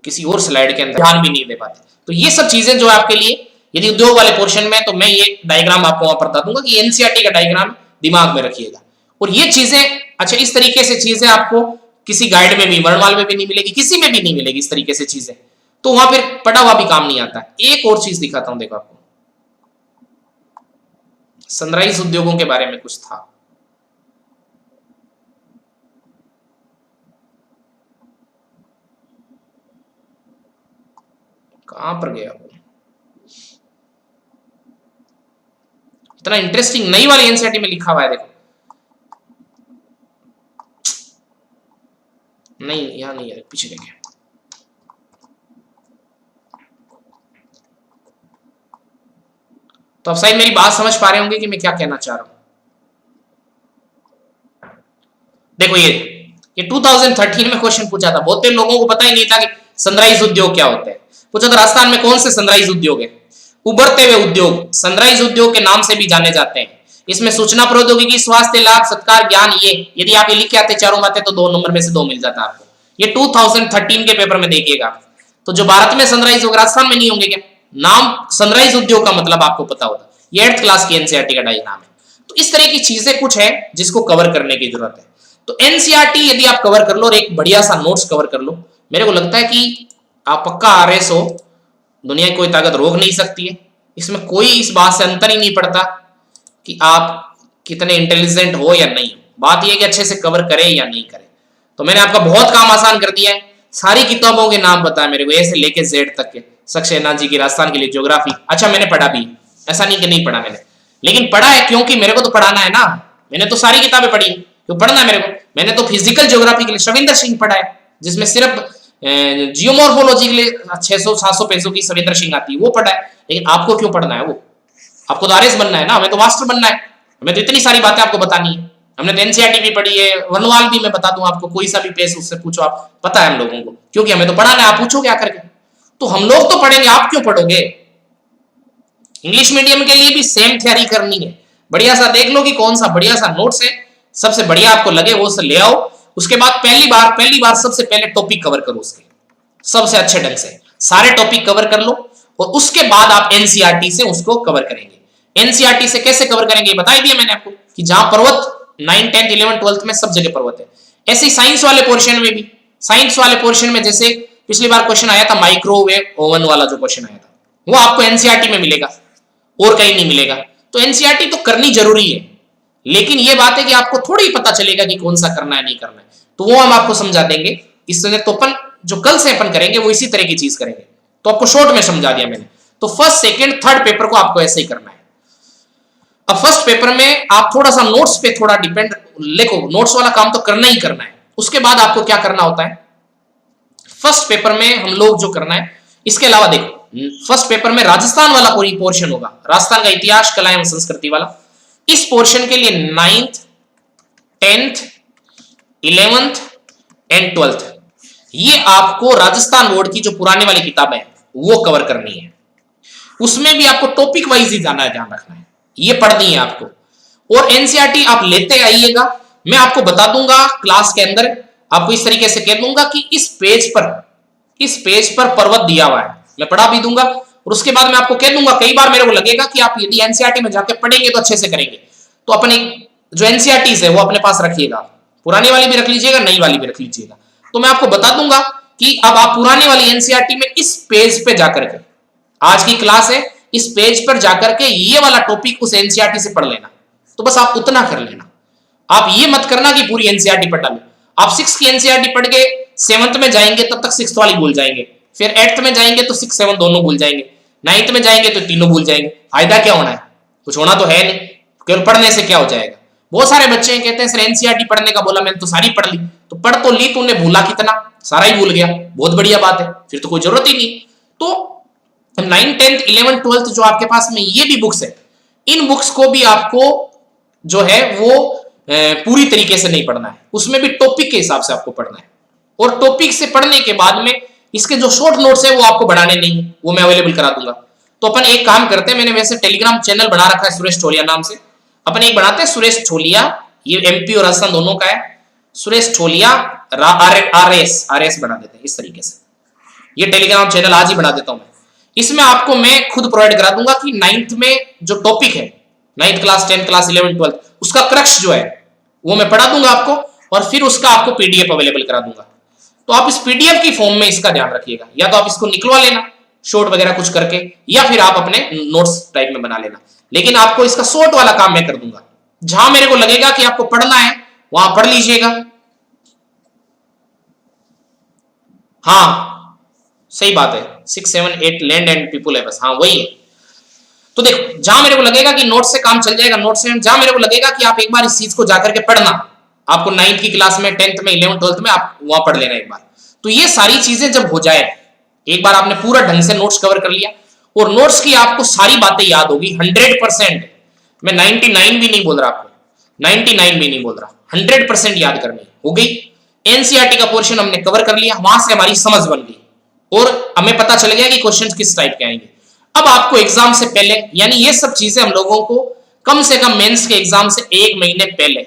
किसी और स्लाइड के अंदर ध्यान भी नहीं दे पाते। तो ये सब चीजें जो आपके लिए यदि उद्योग वाले पोर्शन में, तो मैं ये डायग्राम आपको वहां बता दूंगा कि एनसीईआरटी का डायग्राम दिमाग में रखिएगा। और ये चीजें अच्छा इस तरीके से चीजें आपको किसी गाइड में भी, वर्णमाल में भी नहीं मिलेगी, किसी में भी नहीं मिलेगी इस तरीके से चीजें, तो वहां फिर पढ़ा हुआ भी काम नहीं आता। एक और चीज दिखाता हूं, देखो आपको सनराइज उद्योगों के बारे में कुछ था, कहां पर गया वो, इतना इंटरेस्टिंग नई वाली एनसीईआरटी में लिखा हुआ है, देखो नहीं यहां नहीं है, पीछे देखें, तो अब शायद मेरी बात समझ पा रहे होंगे कि मैं क्या कहना चाह रहा हूं। देखो ये 2013 में क्वेश्चन पूछा था, बहुत लोगों को पता ही नहीं था कि सनराइज उद्योग क्या होता है। पूछा था राजस्थान में कौन से सनराइज उद्योग है, उभरते हुए उद्योग सनराइज उद्योग के नाम से भी जाने जाते हैं। इसमें सूचना प्रौद्योगिकी, स्वास्थ्य लाभ, सत्कार, ज्ञान, ये यदि आप ये लिख के आते चारों बातें तो 2 नंबर में से 2 मिल जाता आपको। ये 2013 के पेपर में देखिएगा। तो जो भारत में सनराइज होगा राजस्थान में नहीं होंगे क्या, नाम सनराइज उद्योग का मतलब आपको पता होता। ये 8th क्लास की एनसीईआरटी का डायग्राम है। तो इस तरह की चीजें कुछ है जिसको कवर करने की जरूरत है। तो एनसीईआरटी यदि आप कवर कर लो और एक बढ़िया सा नोट्स कवर कर लो, मेरे को लगता है कि आप पक्का आरएस हो, दुनिया की कोई ताकत रोक नहीं सकती है। इसमें कोई इस बात से अंतर ही नहीं पड़ता कि आप कितने इंटेलिजेंट हो या नहीं हो, बात यह है कि अच्छे से कवर करें या नहीं करें। तो मैंने आपका बहुत काम आसान कर दिया है। सारी किताबों के नाम बताया मेरे को, ए से लेके जेड तक के। सक्सेना जी की राजस्थान के लिए ज्योग्राफी, अच्छा मैंने पढ़ा भी, ऐसा नहीं कि नहीं पढ़ा मैंने, लेकिन पढ़ा है क्योंकि मेरे को तो पढ़ाना है ना। मैंने तो सारी किताबें पढ़ी, क्यों पढ़ना है मेरे को। मैंने तो फिजिकल ज्योग्राफी के लिए शविंदर सिंह पढ़ा है, जिसमें सिर्फ जियोमॉर्फोलॉजी के लिए 600-700 पेजों की शविंदर सिंह आती है, वो पढ़ा है। लेकिन आपको क्यों पढ़ना है वो, आपको तो आरएस बनना है ना, हमें तो मास्टर बनना है। हमें तो इतनी सारी बातें आपको बतानी है। हमने तो एनसीईआरटी भी पढ़ी है, वर्णमाल भी मैं बता दूं आपको, कोई सा भी पेज उससे पूछो आप, पता है हम लोगों को, क्योंकि हमें तो पढ़ाना है। आप पूछो क्या करके, तो हम लोग तो पढ़ेंगे, आप क्यों पढ़ोगे। इंग्लिश मीडियम के लिए भी सेम तैयारी करनी है। बढ़िया सा देख लो कि कौन सा बढ़िया सा नोट्स है, सबसे बढ़िया आपको लगे वो से ले आओ। उसके बाद पहली बार सबसे पहले टॉपिक कवर करो, उसके सबसे अच्छे ढंग से सारे टॉपिक कवर कर लो, और उसके बाद आप एनसीईआरटी से उसको कवर करेंगे। एनसीईआरटी से कैसे कवर करेंगे बता ही दिया मैंने आपको, कि जहां पर्वत 9, 10, 11, 12 में सब जगह पर्वत है। ऐसे साइंस वाले पोर्शन में भी, साइंस वाले पोर्शन में जैसे पिछली बार क्वेश्चन आया था माइक्रोवेव ओवन वाला, जो क्वेश्चन आया था वो आपको एनसीईआरटी में मिलेगा और कहीं नहीं मिलेगा। तो एनसीईआरटी तो करनी जरूरी है, लेकिन ये बात है कि आपको थोड़ी पता चलेगा कि कौन सा करना है नहीं करना है, तो वो हम आपको समझा देंगे। इसलिए तो अपन जो कल से अपन करेंगे वो इसी तरह की चीज करेंगे। तो आपको शॉर्ट में समझा दिया मैंने। तो फर्स्ट सेकंड थर्ड पेपर को आपको ऐसे ही करना है। अब फर्स्ट पेपर में आप थोड़ा सा नोट्स पे थोड़ा डिपेंड, लिखो नोट्स वाला काम तो करना ही करना है। उसके बाद आपको क्या करना होता है फर्स्ट पेपर में हम लोग जो करना है, इसके अलावा देखो फर्स्ट पेपर में राजस्थान वाला कोई पोर्शन होगा, राजस्थान का इतिहास कला एवं संस्कृति वाला। इस पोर्शन के लिए 9th 10th 11th and 12th ये आपको राजस्थान बोर्ड की जो पुराने वाली किताबें हैं वो कवर करनी है। उसमें भी आपको टॉपिक वाइज ही ध्यान रखना है, ये पढ़नी है आपको। और एनसीईआरटी आप लेते आइएगा, मैं आपको बता दूंगा क्लास के अंदर, आपको इस तरीके से कह दूंगा कि इस पेज पर पर्वत दिया हुआ है, मैं पढ़ा भी दूंगा। और उसके बाद मैं आपको कह दूंगा, कई बार मेरे को लगेगा कि आप यदि एनसीईआरटी में जाके पढ़ेंगे तो अच्छे से करेंगे, तो अपन एक जो एनसीईआरटी है वो अपने पास रखिएगा, पुरानी वाली भी रख लीजिएगा, नई वाली भी रख लीजिएगा। तो मैं आपको बता दूंगा कि अब आप पुरानी वाली एनसीईआरटी में इस पेज पे जाकर के, आज की क्लास है, इस पेज पर जाकर के ये वाला टॉपिक उस एनसीईआरटी से पढ़ लेना। तो बस आप उतना कर लेना, आप ये मत करना कि पूरी एनसीईआरटी पढ़ डालो। आप 6 की एनसीईआरटी पढ़ के 7th में जाएंगे तब तक 6th वाली भूल जाएंगे, फिर 8th में जाएंगे तो 6 7 दोनों भूल जाएंगे, 9th में जाएंगे तो तीनों भूल जाएंगे। फायदा क्या होना है, कुछ होना तो है नहीं, केवल पढ़ने से क्या हो जाएगा। बहुत सारे बच्चे कहते हैं सर एनसीईआरटी पढ़ने का बोला, मैंने तो सारी पढ़ ली। तो पढ़ तो ली, तूने भूला कितना, सारा ही भूल गया, बहुत बढ़िया बात है, फिर तो कोई जरूरत ही नहीं। तो 9th 10th 11th 12th जो आपके पास में ये भी बुक्स है, इन बुक्स को भी आपको जो है वो पूरी तरीके से नहीं पढ़ना है, उसमें भी टॉपिक के हिसाब से आपको पढ़ना है। और टॉपिक से पढ़ने के बाद में इसके जो शॉर्ट नोट्स है वो आपको बढ़ाने नहीं है, वो मैं अवेलेबल करा दूंगा। तो अपन एक काम करते हैं, मैंने वैसे टेलीग्राम चैनल बना रखा है सुरेश ठोलिया नाम से, अपन एक बनाते हैं सुरेश ठोलिया, ये एमपी और राजस्थान दोनों का है, सुरेश ठोलिया आरएस बना देते हैं इस तरीके से। ये टेलीग्राम चैनल आज ही बना देता हूं मैं। इसमें आपको मैं खुद प्रोवाइड करा दूंगा कि 9th में जो टॉपिक है, 9th class 10th class 11th 12th उसका क्रक्स जो है वो मैं पढ़ा दूंगा आपको, और फिर उसका आपको पीडीएफ अवेलेबल करा दूंगा। तो आप इस पीडीएफ की फॉर्म में इसका ध्यान रखिएगा, या तो आप इसको निकलवा लेना शॉर्ट वगैरह कुछ करके, या फिर आप अपने नोट्स टाइप में बना लेना, लेकिन आपको इसका शॉर्ट वाला काम मैं कर दूंगा। जहां मेरे को लगेगा कि आपको पढ़ना है वहां पढ़ लीजिएगा। हाँ सही बात है, 6 7 8 लैंड एंड पीपुल है बस, हाँ वही है। तो देखो जहां मेरे को लगेगा कि नोट से काम चल जाएगा, नोट से जहां मेरे को लगेगा कि आप एक बार इस चीज को जाकर के पढ़ना, आपको 9th की क्लास में 10th में 11th 12th में आप वहां पढ़ लेना एक बार। तो ये सारी चीजें जब हो जाए, एक बार आपने पूरा ढंग से नोट्स कवर कर लिया और नोट्स की आपको सारी बातें याद होगी 100%, मैं 99 भी नहीं बोल रहा आपको, 99 भी नहीं बोल रहा, 100% याद करनी हो गई। एनसीईआरटी का पोर्शन हमने कवर कर लिया, वहां से हमारी समझ बन गई और हमें पता चल गया कि क्वेश्चन किस टाइप के आएंगे। अब आपको एग्जाम से पहले, यानी ये सब चीजें हम लोगों को कम से कम मेंस के एग्जाम से 1 महीने पहले,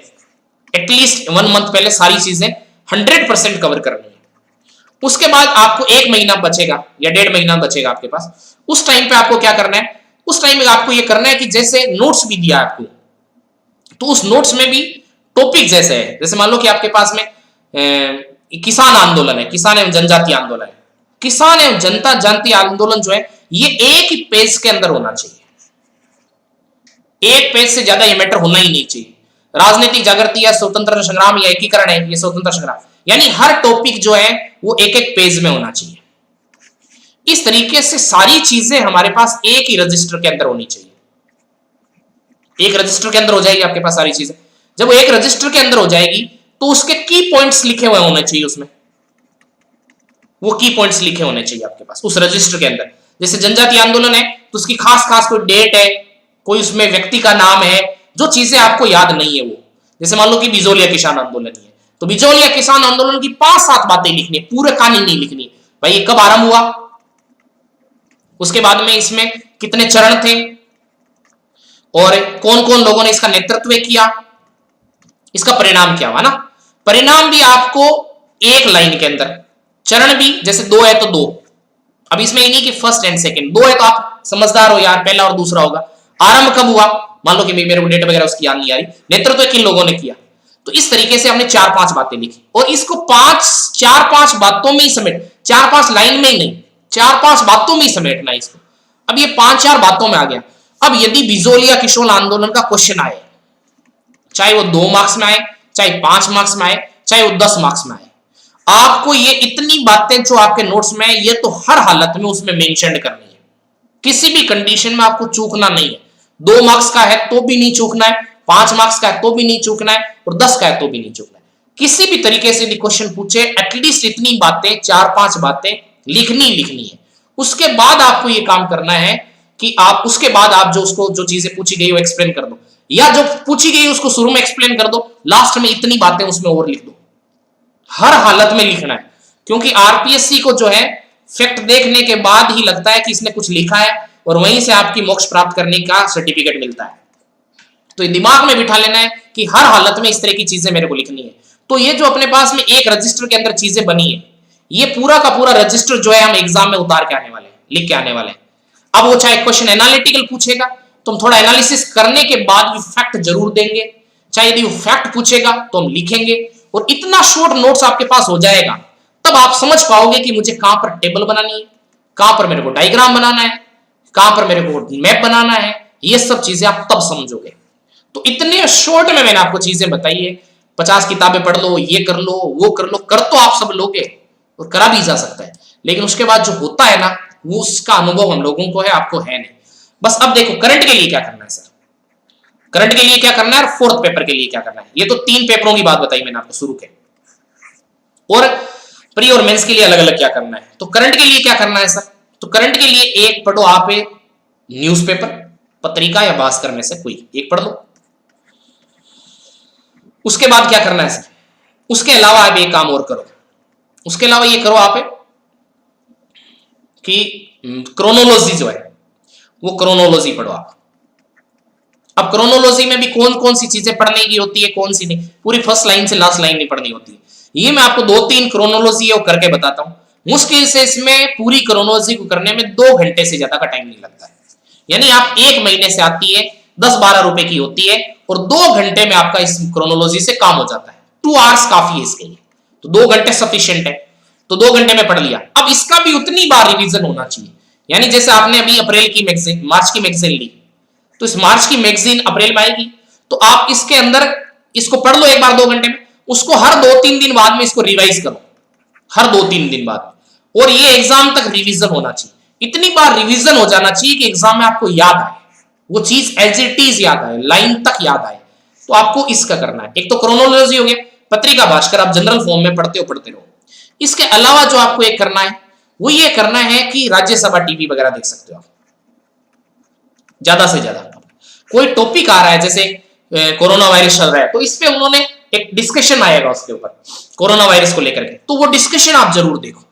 एटलीस्ट 1 मंथ पहले सारी चीजें 100% कवर करनी है। उसके बाद आपको 1 महीना बचेगा या 1.5 महीना बचेगा आपके पास, उस टाइम पे आपको क्या करना है, उस टाइम में आपको ये करना है कि जैसे नोट्स भी दिया आपको, तो उस नोट्स में भी टॉपिक जैसे है, जैसे मान लो कि आपके पास में किसान आंदोलन है, किसान एवं जनजाति आंदोलन है, किसान एवं जनता जानती आंदोलन जो है ये एक ही पेज के अंदर होना चाहिए, एक पेज से ज्यादा ये मैटर होना ही नहीं चाहिए। राजनीतिक जागृति या स्वतंत्र संग्राम या एकीकरण है, ये स्वतंत्र संग्राम, यानी हर टॉपिक जो है वो एक एक पेज में होना चाहिए। इस तरीके से सारी चीजें हमारे पास एक ही रजिस्टर के अंदर होनी चाहिए, एक रजिस्टर के अंदर हो जाएगी आपके पास सारी चीजें। जब वो एक रजिस्टर के अंदर हो जाएगी तो उसके की पॉइंट्स लिखे हुए होने चाहिए, उसमें वो की पॉइंट्स लिखे होने चाहिए आपके पास उस रजिस्टर के अंदर। जैसे जनजाति आंदोलन है तो उसकी खास खास कोई डेट है, कोई उसमें व्यक्ति का नाम है, जो चीजें आपको याद नहीं है वो, जैसे मान लो कि बिजोलिया किसान आंदोलन है तो बिजोलिया किसान आंदोलन की 5-7 बातें लिखनी है, पूरे कहानी नहीं लिखनी भाई ये कब आरंभ हुआ, उसके बाद में इसमें कितने चरण थे और कौन कौन लोगों ने इसका नेतृत्व किया, इसका परिणाम क्या हुआ ना। परिणाम भी आपको एक लाइन के अंदर, चरण भी जैसे 2 है तो 2, अब इसमें ये नहीं कि फर्स्ट एंड सेकंड, 2 है तो आप समझदार हो यार, पहला और दूसरा होगा। आरंभ कब हुआ, मान लो कि मेरे को डेट वगैरह उसकी याद नहीं आ रही, नेतृत्व किन लोगों ने किया, तो तो इस तरीके से हमने 4-5 बातें लिखी और इसको 4-5 बातों में ही समेट, 4-5 लाइन में ही नहीं, 4-5 बातों में ही समेटना इसको। अब ये 5-4 बातों में आ गया। अब यदि बिजोलिया किशोर आंदोलन का क्वेश्चन आए, चाहे वो 2 मार्क्स में आए, चाहे 5 मार्क्स में आए, चाहे वो 10 मार्क्स में आए, आपको ये इतनी बातें जो आपके नोट्स में है ये तो हर हालत में उसमें मेंशन करनी है। किसी भी कंडीशन में आपको चूकना नहीं है। 2 मार्क्स का है तो भी नहीं चूकना है, 5 मार्क्स का है तो भी नहीं चूकना है, और 10 का है तो भी नहीं चूकना है। किसी भी तरीके से क्वेश्चन पूछे, एटलीस्ट इतनी बातें, 4-5 बातें लिखनी है। उसके बाद आपको ये काम करना है कि आप उसके बाद आप जो चीजें पूछी गई वो एक्सप्लेन कर दो, या जो पूछी गई उसको शुरू में एक्सप्लेन कर दो, लास्ट में इतनी बातें उसमें और लिख दो। हर हालत में लिखना है, क्योंकि आरपीएससी को जो है फैक्ट देखने के बाद ही लगता है कि इसने कुछ लिखा है और वहीं से आपकी मोक्ष प्राप्त करने का सर्टिफिकेट मिलता है। तो दिमाग में बिठा लेना है कि हर हालत में इस तरह की चीजें मेरे को लिखनी है। तो ये जो अपने पास में एक रजिस्टर के अंदर चीजें बनी है, ये पूरा का पूरा रजिस्टर जो है हम एग्जाम में उतार के आने वाले हैं, लिख के आने वाले हैं। अब वो चाहे क्वेश्चन एनालिटिकल पूछेगा तो हम थोड़ा एनालिसिस करने के बाद भी फैक्ट जरूर देंगे, चाहे यदि वो फैक्ट पूछेगा तो हम लिखेंगे, और इतना शॉर्ट नोट्स आपके पास हो जाएगा तब आप समझ पाओगे कि मुझे कहां पर टेबल बनानी है, कहां पर मेरे को डायग्राम बनाना है, कहां पर मेरे को मैप बनाना है। ये सब चीजें आप तब समझोगे। तो इतने शॉर्ट में मैंने आपको चीजें बताई है। 50 किताबें पढ़ लो, ये कर लो, वो कर लो, कर तो आप सब लोगे और करा भी जा सकता है, लेकिन उसके बाद जो होता है ना, वो उसका अनुभव हम लोगों को है, आपको है नहीं। बस अब देखो करंट के लिए क्या करना है सर, करंट के लिए क्या करना है और फोर्थ पेपर के लिए क्या करना है। ये तो 3 पेपरों की बात बताई मैंने आपको शुरू के, और प्री और मेंस के लिए अलग अलग क्या करना है। तो करंट के लिए क्या करना है सर, तो करंट के लिए एक पढ़ो आप न्यूज़पेपर, पत्रिका या भास्कर में से कोई एक पढ़ लो। उसके बाद क्या करना है सर, उसके अलावा आप एक काम और करो, उसके अलावा ये करो आप कि क्रोनोलॉजी जो है वो क्रोनोलॉजी पढ़ो आप। अब क्रोनोलॉजी में भी कौन कौन सी चीजें पढ़ने की होती है, कौन सी नहीं, पूरी फर्स्ट लाइन से लास्ट लाइन नहीं पढ़नी होती है। ये मैं आपको 2-3 क्रोनोलॉजी है वो करके बताता हूं। मुश्किल से इसमें पूरी क्रोनोलॉजी को करने में 2 घंटे से ज्यादा का टाइम नहीं लगता है। यानी आप 1 महीने से आती है, 10-12 रुपए की होती है, और 2 घंटे में आपका इस क्रोनोलॉजी से काम हो जाता है। 2 आवर्स काफी है इसके लिए, तो 2 घंटे सफिशिएंट है, तो 2 घंटे में पढ़ लिया। अब इसका भी उतनी बार रिवीजन होना चाहिए। यानी जैसे आपने अभी अप्रैल की मैगजीन, मार्च की मैगजीन ली, तो इस मार्च की मैगजीन अप्रैल में आएगी, तो आप इसके अंदर इसको पढ़ लो एक बार 2 घंटे में, उसको हर 2-3 दिन बाद में इसको रिवाइज करो, हर 2-3 दिन बाद में, और ये एग्जाम तक रिवीजन होना चाहिए। इतनी बार रिवीजन हो जाना चाहिए कि एग्जाम में आपको याद आए, वो चीज एज इट इज याद आए, लाइन तक याद आए। तो आपको इसका करना है। एक तो क्रोनोलॉजी हो गया, पत्रिका भास्कर आप जनरल फॉर्म में पढ़ते रहो। इसके अलावा जो आपको एक करना है वो ये करना है कि राज्यसभा टीवी वगैरह देख सकते हो आप, ज्यादा से ज्यादा। कोई टॉपिक आ रहा है, जैसे कोरोना वायरस चल रहा है, तो इस पे उन्होंने एक डिस्कशन आएगा उसके ऊपर कोरोना वायरस को लेकर के, तो वो डिस्कशन आप जरूर देखो।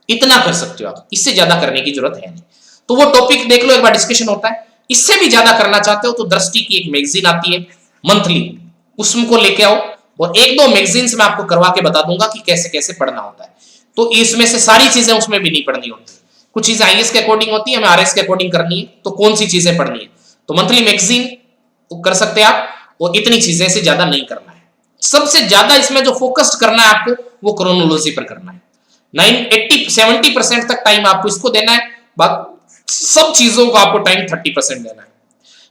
इतना कर सकते हो आप, इससे ज्यादा करने की जरूरत है नहीं। तो वो टॉपिक देख लो, एक बार डिस्कशन होता है। इससे भी ज्यादा करना चाहते हो तो दृष्टि की एक मैगजीन आती है मंथली, उसको लेके आओ, और 1-2 मैगजीन्स में आपको करवा के बता दूंगा कि कैसे कैसे पढ़ना होता है। तो इसमें से सारी चीजें उसमें भी नहीं पढ़नी होती, कुछ चीजें आईएएस के अकॉर्डिंग होती है, हमें आरएस के अकॉर्डिंग करनी है, तो कौन सी चीजें पढ़नी है, तो मंथली मैगजीन कर सकते हैं आप, और इतनी चीजें से ज्यादा नहीं करना है। सबसे ज्यादा इसमें जो फोकस्ड करना है आपको वो क्रोनोलॉजी पर करना है। 70% तक टाइम आपको इसको देना है, बाकी सब चीजों को आपको टाइम 30% देना है।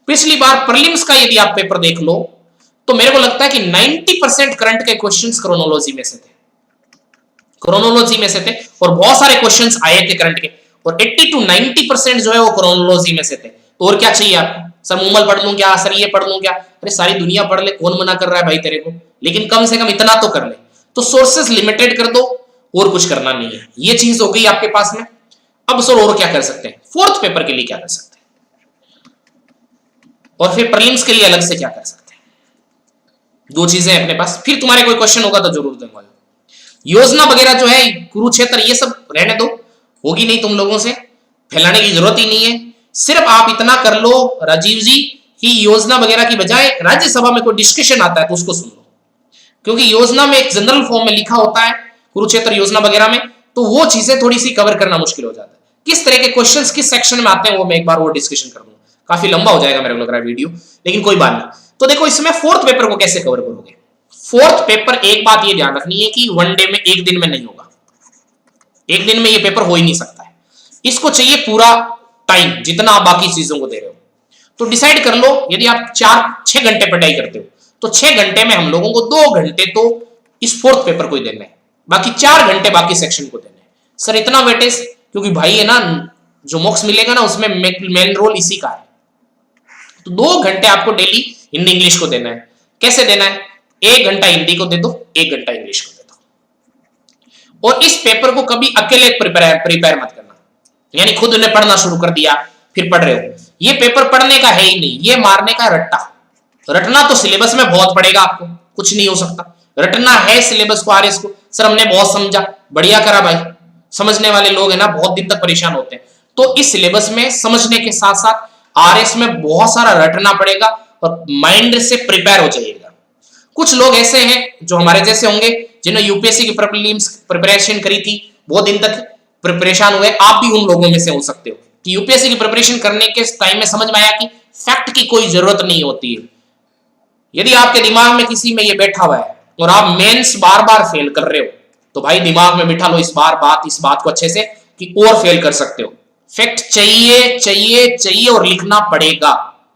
पिछली बार प्रीलिम्स का यदि आप पेपर देख लो तो मेरे को लगता है कि 90% करंट के क्वेश्चंस क्रोनोलॉजी में से थे, क्रोनोलॉजी में से थे, और बहुत सारे क्वेश्चंस आए थे करंट के, और 80-90% जो है वो क्रोनोलॉजी में से थे। तो और क्या चाहिए आपको, सर मूमल पढ़ लूं क्या, सर ये पढ़ लूं क्या? अरे सारी दुनिया पढ़ ले, कौन मना कर रहा है भाई तेरे को, लेकिन कम से कम इतना तो कर ले। तो सोर्सेस लिमिटेड कर दो, और कुछ करना नहीं है। ये चीज हो गई आपके पास में। अब सर और क्या कर सकते हैं, फोर्थ पेपर के लिए क्या कर सकते हैं, और फिर प्रीलिम्स के लिए अलग से क्या कर सकते हैं। 2 चीजें अपने पास। फिर तुम्हारे कोई क्वेश्चन होगा तो जरूर दूंगा। योजना वगैरह जो है, कुरुक्षेत्र, ये सब रहने दो, होगी नहीं, तुम लोगों से फैलाने की जरूरत ही नहीं है। सिर्फ आप इतना कर लो राजीव जी कि योजना वगैरह की बजाय राज्यसभा में कोई डिस्कशन आता है तो उसको सुन लो, क्योंकि योजना में एक जनरल फॉर्म में लिखा होता है कुरुक्षेत्र योजना वगैरह में, तो वो चीजें थोड़ी सी कवर करना मुश्किल हो जाता है। किस तरह के क्वेश्चंस किस सेक्शन में आते हैं वो मैं एक बार वो डिस्कशन कर दूंगा, काफी लंबा हो जाएगा मेरे को लग रहा है वीडियो, लेकिन कोई बात नहीं। तो देखो इसमें फोर्थ पेपर को कैसे कवर करोगे। फोर्थ पेपर, एक बात ये ध्यान रखनी है कि वन डे में, एक दिन में नहीं होगा, एक दिन में ये पेपर हो ही नहीं सकता है। इसको चाहिए पूरा टाइम, जितना आप बाकी चीजों को दे रहे हो। तो डिसाइड कर लो, यदि आप 4-6 घंटे पढ़ाई करते हो तो 6 घंटे में हम लोगों को 2 घंटे तो इस फोर्थ पेपर को ही देना है, बाकी 4 घंटे बाकी सेक्शन को देना है। सर इतना वेटेज, क्योंकि भाई है ना, जो मॉक्स मिलेगा ना उसमें मेन रोल इसी का है। तो 2 घंटे आपको डेली हिंदी इंग्लिश को देना है। कैसे देना है? 1 घंटा हिंदी को दे दो, 1 घंटा इंग्लिश को दे दो। और इस पेपर को कभी अकेले प्रिपेयर मत करना, यानी खुद ने पढ़ना शुरू कर दिया फिर पढ़ रहे हो। ये पेपर पढ़ने का है ही नहीं, ये मारने का रट्टा। रटना तो सिलेबस में बहुत पड़ेगा आपको, कुछ नहीं हो सकता। रटना है सिलेबस को, आरएस को। सर हमने बहुत समझा, बढ़िया करा भाई। समझने वाले लोग है ना बहुत दिन तक परेशान होते हैं। तो इस सिलेबस में समझने के साथ साथ आरएस में बहुत सारा रटना पड़ेगा और माइंड से प्रिपेयर हो जाइएगा। कुछ लोग ऐसे हैं जो हमारे जैसे होंगे, जिन्होंने यूपीएससी की प्रिपरेशन करी थी, बहुत दिन तक प्रिपरेशन हुए। आप भी उन लोगों में से हो सकते हो कि यूपीएससी की प्रिपरेशन करने के टाइम में समझ में आया कि फैक्ट की कोई जरूरत नहीं होती है। यदि आपके दिमाग में किसी में ये बैठा हुआ है और आप मेंस बार बार फेल कर रहे हो, तो भाई दिमाग में बिठा लो इस बात को अच्छे से कि और फेल कर सकते हो। फैक्ट चाहिए चाहिए चाहिए और लिखना पड़ेगा,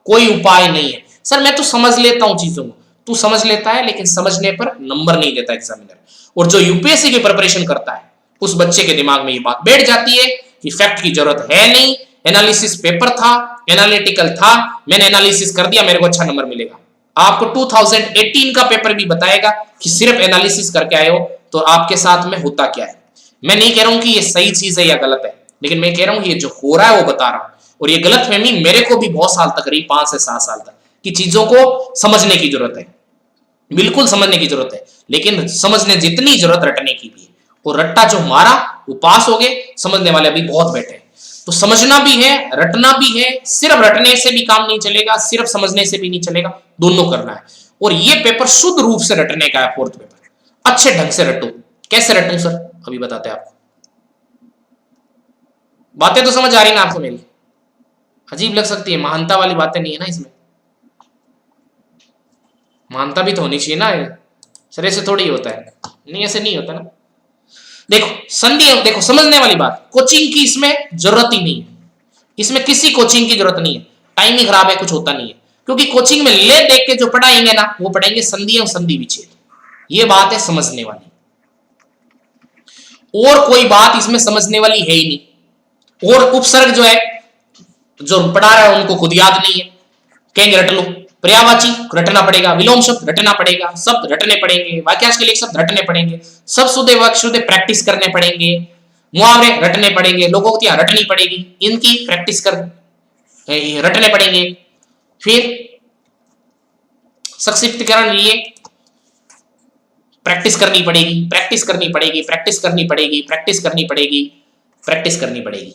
कोई उपाय नहीं है। सर मैं तो समझ लेता हूं चीजों को, तू समझ लेता है लेकिन समझने पर नंबर नहीं देता एग्जामिनर। और जो यूपीएससी की प्रिपरेशन करता है उस बच्चे के दिमाग में ये बात बैठ जाती है कि फैक्ट की जरूरत है नहीं, एनालिसिस पेपर था, एनालिटिकल था, मैंने एनालिसिस कर दिया, मेरे को अच्छा नंबर मिलेगा। आपको 2018 का पेपर भी बताएगा कि सिर्फ एनालिसिस करके आए हो तो आपके साथ में होता क्या है। मैं नहीं कह रहा हूं कि ये सही चीज है या गलत है, लेकिन मैं कह रहा हूं कि ये जो हो रहा है वो बता रहा हूं। और ये गलतफहमी मेरे को भी बहुत साल तक रही, 5 से 7 साल तक, कि चीजों को समझने की जरूरत है, बिल्कुल समझने की जरूरत है, लेकिन समझने जितनी जरूरत रटने की भी है। और रट्टा जो मारा वो पास हो गए, समझने वाले अभी बहुत बैठे। तो समझना भी है, रटना भी है। सिर्फ रटने से भी काम नहीं चलेगा, सिर्फ समझने से भी नहीं चलेगा, दोनों करना है। और ये पेपर शुद्ध रूप से रटने का है, फोर्थ पेपर। अच्छे ढंग से रटो। कैसे रटूं सर? अभी बताते हैं आपको। बातें तो समझ आ रही ना आपको मेरी? अजीब लग सकती है, महानता वाली बातें नहीं है ना इसमें। महानता भी तो होनी चाहिए ना। सर ऐसे थोड़ी होता है, नहीं ऐसे नहीं होता ना। देखो संधि, देखो समझने वाली बात, कोचिंग की इसमें जरूरत ही नहीं है। इसमें किसी कोचिंग की जरूरत नहीं है। टाइम ही खराब है, कुछ होता नहीं है। क्योंकि कोचिंग में ले देख के जो पढ़ाएंगे ना, वो पढ़ाएंगे संधि और संधि विच्छेद। ये बात है समझने वाली, और कोई बात इसमें समझने वाली है ही नहीं। और उपसर्ग जो है, जो पढ़ा रहा है उनको खुद याद नहीं है, कहेंगे रट लो। पर्यायवाची रटना पड़ेगा, विलोम शब्द रटना पड़ेगा, शब्द रटने पड़ेंगे, वाक्यांश के लिए शब्द रटने पड़ेंगे, सब शुद्ध वाक्य शुद्ध प्रैक्टिस करने पड़ेंगे, मुहावरे रटने पड़ेंगे, लोकोक्तियां रटनी पड़ेगी, इनकी प्रैक्टिस कर रटने पड़ेंगे। फिर संक्षिप्तीकरण लिए प्रैक्टिस करनी पड़ेगी, प्रैक्टिस करनी पड़ेगी, प्रैक्टिस करनी पड़ेगी, प्रैक्टिस करनी पड़ेगी, प्रैक्टिस करनी पड़ेगी।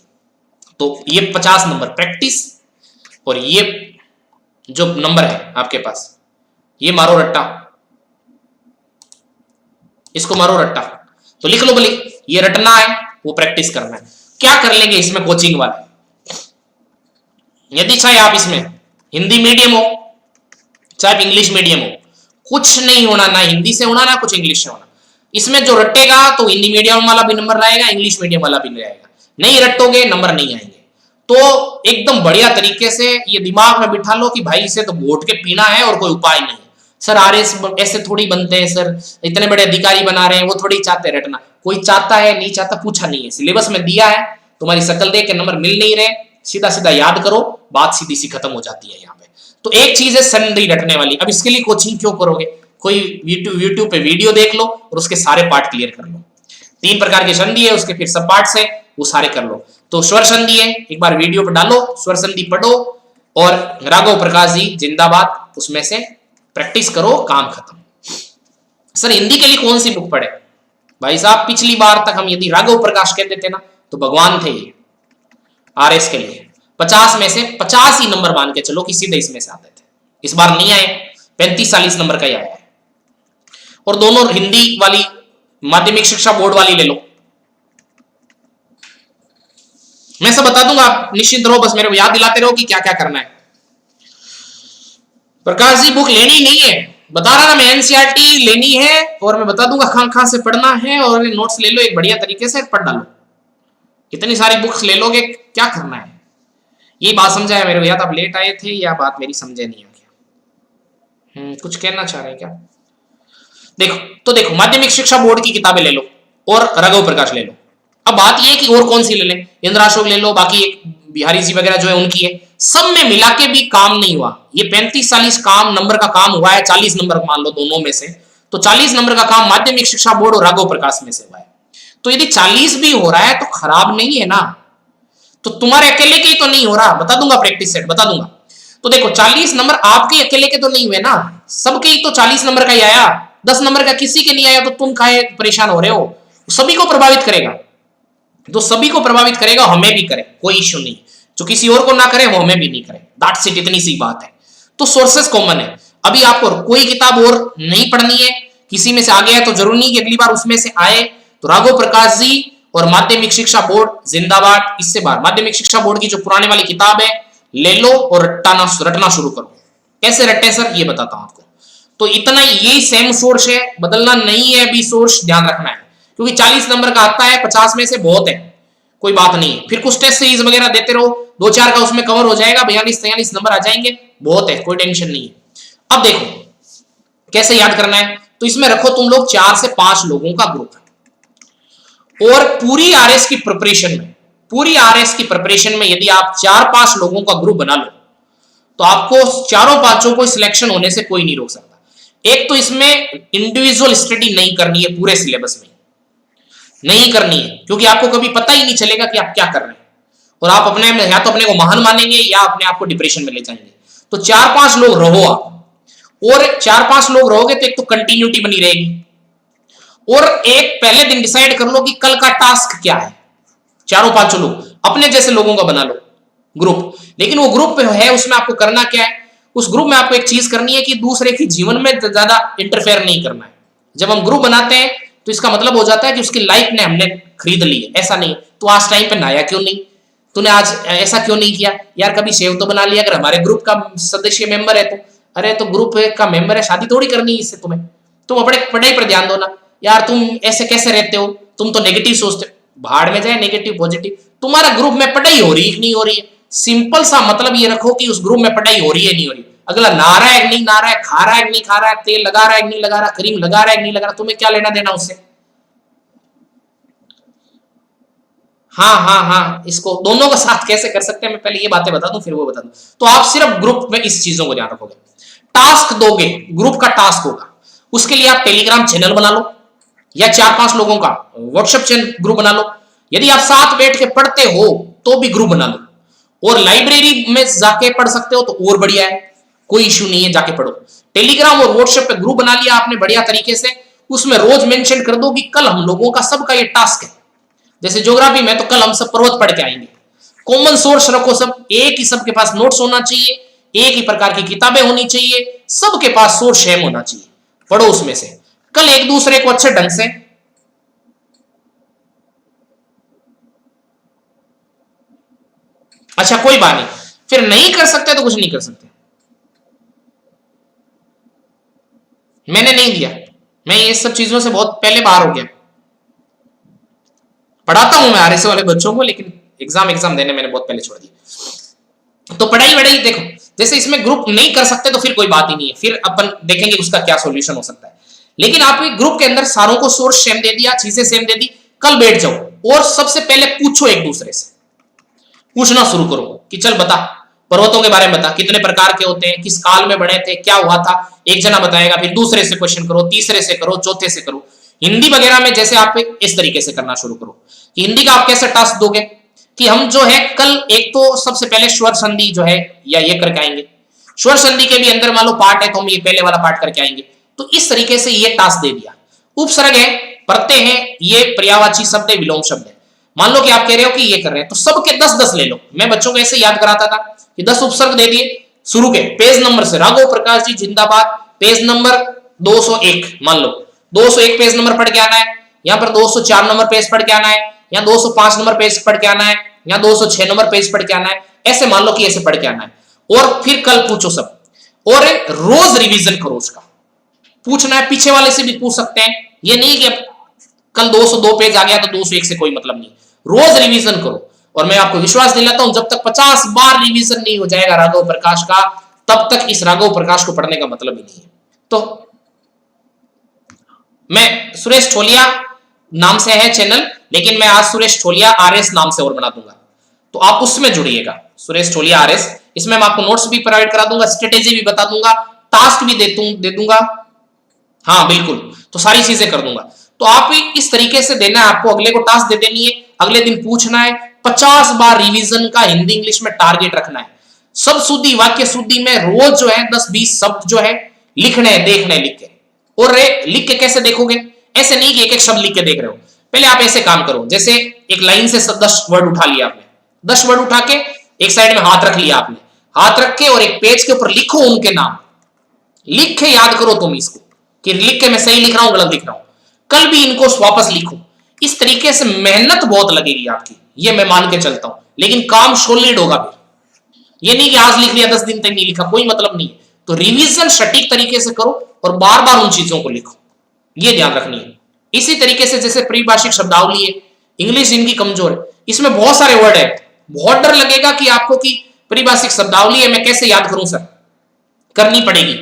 तो ये 50 नंबर प्रैक्टिस, और ये जो नंबर है आपके पास, ये मारो रट्टा, इसको मारो रट्टा। तो लिख लो बोले, ये रटना है, वो प्रैक्टिस करना है। क्या कर लेंगे इसमें कोचिंग वाले? यदि चाहे आप इसमें हिंदी मीडियम हो चाहे इंग्लिश मीडियम हो, कुछ नहीं होना, ना हिंदी से होना ना कुछ इंग्लिश से होना। इसमें जो रटेगा तो हिंदी मीडियम वाला भी नंबर लाएगा, इंग्लिश मीडियम वाला भी लाएगा। नहीं रटोगे नंबर नहीं आएंगे। तो एकदम बढ़िया तरीके से ये दिमाग में बिठा लो कि भाई इसे तो घोट के पीना है और कोई उपाय नहीं। सर आरएस ऐसे थोड़ी बनते हैं सर, इतने बड़े अधिकारी बना रहे हैं, वो थोड़ी चाहते रटना। कोई चाहता है नहीं चाहता पूछा नहीं है, सिलेबस में दिया है, तुम्हारी शक्ल देख के नंबर मिल नहीं रहे, सीधा सीधा याद करो, बात सीधी सी खत्म हो जाती है यहाँ पे। तो एक चीज है संधि रटने वाली। अब इसके लिए कोचिंग क्यों करोगे? कोई यूट्यूब पे वीडियो देख लो और उसके सारे पार्ट क्लियर कर लो। 3 प्रकार की संधि है, उसके फिर सब पार्ट्स है, वो सारे कर लो। तो स्वर संधि है, एक बार वीडियो पे डालो, स्वर संधि पढ़ो, और राघव प्रकाश जी जिंदाबाद, उसमें से प्रैक्टिस करो, काम खत्म। सर हिंदी के लिए कौन सी बुक पढ़े? भाई साहब पिछली बार तक हम यदि राघव प्रकाश कहते थे ना तो भगवान थे ये। आरएस के लिए 50 में से 50 ही नंबर मान के चलो कि सीधे इसमें से आते थे। इस बार नहीं आए, 35-40 नंबर का ही आया है। और दोनों हिंदी वाली माध्यमिक शिक्षा बोर्ड वाली ले लो, मैं सब बता दूंगा, आप निश्चिंत रहो, बस मेरे को याद दिलाते रहो कि क्या क्या करना है। प्रकाश जी बुक लेनी नहीं है, बता रहा ना मैं, एनसीईआरटी लेनी है और मैं बता दूंगा कहां कहां से पढ़ना है, और नोट्स ले लो एक बढ़िया तरीके से पढ़ डालो। इतनी सारी बुक्स ले लोगे, क्या करना है? ये बात समझा है मेरे भैया? तो आप लेट आए थे या बात मेरी समझे नहीं है क्या? कुछ कहना चाह रहे हैं क्या? देखो तो देखो, माध्यमिक शिक्षा बोर्ड की किताबें ले लो और राघव प्रकाश ले लो। अब बात ये है कि और कौन सी ले लें? इंद्राशोक ले लो, बाकी एक बिहारी जी वगैरह जो है उनकी है। सब में मिला के भी काम नहीं हुआ। ये 35-40 काम नंबर का काम हुआ है, 40 नंबर मान लो दोनों में से, तो 40 नंबर का काम माध्यमिक शिक्षा बोर्ड और राघव प्रकाश में से हुआ है। तो यदि 40 भी हो रहा है तो खराब नहीं है ना। तो तुम्हारे अकेले के ही तो नहीं हो रहा, बता दूंगा प्रैक्टिस सेट बता दूंगा। तो देखो 40 नंबर आपके अकेले के तो नहीं हुए ना, सबके ही तो 40 नंबर का ही आया। 10 नंबर का किसी के नहीं आया तो तुम काहे परेशान हो रहे हो? सभी को प्रभावित करेगा, तो सभी को प्रभावित करेगा, हमें भी करे, कोई इश्यू नहीं। जो किसी और को ना करे वो हमें भी नहीं करे, दैट्स इट, इतनी सी बात है। तो सोर्सेस कॉमन है। अभी आपको कोई किताब और नहीं पढ़नी है, किसी में से आ गया तो जरूर नहीं कि अगली बार उसमें से आए। तो राघव प्रकाश जी और माध्यमिक शिक्षा बोर्ड जिंदाबाद। इससे बाहर माध्यमिक शिक्षा बोर्ड की जो पुराने वाली किताब है ले लो और रटना शुरू करो। कैसे रटे सर, ये बताता हूं आपको। तो इतना यही सेम सोर्स है, बदलना नहीं है अभी, सोर्स ध्यान रखना है, क्योंकि 40 नंबर का आता है, 50 में से बहुत है, कोई बात नहीं है। फिर कुछ टेस्ट सीरीज वगैरह देते रहो, 2-4 का उसमें कवर हो जाएगा, 42-43 नंबर आ जाएंगे, बहुत है, कोई टेंशन नहीं है। अब देखो कैसे याद करना है। तो इसमें रखो तुम लोग 4 से 5 लोगों का ग्रुप, और पूरी आरएस की प्रिपरेशन में यदि आप 4-5 लोगों का ग्रुप बना लो तो आपको चारों पांचों को सिलेक्शन होने से कोई नहीं रोक सकता। एक तो इसमें इंडिविजुअल स्टडी नहीं करनी है, पूरे सिलेबस में नहीं करनी है, क्योंकि आपको कभी पता ही नहीं चलेगा कि आप क्या कर रहे हैं, और आप अपने या तो अपने को महान मानेंगे या अपने आप को डिप्रेशन में ले जाएंगे। तो 4-5 लोग रहो आप, और 4-5 लोग रहोगे तो एक तो कंटिन्यूटी बनी रहेगी, और एक पहले दिन डिसाइड कर लो कि कल का टास्क क्या है। चारों पांचों लोग अपने जैसे लोगों का बना लो ग्रुप, लेकिन वो ग्रुप है उसमें आपको करना क्या है? उस ग्रुप में आपको एक चीज करनी है कि दूसरे के जीवन में ज्यादा इंटरफेयर नहीं करना है। जब हम ग्रुप बनाते हैं तो इसका मतलब हो जाता है कि उसकी लाइफ ने हमने खरीद ली है। ऐसा नहीं, तो आज टाइम पे नहाया क्यों नहीं, तूने आज ऐसा क्यों नहीं किया यार, कभी सेव तो बना लिया अगर हमारे ग्रुप का सदस्य मेंबर है तो। अरे तो ग्रुप का मेंबर है, शादी थोड़ी करनी है इससे तुम्हें, तुम अपने पढ़ाई पर ध्यान दो ना यार, तुम ऐसे कैसे रहते हो, तुम तो नेगेटिव सोचते हो। भाड़ में जाए नेगेटिव पॉजिटिव, तुम्हारा ग्रुप में पढ़ाई हो रही है नहीं हो रही है, सिंपल सा मतलब ये रखो कि उस ग्रुप में पढ़ाई हो रही है नहीं हो रही। अगला नहा रहा है नहीं नहा रहा है, खा रहा है नहीं खा रहा है, तेल लगा रहा है नहीं लगा रहा, क्रीम लगा रहा है नहीं लगा रहा, तुम्हें क्या लेना देना उससे? हाँ, इसको दोनों का साथ कैसे कर सकते हैं मैं पहले ये बातें बता दूं फिर वो बता दूं। तो आप सिर्फ ग्रुप में इस चीजों को ध्यान रखोगे, टास्क दोगे, ग्रुप का टास्क होगा, उसके लिए आप टेलीग्राम चैनल बना लो या 4-5 लोगों का व्हाट्सएप चैनल ग्रुप बना लो। यदि आप साथ बैठ के पढ़ते हो तो भी ग्रुप बना लो, और लाइब्रेरी में जाके पढ़ सकते हो तो और बढ़िया है, कोई इश्यू नहीं है, जाके पढ़ो। टेलीग्राम और व्हाट्सएप पे ग्रुप बना लिया आपने बढ़िया तरीके से, उसमें रोज मेंशन कर दो कि कल हम लोगों का सबका ये टास्क है। जैसे ज्योग्राफी में तो कल हम सब पर्वत पढ़ के आएंगे। कॉमन सोर्स रखो, सब एक ही, सबके पास नोट्स होना चाहिए, एक ही प्रकार की किताबें होनी चाहिए, सबके पास सोर्स सेम होना चाहिए, पढ़ो उसमें से। कल एक दूसरे को अच्छे ढंग से अच्छा कोई बात नहीं, फिर नहीं कर सकते तो कुछ नहीं कर सकते। मैंने नहीं दिया, मैं ये सब चीजों से बहुत पहले बाहर हो गया। पढ़ाता हूं मैं आरएसए वाले बच्चों को, लेकिन एग्जाम देने मैंने बहुत पहले छोड़ दिया। तो पढ़ाई वढ़ाई देखो, जैसे इसमें ग्रुप नहीं कर सकते तो फिर कोई बात ही नहीं है, फिर अपन देखेंगे उसका क्या सॉल्यूशन हो सकता है। लेकिन आप ग्रुप के अंदर सारों को सोर्स सेम दे दिया, चीजें सेम दे दी, कल बैठ जाओ और सबसे पहले पूछो, एक दूसरे से पूछना शुरू करो कि चल बता पर्वतों के बारे में बता, कितने प्रकार के होते हैं, किस काल में बने थे, क्या हुआ था। एक जना बताएगा, फिर दूसरे से क्वेश्चन करो, तीसरे से करो, चौथे से करो। हिंदी वगैरह में जैसे आप इस तरीके से करना शुरू करो कि हिंदी का आप कैसे टास्क दोगे कि हम जो है कल एक तो सबसे पहले स्वर संधि जो है या ये करके आएंगे, स्वर संधि के भी अंदर मान लो पार्ट है तो हम ये पहले वाला पार्ट करके आएंगे। तो इस तरीके से ये टास्क दे दिया। उपसर्ग है, प्रत्यय है, ये पर्यायवाची शब्द है, विलोम शब्द है। मान लो कि आप कह रहे हो कि ये कर रहे हैं तो सबके 10-10 ले लो। मैं बच्चों को ऐसे याद कराता था कि 10 उपसर्ग दे दिए शुरू के पेज नंबर से, राघव प्रकाश जी जिंदाबाद, पेज नंबर 201, मान लो 201 पेज नंबर पढ़ के आना है, यहाँ पर 204 नंबर पेज पढ़ के आना है, यहाँ 205 नंबर पेज पढ़ के आना है, यहाँ 206 नंबर पेज पढ़ के आना है। ऐसे मान लो कि ऐसे पढ़ के आना है, और फिर कल पूछो सब, और रोज रिवीजन करो उसका। पूछना है पीछे वाले से भी पूछ सकते हैं। ये नहीं कि कल 202 पेज आ गया तो 201 से कोई मतलब नहीं। रोज रिवीजन करो और मैं आपको विश्वास दिलाता हूं जब तक 50 बार रिवीजन नहीं हो जाएगा राघव प्रकाश का, तब तक इस राघव प्रकाश को पढ़ने का मतलब ही नहीं है। तो मैं सुरेश ठोलिया नाम से है चैनल, लेकिन मैं आज सुरेश ठोलिया आरएस नाम से और बना दूंगा, तो आप उसमें जुड़िएगा, सुरेश ठोलिया आरएस। इसमें मैं आपको नोट्स भी प्रोवाइड करा दूंगा, स्ट्रेटेजी भी बता दूंगा, टास्क भी दे दूंगा। हाँ बिल्कुल, तो सारी चीजें कर दूंगा। तो आप इस तरीके से देना है, आपको अगले को टास्क दे देनी है, अगले दिन पूछना है, 50 बार रिवीजन का हिंदी इंग्लिश में टारगेट रखना है। सब शुद्धि वाक्य शुद्धि में रोज जो है 10-20 शब्द जो है लिखने हैं, देखने लिख के। और लिख के कैसे देखोगे, ऐसे नहीं कि एक एक शब्द लिख के देख रहे हो। पहले आप ऐसे काम करो, जैसे एक लाइन से 10 वर्ड उठा लिया आपने, 10 वर्ड उठा के एक साइड में हाथ रख लिया आपने, हाथ रख के और एक पेज के ऊपर लिखो उनके नाम, लिख के याद करो तुम इसको कि लिख के मैं सही लिख रहा हूं गलत लिख रहा हूं, कल भी इनको वापस लिखो। इस तरीके से मेहनत बहुत लगेगी आपकी, ये मैं मान के चलता हूं, लेकिन काम सॉलिड होगा फिर। ये नहीं कि आज लिख लिया 10 दिन तक नहीं लिखा, कोई मतलब नहीं है। तो रिवीजन सटीक तरीके से करो और बार बार उन चीजों को लिखो, ये ध्यान रखनी है। इसी तरीके से जैसे परिभाषिक शब्दावली है, इंग्लिश इनकी कमजोर है, इसमें बहुत सारे वर्ड है, बहुत डर लगेगा कि आपको कि परिभाषिक शब्दावली है मैं कैसे याद करूं सर, करनी पड़ेगी।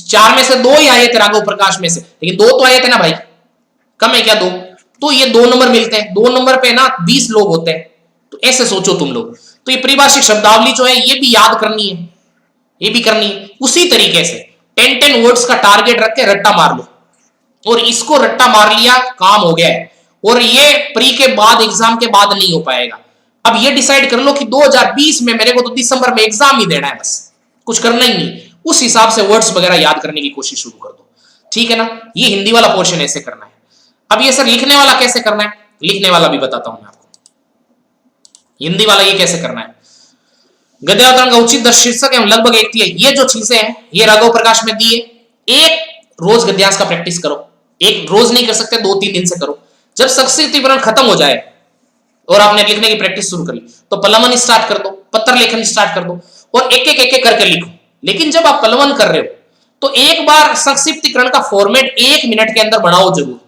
4 में से 2 ही आए थे राघव प्रकाश में से, लेकिन 2 तो आए थे ना भाई, कम है क्या 2? तो ये 2 नंबर मिलते हैं, 2 नंबर पे ना 20 लोग होते हैं, तो ऐसे सोचो तुम लोग। तो ये परिभाषिक शब्दावली जो है ये भी याद करनी है, ये भी करनी है। उसी तरीके से 10 वर्ड्स का टारगेट रख के रट्टा मार लो, और इसको रट्टा मार लिया काम हो गया है। और ये प्री के बाद एग्जाम के बाद नहीं हो पाएगा। अब ये डिसाइड कर लो कि 2020 में मेरे को तो दिसंबर में एग्जाम ही देना है, बस कुछ करना ही नहीं। उस हिसाब से वर्ड्स वगैरह याद करने की कोशिश शुरू कर दो, ठीक है ना। ये हिंदी वाला पोर्शन ऐसे करना है। अब ये सर लिखने वाला कैसे करना है, लिखने वाला भी बताता हूं मैं आपको। हिंदी वाला ये कैसे करना है, गद्यावतरण का उचित शीर्षक एवं लगभग एक थी, ये जो चीजें हैं ये राघव प्रकाश में दी है। एक रोज गद्यांश का प्रैक्टिस करो, एक रोज नहीं कर सकते 2-3 दिन से करो। जब संस्कृतिकरण खत्म हो जाए और आपने लिखने की प्रैक्टिस शुरू करी तो पलवन स्टार्ट कर दो, पत्र लेखन स्टार्ट कर दो और एक एक करके लिखो। लेकिन जब आप पलवन कर रहे हो तो एक बार संक्षिप्तीकरण का फॉर्मेट 1 मिनट के अंदर बनाओ जरूर।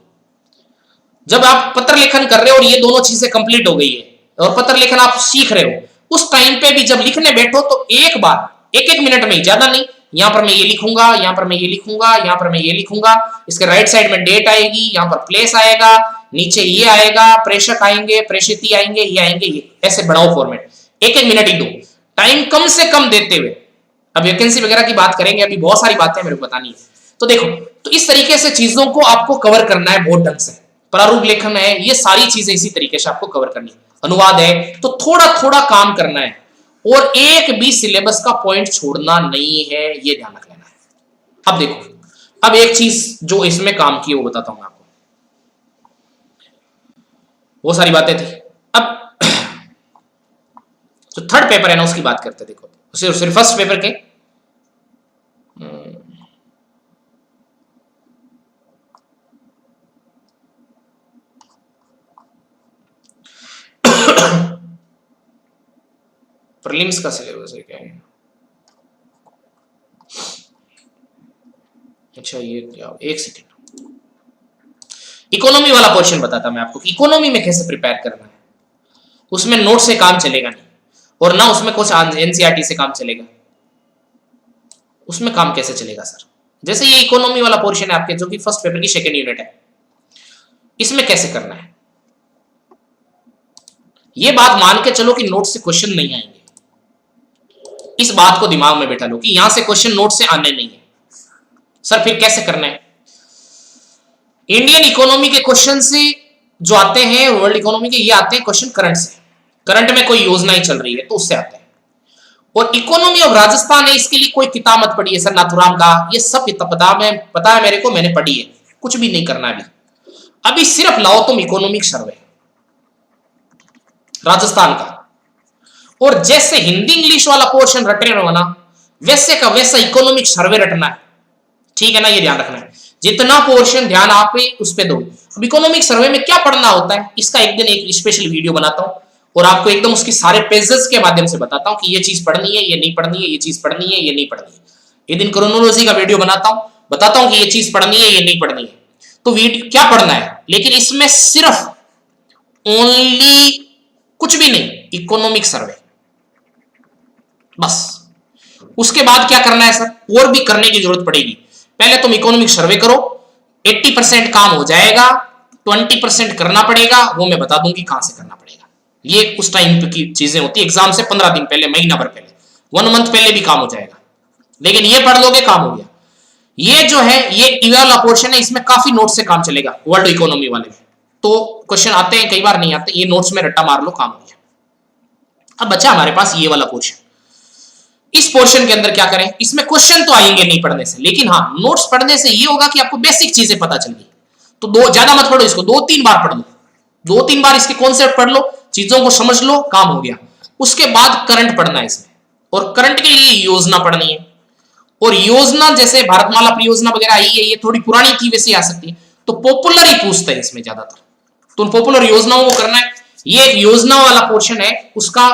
जब आप पत्र लेखन कर रहे हो और ये दोनों चीजें कंप्लीट हो गई है और पत्र लेखन आप सीख रहे हो, उस टाइम पे भी जब लिखने बैठो तो एक बार 1-1 मिनट में ही, ज्यादा नहीं, यहां पर मैं ये लिखूंगा, यहां पर मैं ये लिखूंगा, यहां पर मैं ये लिखूंगा, इसके राइट साइड में डेट आएगी, यहां पर प्लेस आएगा, नीचे ये आएगा, प्रेषक आएंगे, प्रेषिती आएंगे, ये आएंगे, ये ऐसे बढ़ाओ फॉर्मेट। 1-1 मिनट ही दो, टाइम कम से कम देते हुए। अब वैकेंसी वगैरह की बात करेंगे, अभी बहुत सारी बातें मेरे को बतानी है। तो देखो, तो इस तरीके से चीजों को आपको कवर करना है बहुत ढंग से। प्रारूप लेखन है, ये सारी चीजें इसी तरीके से आपको कवर करनी है। अनुवाद है, तो थोड़ा थोड़ा काम करना है और एक भी सिलेबस का पॉइंट छोड़ना नहीं है, ये ध्यान रख लेना है। अब देखो, अब एक चीज जो इसमें काम की वो बताता हूं आपको, वो सारी बातें थी। अब जो थर्ड पेपर है ना उसकी बात करते, देखो सिर्फ फर्स्ट पेपर के प्रीलिम्स का सिलेबस है क्या है? अच्छा ये क्या, एक सेकेंड, इकोनॉमी वाला पोर्शन बताता मैं आपको कि इकोनॉमी में कैसे प्रिपेयर करना है। उसमें नोट से काम चलेगा नहीं और ना उसमें कुछ एनसीईआरटी से काम चलेगा। उसमें काम कैसे चलेगा सर? जैसे ये इकोनॉमी वाला पोर्शन है आपके, जो कि फर्स्ट पेपर की सेकेंड यूनिट है, इसमें कैसे करना है, ये बात मान के चलो कि नोट से क्वेश्चन नहीं आएंगे। इस बात को दिमाग में बैठा लो कि यहां से क्वेश्चन नोट से आने नहीं है। सर फिर कैसे करना है? इंडियन इकोनॉमी के क्वेश्चन से जो आते हैं, वर्ल्ड इकोनॉमी के, ये आते हैं क्वेश्चन करंट से। करंट में कोई योजना ही चल रही है तो उससे आते हैं। और इकोनॉमी ऑफ राजस्थान है, इसके लिए कोई किताब मत पढ़िए सर, नाथुराम का, ये सब पता है मेरे को, मैंने पढ़ी है, कुछ भी नहीं करना अभी। अभी सिर्फ लाओ तुम इकोनॉमिक सर्वे राजस्थान का, और जैसे हिंदी इंग्लिश वाला पोर्शन रट रहे हो ना, वैसे का वैसा इकोनॉमिक सर्वे रटना है, ठीक है ना, ये ध्यान रखना है। जितना पोर्शन ध्यान आप उस पे दो। अब इकोनॉमिक सर्वे में क्या पढ़ना होता है, इसका एक दिन एक स्पेशल वीडियो बनाता हूं और आपको एकदम उसकी सारे पेजेस के माध्यम से बताता हूं कि ये चीज पढ़नी है, ये नहीं पढ़नी है, ये चीज पढ़नी है, ये नहीं पढ़नी है। एक दिन क्रोनोलॉजी का वीडियो बनाता हूं, बताता हूं कि ये चीज पढ़नी है, ये नहीं पढ़नी है, तो वीडियो क्या पढ़ना है, लेकिन इसमें सिर्फ ओनली कुछ भी नहीं, इकोनॉमिक सर्वे बस। उसके बाद क्या करना है सर, और भी करने की जरूरत पड़ेगी। पहले तुम इकोनॉमिक सर्वे करो, 80% काम हो जाएगा, 20% करना पड़ेगा, वो मैं बता दूंगी कहां से करना पड़ेगा। ये उस टाइम की चीजें होती है, एग्जाम से 15 दिन पहले, महीना भर पहले, 1 मंथ पहले भी काम हो जाएगा, लेकिन ये पढ़ लोगे काम हो गया। ये जो है ये वाला पोर्शन है, इसमें काफी नोट्स से काम चलेगा वर्ल्ड इकोनॉमी वाले में, तो क्वेश्चन आते हैं, कई बार नहीं आते, ये नोट्स में रट्टा मार लो, काम हो गया। अब बचा हमारे पास ये वाला पोर्शन। इस पोर्शन के अंदर क्या करें, इसमें क्वेश्चन तो आएंगे नहीं पढ़ने से, लेकिन हाँ नोट्स पढ़ने से ये होगा कि आपको बेसिक चीजें पता चल गई। तो ज्यादा मत पढ़ो इसको, 2-3 बार पढ़ लो, 2-3 बार इसके कॉन्सेप्ट पढ़ लो, चीजों को समझ लो, काम हो गया। उसके बाद करंट पढ़ना है इसमें, और करंट के लिए योजना पढ़नी है। और योजना जैसे भारतमाला परियोजना वगैरह आई है, ये थोड़ी पुरानी थी, वैसे आ सकती है, तो पॉपुलर ही पूछते हैं इसमें ज्यादातर, तो उन पॉपुलर योजनाओं को करना है। ये एक योजना वाला पोर्शन है, उसका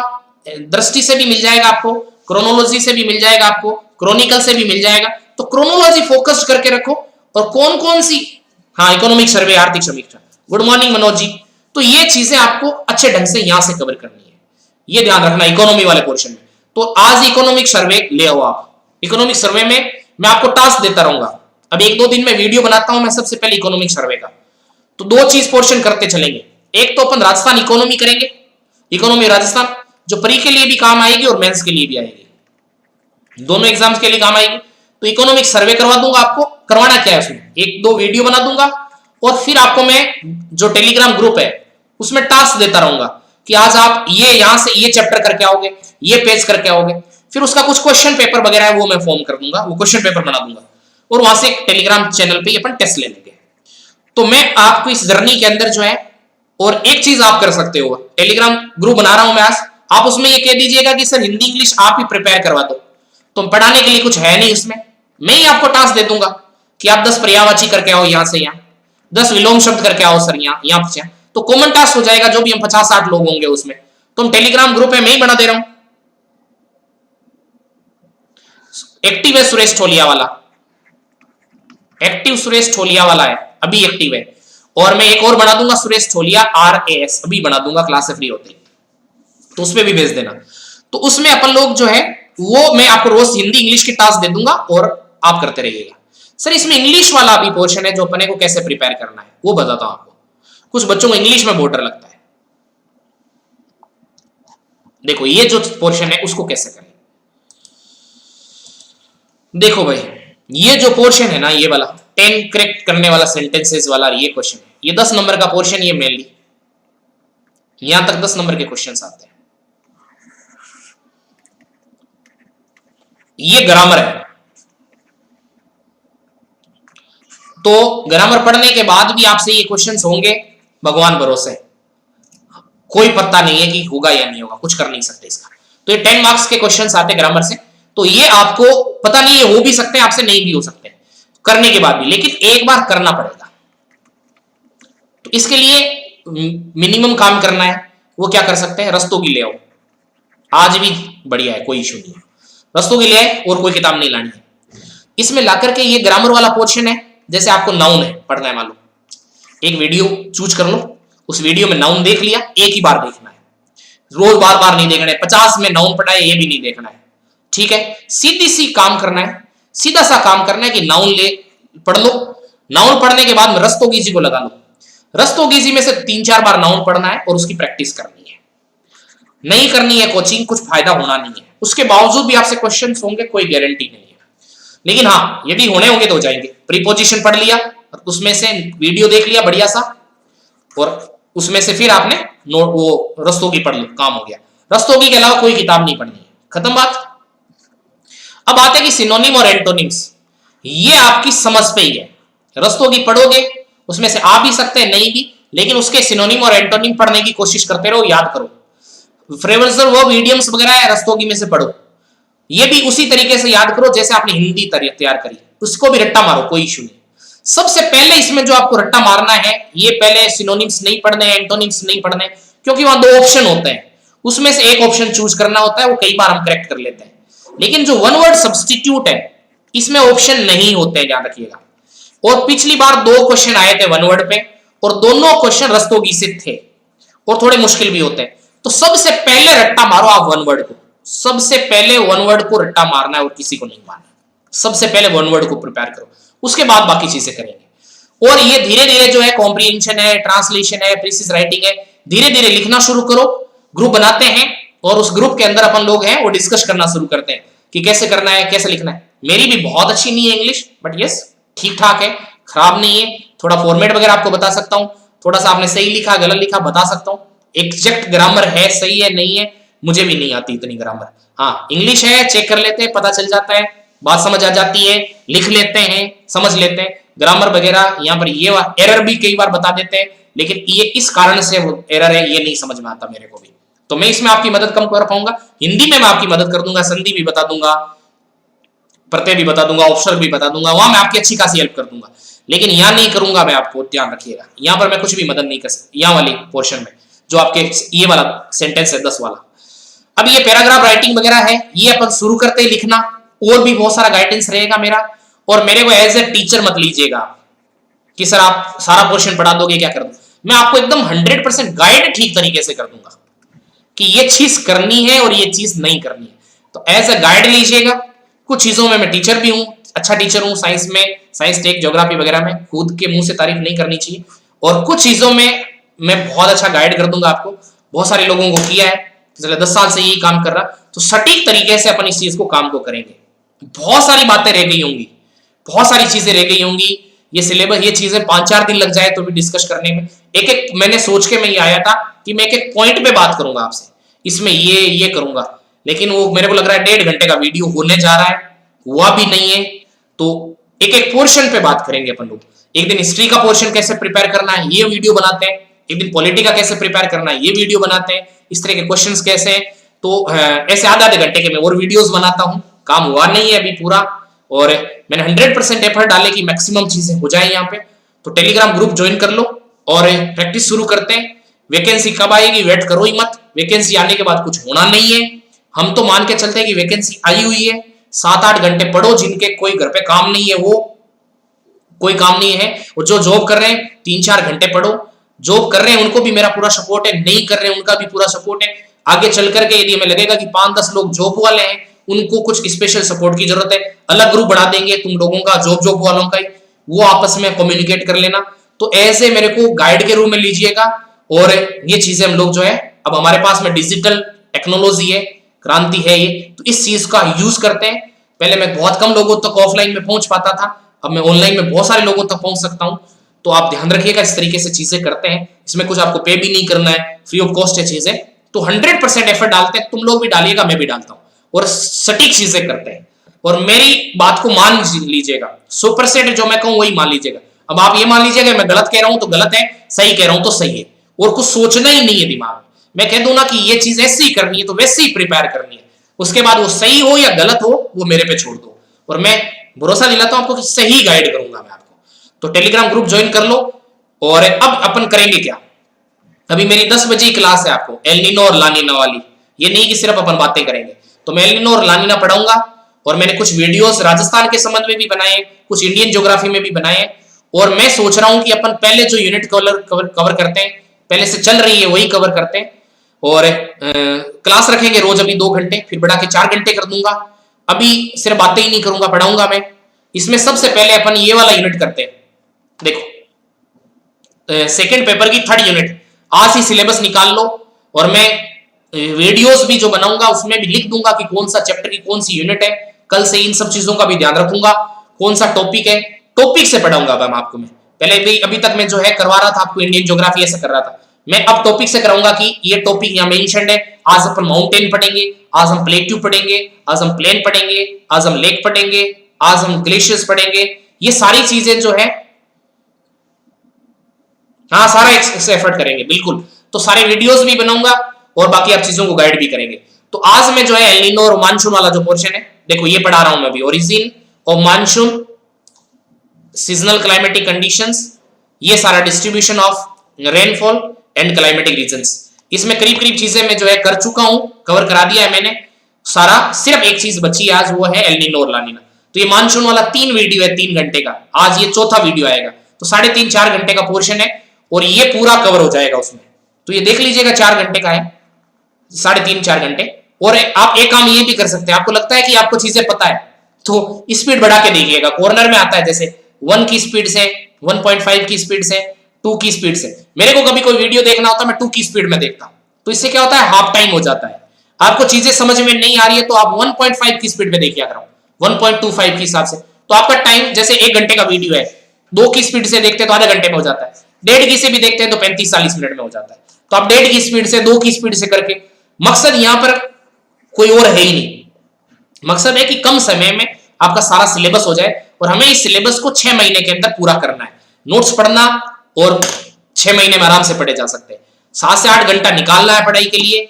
दृष्टि से भी मिल जाएगा आपको, क्रोनोलॉजी से भी मिल जाएगा आपको, क्रोनिकल से भी मिल जाएगा। तो क्रोनोलॉजी फोकस्ड करके रखो, और कौन कौन सी, हाँ इकोनॉमिक सर्वे, आर्थिक समीक्षा, गुड मॉर्निंग मनोज जी, तो ये चीजें आपको अच्छे ढंग से यहां से कवर करनी है, ये ध्यान रखना इकोनॉमी वाले पोर्शन में। तो आज इकोनॉमिक सर्वे ले आओ आप। इकोनॉमिक सर्वे में मैं आपको टास्क देता रहूंगा, अब 1-2 दिन में वीडियो बनाता हूं मैं सबसे पहले इकोनॉमिक सर्वे का। तो 2 चीज पोर्शन करते चलेंगे, एक तो अपन राजस्थान इकोनॉमी करेंगे, इकोनॉमी राजस्थान, जो प्री के लिए भी काम आएगी और मेंस के लिए भी आएगी, दोनों एग्जाम्स के लिए काम आएगी। तो इकोनॉमिक सर्वे करवा दूंगा आपको, करवाना क्या है उसमें, 1-2 वीडियो बना दूंगा, और फिर आपको मैं जो टेलीग्राम ग्रुप है उसमें टास्क देता रहूंगा कि आज आप ये यहां से ये चैप्टर करके आओगे, ये पेज करके आओगे, फिर उसका कुछ क्वेश्चन पेपर वगैरह है वो मैं फॉर्म कर दूंगा, वो क्वेश्चन पेपर बना दूंगा, और वहां से टेलीग्राम चैनल पे अपन टेस्ट ले लेंगे। तो मैं आपको इस जर्नी के अंदर जो है, और एक चीज आप कर सकते हो, टेलीग्राम ग्रुप बना रहा हूं मैं आज, आप उसमें ये कह दीजिएगा कि सर हिंदी इंग्लिश आप ही प्रिपेयर करवा दो, तो पढ़ाने के लिए कुछ है नहीं उसमें, मैं ही आपको टास्क दे दूंगा कि आप 10 पर्यायवाची करके आओ यहां से यहां, 10 विलोम शब्द करके आओ सर यहां से, तो कॉमन टास्क हो जाएगा, जो भी हम 50-60 लोग होंगे उसमें। तो हम टेलीग्राम ग्रुप है मैं ही बना दे रहा हूं, एक्टिव है सुरेश ठोलिया वाला, एक्टिव सुरेश ठोलिया वाला है, अभी एक्टिव है, और मैं एक और बना दूंगा सुरेश ठोलिया RAS, अभी बना दूंगा क्लास से फ्री होते ही, तो उसमें भी भेज देना। तो उसमें अपन लोग जो है वो मैं आपको रोज हिंदी इंग्लिश की टास्क दे दूंगा और आप करते रहिएगा। सर इसमें इंग्लिश वाला भी पोर्शन है, जो अपने को कैसे प्रिपेयर करना है वो बताता हूं आपको। कुछ बच्चों को इंग्लिश में बहुत डर लगता है, देखो ये जो पोर्शन है उसको कैसे करें। देखो भाई ये जो पोर्शन है ना, ये वाला 10 करेक्ट करने वाला सेंटेंसेस वाला ये क्वेश्चन है, ये 10 नंबर का पोर्शन, ये मेनली यहां तक 10 नंबर के क्वेश्चंस आते हैं। ये ग्रामर है, तो ग्रामर पढ़ने के बाद भी आपसे ये क्वेश्चंस होंगे, भगवान भरोसे, कोई पता नहीं है कि होगा या नहीं होगा, कुछ कर नहीं सकते इसका। तो ये 10 मार्क्स के क्वेश्चंस आते हैं ग्रामर से, तो ये आपको पता नहीं है, हो भी सकते हैं आपसे, नहीं भी हो सकते करने के बाद भी, लेकिन एक बार करना पड़ेगा। तो इसके लिए मिनिमम काम करना है, वो क्या कर सकते हैं, रस्तोगी ले आओ, आज भी बढ़िया है, कोई इशू नहीं है, रस्तोगी ले आए और कोई किताब नहीं लानी है। इसमें लाकर के ये ग्रामर वाला पोर्शन है, जैसे आपको नाउन है पढ़ना है, मान लो एक वीडियो चूज कर लो, उस वीडियो में नाउन देख लिया, एक ही बार देखना है, रोज बार बार नहीं देखना है, 50 में नाउन पढ़ा है ये भी नहीं देखना है, ठीक है। सीधी सी काम करना है, सीधा सा काम करना है कि नाउन ले पढ़ लो, नाउन पढ़ने के बाद में रस्तोगीजी को लगा लो, रस्तोगीजी में से 3-4 बार नाउन पढ़ना है और उसकी प्रैक्टिस करनी है, नहीं करनी है कोचिंग, कुछ फायदा होना नहीं है। उसके बावजूद भी आपसे क्वेश्चन होंगे, कोई गारंटी नहीं है, लेकिन हाँ यदि होने होंगे तो हो जाएंगे। प्रीपोजिशन पढ़ लिया, उसमें से वीडियो देख लिया बढ़िया सा, और उसमें से फिर आपने वो रस्तोगी पढ़ लो, काम हो गया। रस्तोगी के अलावा कोई किताब नहीं पढ़नी है, खत्म बात। अब आते हैं कि सिनोनिम और एंटोनिम्स, ये आपकी समझ पे ही है, रस्तोगी पढ़ोगे उसमें से आ भी सकते हैं नहीं भी, लेकिन उसके सिनोनिम और एंटोनिम पढ़ने की कोशिश करते रहो, याद करो। फ्रेजल वर्ब इडियम्स वगैरह है, रस्तोगी में से पढ़ो, ये भी उसी तरीके से याद करो जैसे आपने हिंदी तैयार करी, उसको भी रट्टा मारो, कोई इशू नहीं। सबसे पहले इसमें जो आपको रट्टा मारना है, ये पहले सिनोनिम्स नहीं पढ़ने, एंटोनिम्स नहीं पढ़ने, क्योंकि वहां 2 ऑप्शन होते हैं, उसमें से एक ऑप्शन चूज करना होता है, वो कई बार हम करेक्ट कर लेते हैं। लेकिन जो वन वर्ड सब्स्टिट्यूट है, इसमें ऑप्शन नहीं होते हैं, ध्यान रखिएगा। और पिछली बार 2 क्वेश्चन आए थे वन वर्ड पे और दोनों क्वेश्चन रस्तोगी से थे और थोड़े मुश्किल भी होते हैं। तो सबसे पहले रट्टा मारो आप वन वर्ड को, सबसे पहले वन वर्ड को रट्टा मारना है और किसी को नहीं मारना। सबसे पहले वन वर्ड को प्रिपेयर करो, उसके बाद बाकी चीजें करेंगे। और ये धीरे धीरे जो है कॉम्प्रिहेंशन है, ट्रांसलेशन है, प्रीसिज राइटिंग है, धीरे धीरे लिखना शुरू करो। ग्रुप बनाते हैं और उस ग्रुप के अंदर अपन लोग हैं वो डिस्कस करना शुरू करते हैं कि कैसे करना है, कैसे लिखना है। मेरी भी बहुत अच्छी नहीं है इंग्लिश, बट यस ठीक ठाक है, खराब नहीं है। थोड़ा फॉर्मेट वगैरह आपको बता सकता हूँ, थोड़ा सा आपने सही लिखा गलत लिखा बता सकता हूँ। एग्जैक्ट ग्रामर है, सही है नहीं है, मुझे भी नहीं आती इतनी ग्रामर। हाँ इंग्लिश है, चेक कर लेते हैं, पता चल जाता है, बात समझ आ जाती है, लिख लेते हैं, समझ लेते हैं। ग्रामर वगैरह यहाँ पर ये एरर भी कई बार बता देते हैं, लेकिन ये इस कारण से वो एरर है, ये नहीं समझ में आता मेरे को भी। तो मैं इसमें आपकी मदद कम कर पाऊंगा। हिंदी में मैं आपकी मदद कर दूंगा, संधि भी बता दूंगा, प्रत्यय भी बता दूंगा, ऑप्शनल भी बता दूंगा, वहां मैं आपकी अच्छी खासी हेल्प कर दूंगा। लेकिन यहाँ नहीं करूंगा मैं, आपको ध्यान रखिएगा। यहाँ पर मैं कुछ भी मदद नहीं कर सकता। यहाँ वाली पोर्शन में जो आपके ये वाला सेंटेंस है 10 वाला, अब ये पैराग्राफ राइटिंग वगैरह है, ये अपन शुरू करते हैं लिखना। और भी बहुत सारा गाइडेंस रहेगा मेरा। और मेरे को एज ए टीचर मत लीजिएगा कि सर आप सारा पोर्शन पढ़ा दोगे, क्या कर दो। मैं आपको एकदम 100% गाइड ठीक तरीके से कर दूंगा कि ये चीज करनी है और ये चीज नहीं करनी है। तो एज ए गाइड लीजिएगा। कुछ चीजों में मैं टीचर भी हूँ, अच्छा टीचर हूँ, साइंस में, साइंस टेक ज्योग्राफी वगैरह में। खुद के मुंह से तारीफ नहीं करनी चाहिए। और कुछ चीजों में मैं बहुत अच्छा गाइड कर दूंगा आपको। बहुत सारे लोगों को किया है, पिछले 10 साल से यही काम कर रहा। तो सटीक तरीके से अपन इस चीज को काम को करेंगे। बहुत सारी बातें रह गई होंगी, बहुत सारी चीजें रह गई होंगी। ये सिलेबस, ये चीजें 5-4 दिन लग जाए तो भी डिस्कस करने में। एक एक मैंने सोच के मैं ये आया था कि मैं एक एक पॉइंट पे बात करूंगा आपसे, इसमें ये करूंगा। लेकिन वो मेरे को लग रहा है 1.5 घंटे का वीडियो होने जा रहा है, हुआ भी नहीं है। तो एक एक पोर्शन पे बात करेंगे अपन लोग। एक दिन हिस्ट्री का पोर्शन कैसे प्रिपेयर करना है, ये वीडियो बनाते हैं। एक दिन पॉलिटी का कैसे प्रिपेयर करना है, ये वीडियो बनाते हैं। इस तरह के क्वेश्चंस कैसे हैं, तो ऐसे आधे घंटे के मैं और वीडियोस बनाता हूं। काम हुआ नहीं है अभी पूरा, और मैंने 100% एफर्ट डाले कि मैक्सिमम चीजें हो जाए यहाँ पे। तो टेलीग्राम ग्रुप ज्वाइन कर लो और प्रैक्टिस शुरू करते हैं। वैकेंसी कब आएगी वेट करो ही मत। वैकेंसी आने के बाद कुछ होना नहीं है। हम तो मान के चलते हैं कि वैकेंसी आई हुई है। 7-8 घंटे पढ़ो, जिनके कोई घर पे काम नहीं है वो कोई काम नहीं है, और जो जॉब कर रहे हैं 3-4 घंटे पढ़ो। जॉब कर रहे हैं उनको भी मेरा पूरा सपोर्ट है, नहीं कर रहे हैं उनका भी पूरा सपोर्ट है। आगे चल करके यदि हमें लगेगा कि 5-10 लोग जॉब वाले हैं, उनको कुछ स्पेशल सपोर्ट की जरूरत है, अलग ग्रुप बढ़ा देंगे तुम लोगों का, जॉब वालों का ही, वो आपस में कम्युनिकेट कर लेना। तो ऐसे मेरे को गाइड के रूप में लीजिएगा। और ये चीजें हम लोग जो है, अब हमारे पास में डिजिटल टेक्नोलॉजी है, क्रांति है ये, तो इस चीज का यूज करते हैं। पहले मैं बहुत कम लोगों तक ऑफलाइन में पहुंच पाता था, अब मैं ऑनलाइन में बहुत सारे लोगों तक पहुंच सकता हूं। तो आप ध्यान रखिएगा, इस तरीके से चीजें करते हैं। इसमें कुछ आपको पे भी नहीं करना है, फ्री ऑफ कॉस्ट है चीजें। तो 100% एफर्ट डालते हैं, तुम लोग भी डालिएगा, मैं भी डालता हूं, और सटीक चीजें करते हैं। और मेरी बात को मान लीजिएगा, 100% जो मैं कहूं वही मान लीजिएगा। अब आप ये मान लीजिएगा मैं गलत कह रहा हूं तो गलत है, सही कह रहा हूं तो सही है, और कुछ सोचना ही नहीं है दिमाग में। मैं कह दूं ना कि ये चीज ऐसी ही करनी है तो वैसे ही प्रिपेयर करनी है, उसके बाद वो सही हो या गलत हो वो मेरे पे छोड़ दो। और मैं भरोसा दिलाता हूं आपको कि सही गाइड करूंगा मैं आपको। तो टेलीग्राम ग्रुप ज्वाइन कर लो। और अब अपन करेंगे क्या, अभी मेरी 10 बजे क्लास है आपको एल नीनो और ला नीना वाली। ये नहीं कि सिर्फ अपन बातें करेंगे, तो मैं एल नीनो और ला नीना पढ़ाऊंगा। और मैंने कुछ वीडियोस राजस्थान के संबंध में भी बनाए, कुछ इंडियन ज्योग्राफी में भी बनाए। और मैं सोच रहा हूं कि अपन पहले जो यूनिट कवर करते हैं, पहले से चल रही है वही कवर करते हैं। और क्लास रखेंगे रोज, अभी 2 घंटे, फिर बढ़ा के 4 घंटे कर दूंगा। अभी सिर्फ बातें ही नहीं करूंगा, पढ़ाऊंगा मैं। इसमें सबसे पहले अपन ये वाला यूनिट करते हैं। देखो सेकेंड पेपर की 3rd यूनिट आज ही सिलेबस निकाल लो। और मैं वीडियोस भी जो बनाऊंगा उसमें भी लिख दूंगा कि कौन सा चैप्टर की कौन सी यूनिट है। कल से इन सब चीजों का भी ध्यान रखूंगा, कौन सा टॉपिक है, टॉपिक से पढ़ाऊंगा अब आपको। मैं पहले भी अभी तक मैं जो है करवा रहा था आपको इंडियन ज्योग्राफी ऐसे कर रहा था, मैं अब टॉपिक से कराऊंगा कि ये टॉपिक यहाँ मेंशन्ड है। आज अपन माउंटेन पढ़ेंगे, आज हम प्लेट्यू पढ़ेंगे, आज हम प्लेन पढ़ेंगे, आज हम लेक पढ़ेंगे, आज हम ग्लेशियर्स पढ़ेंगे। ये सारी चीजें जो है, हाँ सारा एफर्ट करेंगे बिल्कुल। तो सारे वीडियोस भी बनाऊंगा और बाकी आप चीजों को गाइड भी करेंगे। तो आज मैं जो है एल नीनो और मानसून वाला जो पोर्शन है, देखो ये पढ़ा रहा हूं मैं अभी, origin of monsoon, seasonal climatic conditions, ये सारा distribution of rainfall and climatic reasons. इसमें करीब करीब चीजें मैं जो है कर चुका हूं, कवर करा दिया है मैंने सारा। सिर्फ एक चीज बची है आज, वो है एल नीनो और ला नीना। तो ये मानसून वाला 3 वीडियो है 3 घंटे का, आज ये चौथा वीडियो आएगा, तो 3.5-4 घंटे का पोर्शन है और ये पूरा कवर हो जाएगा उसमें। तो ये देख लीजिएगा 4 घंटे का है, 3.5-4 घंटे। और आप एक काम ये भी कर सकते हैं, आपको लगता है कि आपको चीजें पता है तो स्पीड बढ़ा के देखिएगा, कॉर्नर में आता है जैसे 1 की स्पीड से, 1.5 की स्पीड से, 2 की स्पीड से। मेरे को कभी कोई वीडियो देखना होता है मैं 2 की स्पीड में देखता हूं, तो इससे क्या होता है हाफ टाइम हो जाता है। आपको चीजें समझ में नहीं आ रही है तो आप 1.5 की स्पीड में देखिए करो, 1.25 के हिसाब से, तो आपका टाइम जैसे 1 घंटे का वीडियो है, 2 की स्पीड से देखते हैं तो आधे घंटे में हो जाता है, 1.5 की से भी देखते हैं तो 35-40 मिनट में हो जाता है। तो आप 1.5 की स्पीड से, 2 की स्पीड से करके, मकसद यहां पर कोई और है ही नहीं, मकसद है कि कम समय में आपका सारा सिलेबस हो जाए और हमें इस सिलेबस को 6 महीने के अंदर पूरा करना है। नोट्स पढ़ना और 6 महीने में आराम से पढ़े जा सकते हैं। 7 से 8 घंटा निकालना है पढ़ाई के लिए।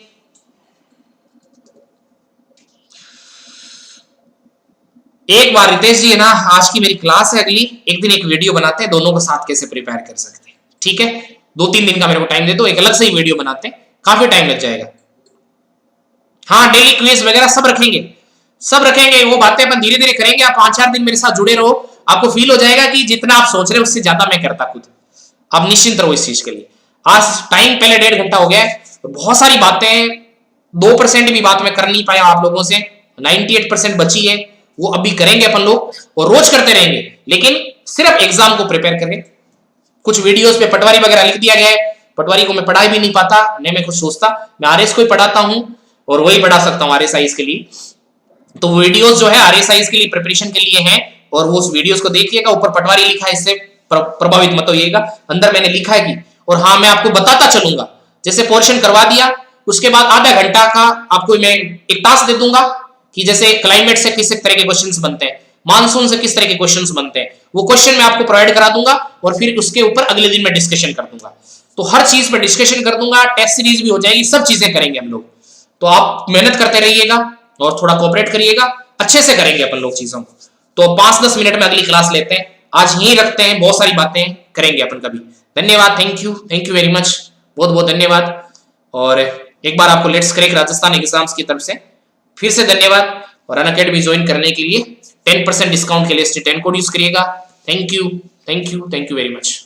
एक बार रितेश जी है ना, आज की मेरी क्लास है, अगली एक दिन एक वीडियो बनाते हैं, दोनों को साथ कैसे प्रिपेयर कर सकते हैं, ठीक है? 2-3 दिन का मेरे को टाइम दे दो, एक अलग से ही वीडियो बनाते हैं, काफी टाइम लग जाएगा। हाँ, डेली क्विज वगैरह सब रखेंगे, वो बातें अपन धीरे धीरे करेंगे। आप 5-4 दिन मेरे साथ जुड़े रहो, आपको फील हो जाएगा कि जितना आप सोच रहे हो उससे ज्यादा मैं करता खुद। आप निश्चिंत रहो इस चीज के लिए। आज टाइम पहले 1.5 घंटा हो गया है, तो बहुत सारी बातें, 2% भी बात मैं कर नहीं पाया आप लोगों से, 98% बची है, वो अभी करेंगे अपन लोग और रोज करते रहेंगे, लेकिन सिर्फ एग्जाम को प्रिपेयर करें। कुछ वीडियोस पे पटवारी वगैरह लिख दिया गया है, पटवारी को मैं पढ़ा भी नहीं पाता, नहीं मैं कुछ सोचता, मैं आरएस को ही पढ़ाता हूं और वही पढ़ा सकता हूं आरएसआईज के लिए। तो वीडियोस जो है आरएसआईज के लिए प्रिपरेशन के लिए हैं और वो उस वीडियोस को देखिएगा, ऊपर पटवारी लिखा है, इससे प्रभावित मत होइएगा, अंदर मैंने लिखा है कि, और हाँ मैं आपको बताता चलूंगा, जैसे पोर्शन करवा दिया उसके बाद आधा घंटा का आपको मैं एक टास्क दे दूंगा कि जैसे क्लाइमेट से किस तरह के क्वेश्चंस बनते हैं, मानसून से किस तरह के क्वेश्चंस बनते हैं, वो क्वेश्चन मैं आपको प्रोवाइड करा दूंगा और फिर उसके ऊपर अगले दिन मैं डिस्कशन कर दूंगा। तो हर चीज पे डिस्कशन कर दूंगा, टेस्ट सीरीज भी हो जाएगी, सब चीजें करेंगे हम लोग। तो आप मेहनत करते रहिएगा और थोड़ा कोऑपरेट करिएगा, अच्छे से करेंगे अपन लोग चीजों को। तो 5-10 मिनट में अगली क्लास लेते हैं, आज यहीं रखते हैं, बहुत सारी बातें करेंगे अपन कभी। धन्यवाद, थैंक यू वेरी मच, बहुत बहुत धन्यवाद। और एक बार आपको लेट्स क्रैक राजस्थान एग्जाम्स की तरफ से फिर से धन्यवाद, और अनअकैडमी ज्वाइन करने के लिए 10% डिस्काउंट के लिए ST10 कोड यूज करिएगा। Thank you very much.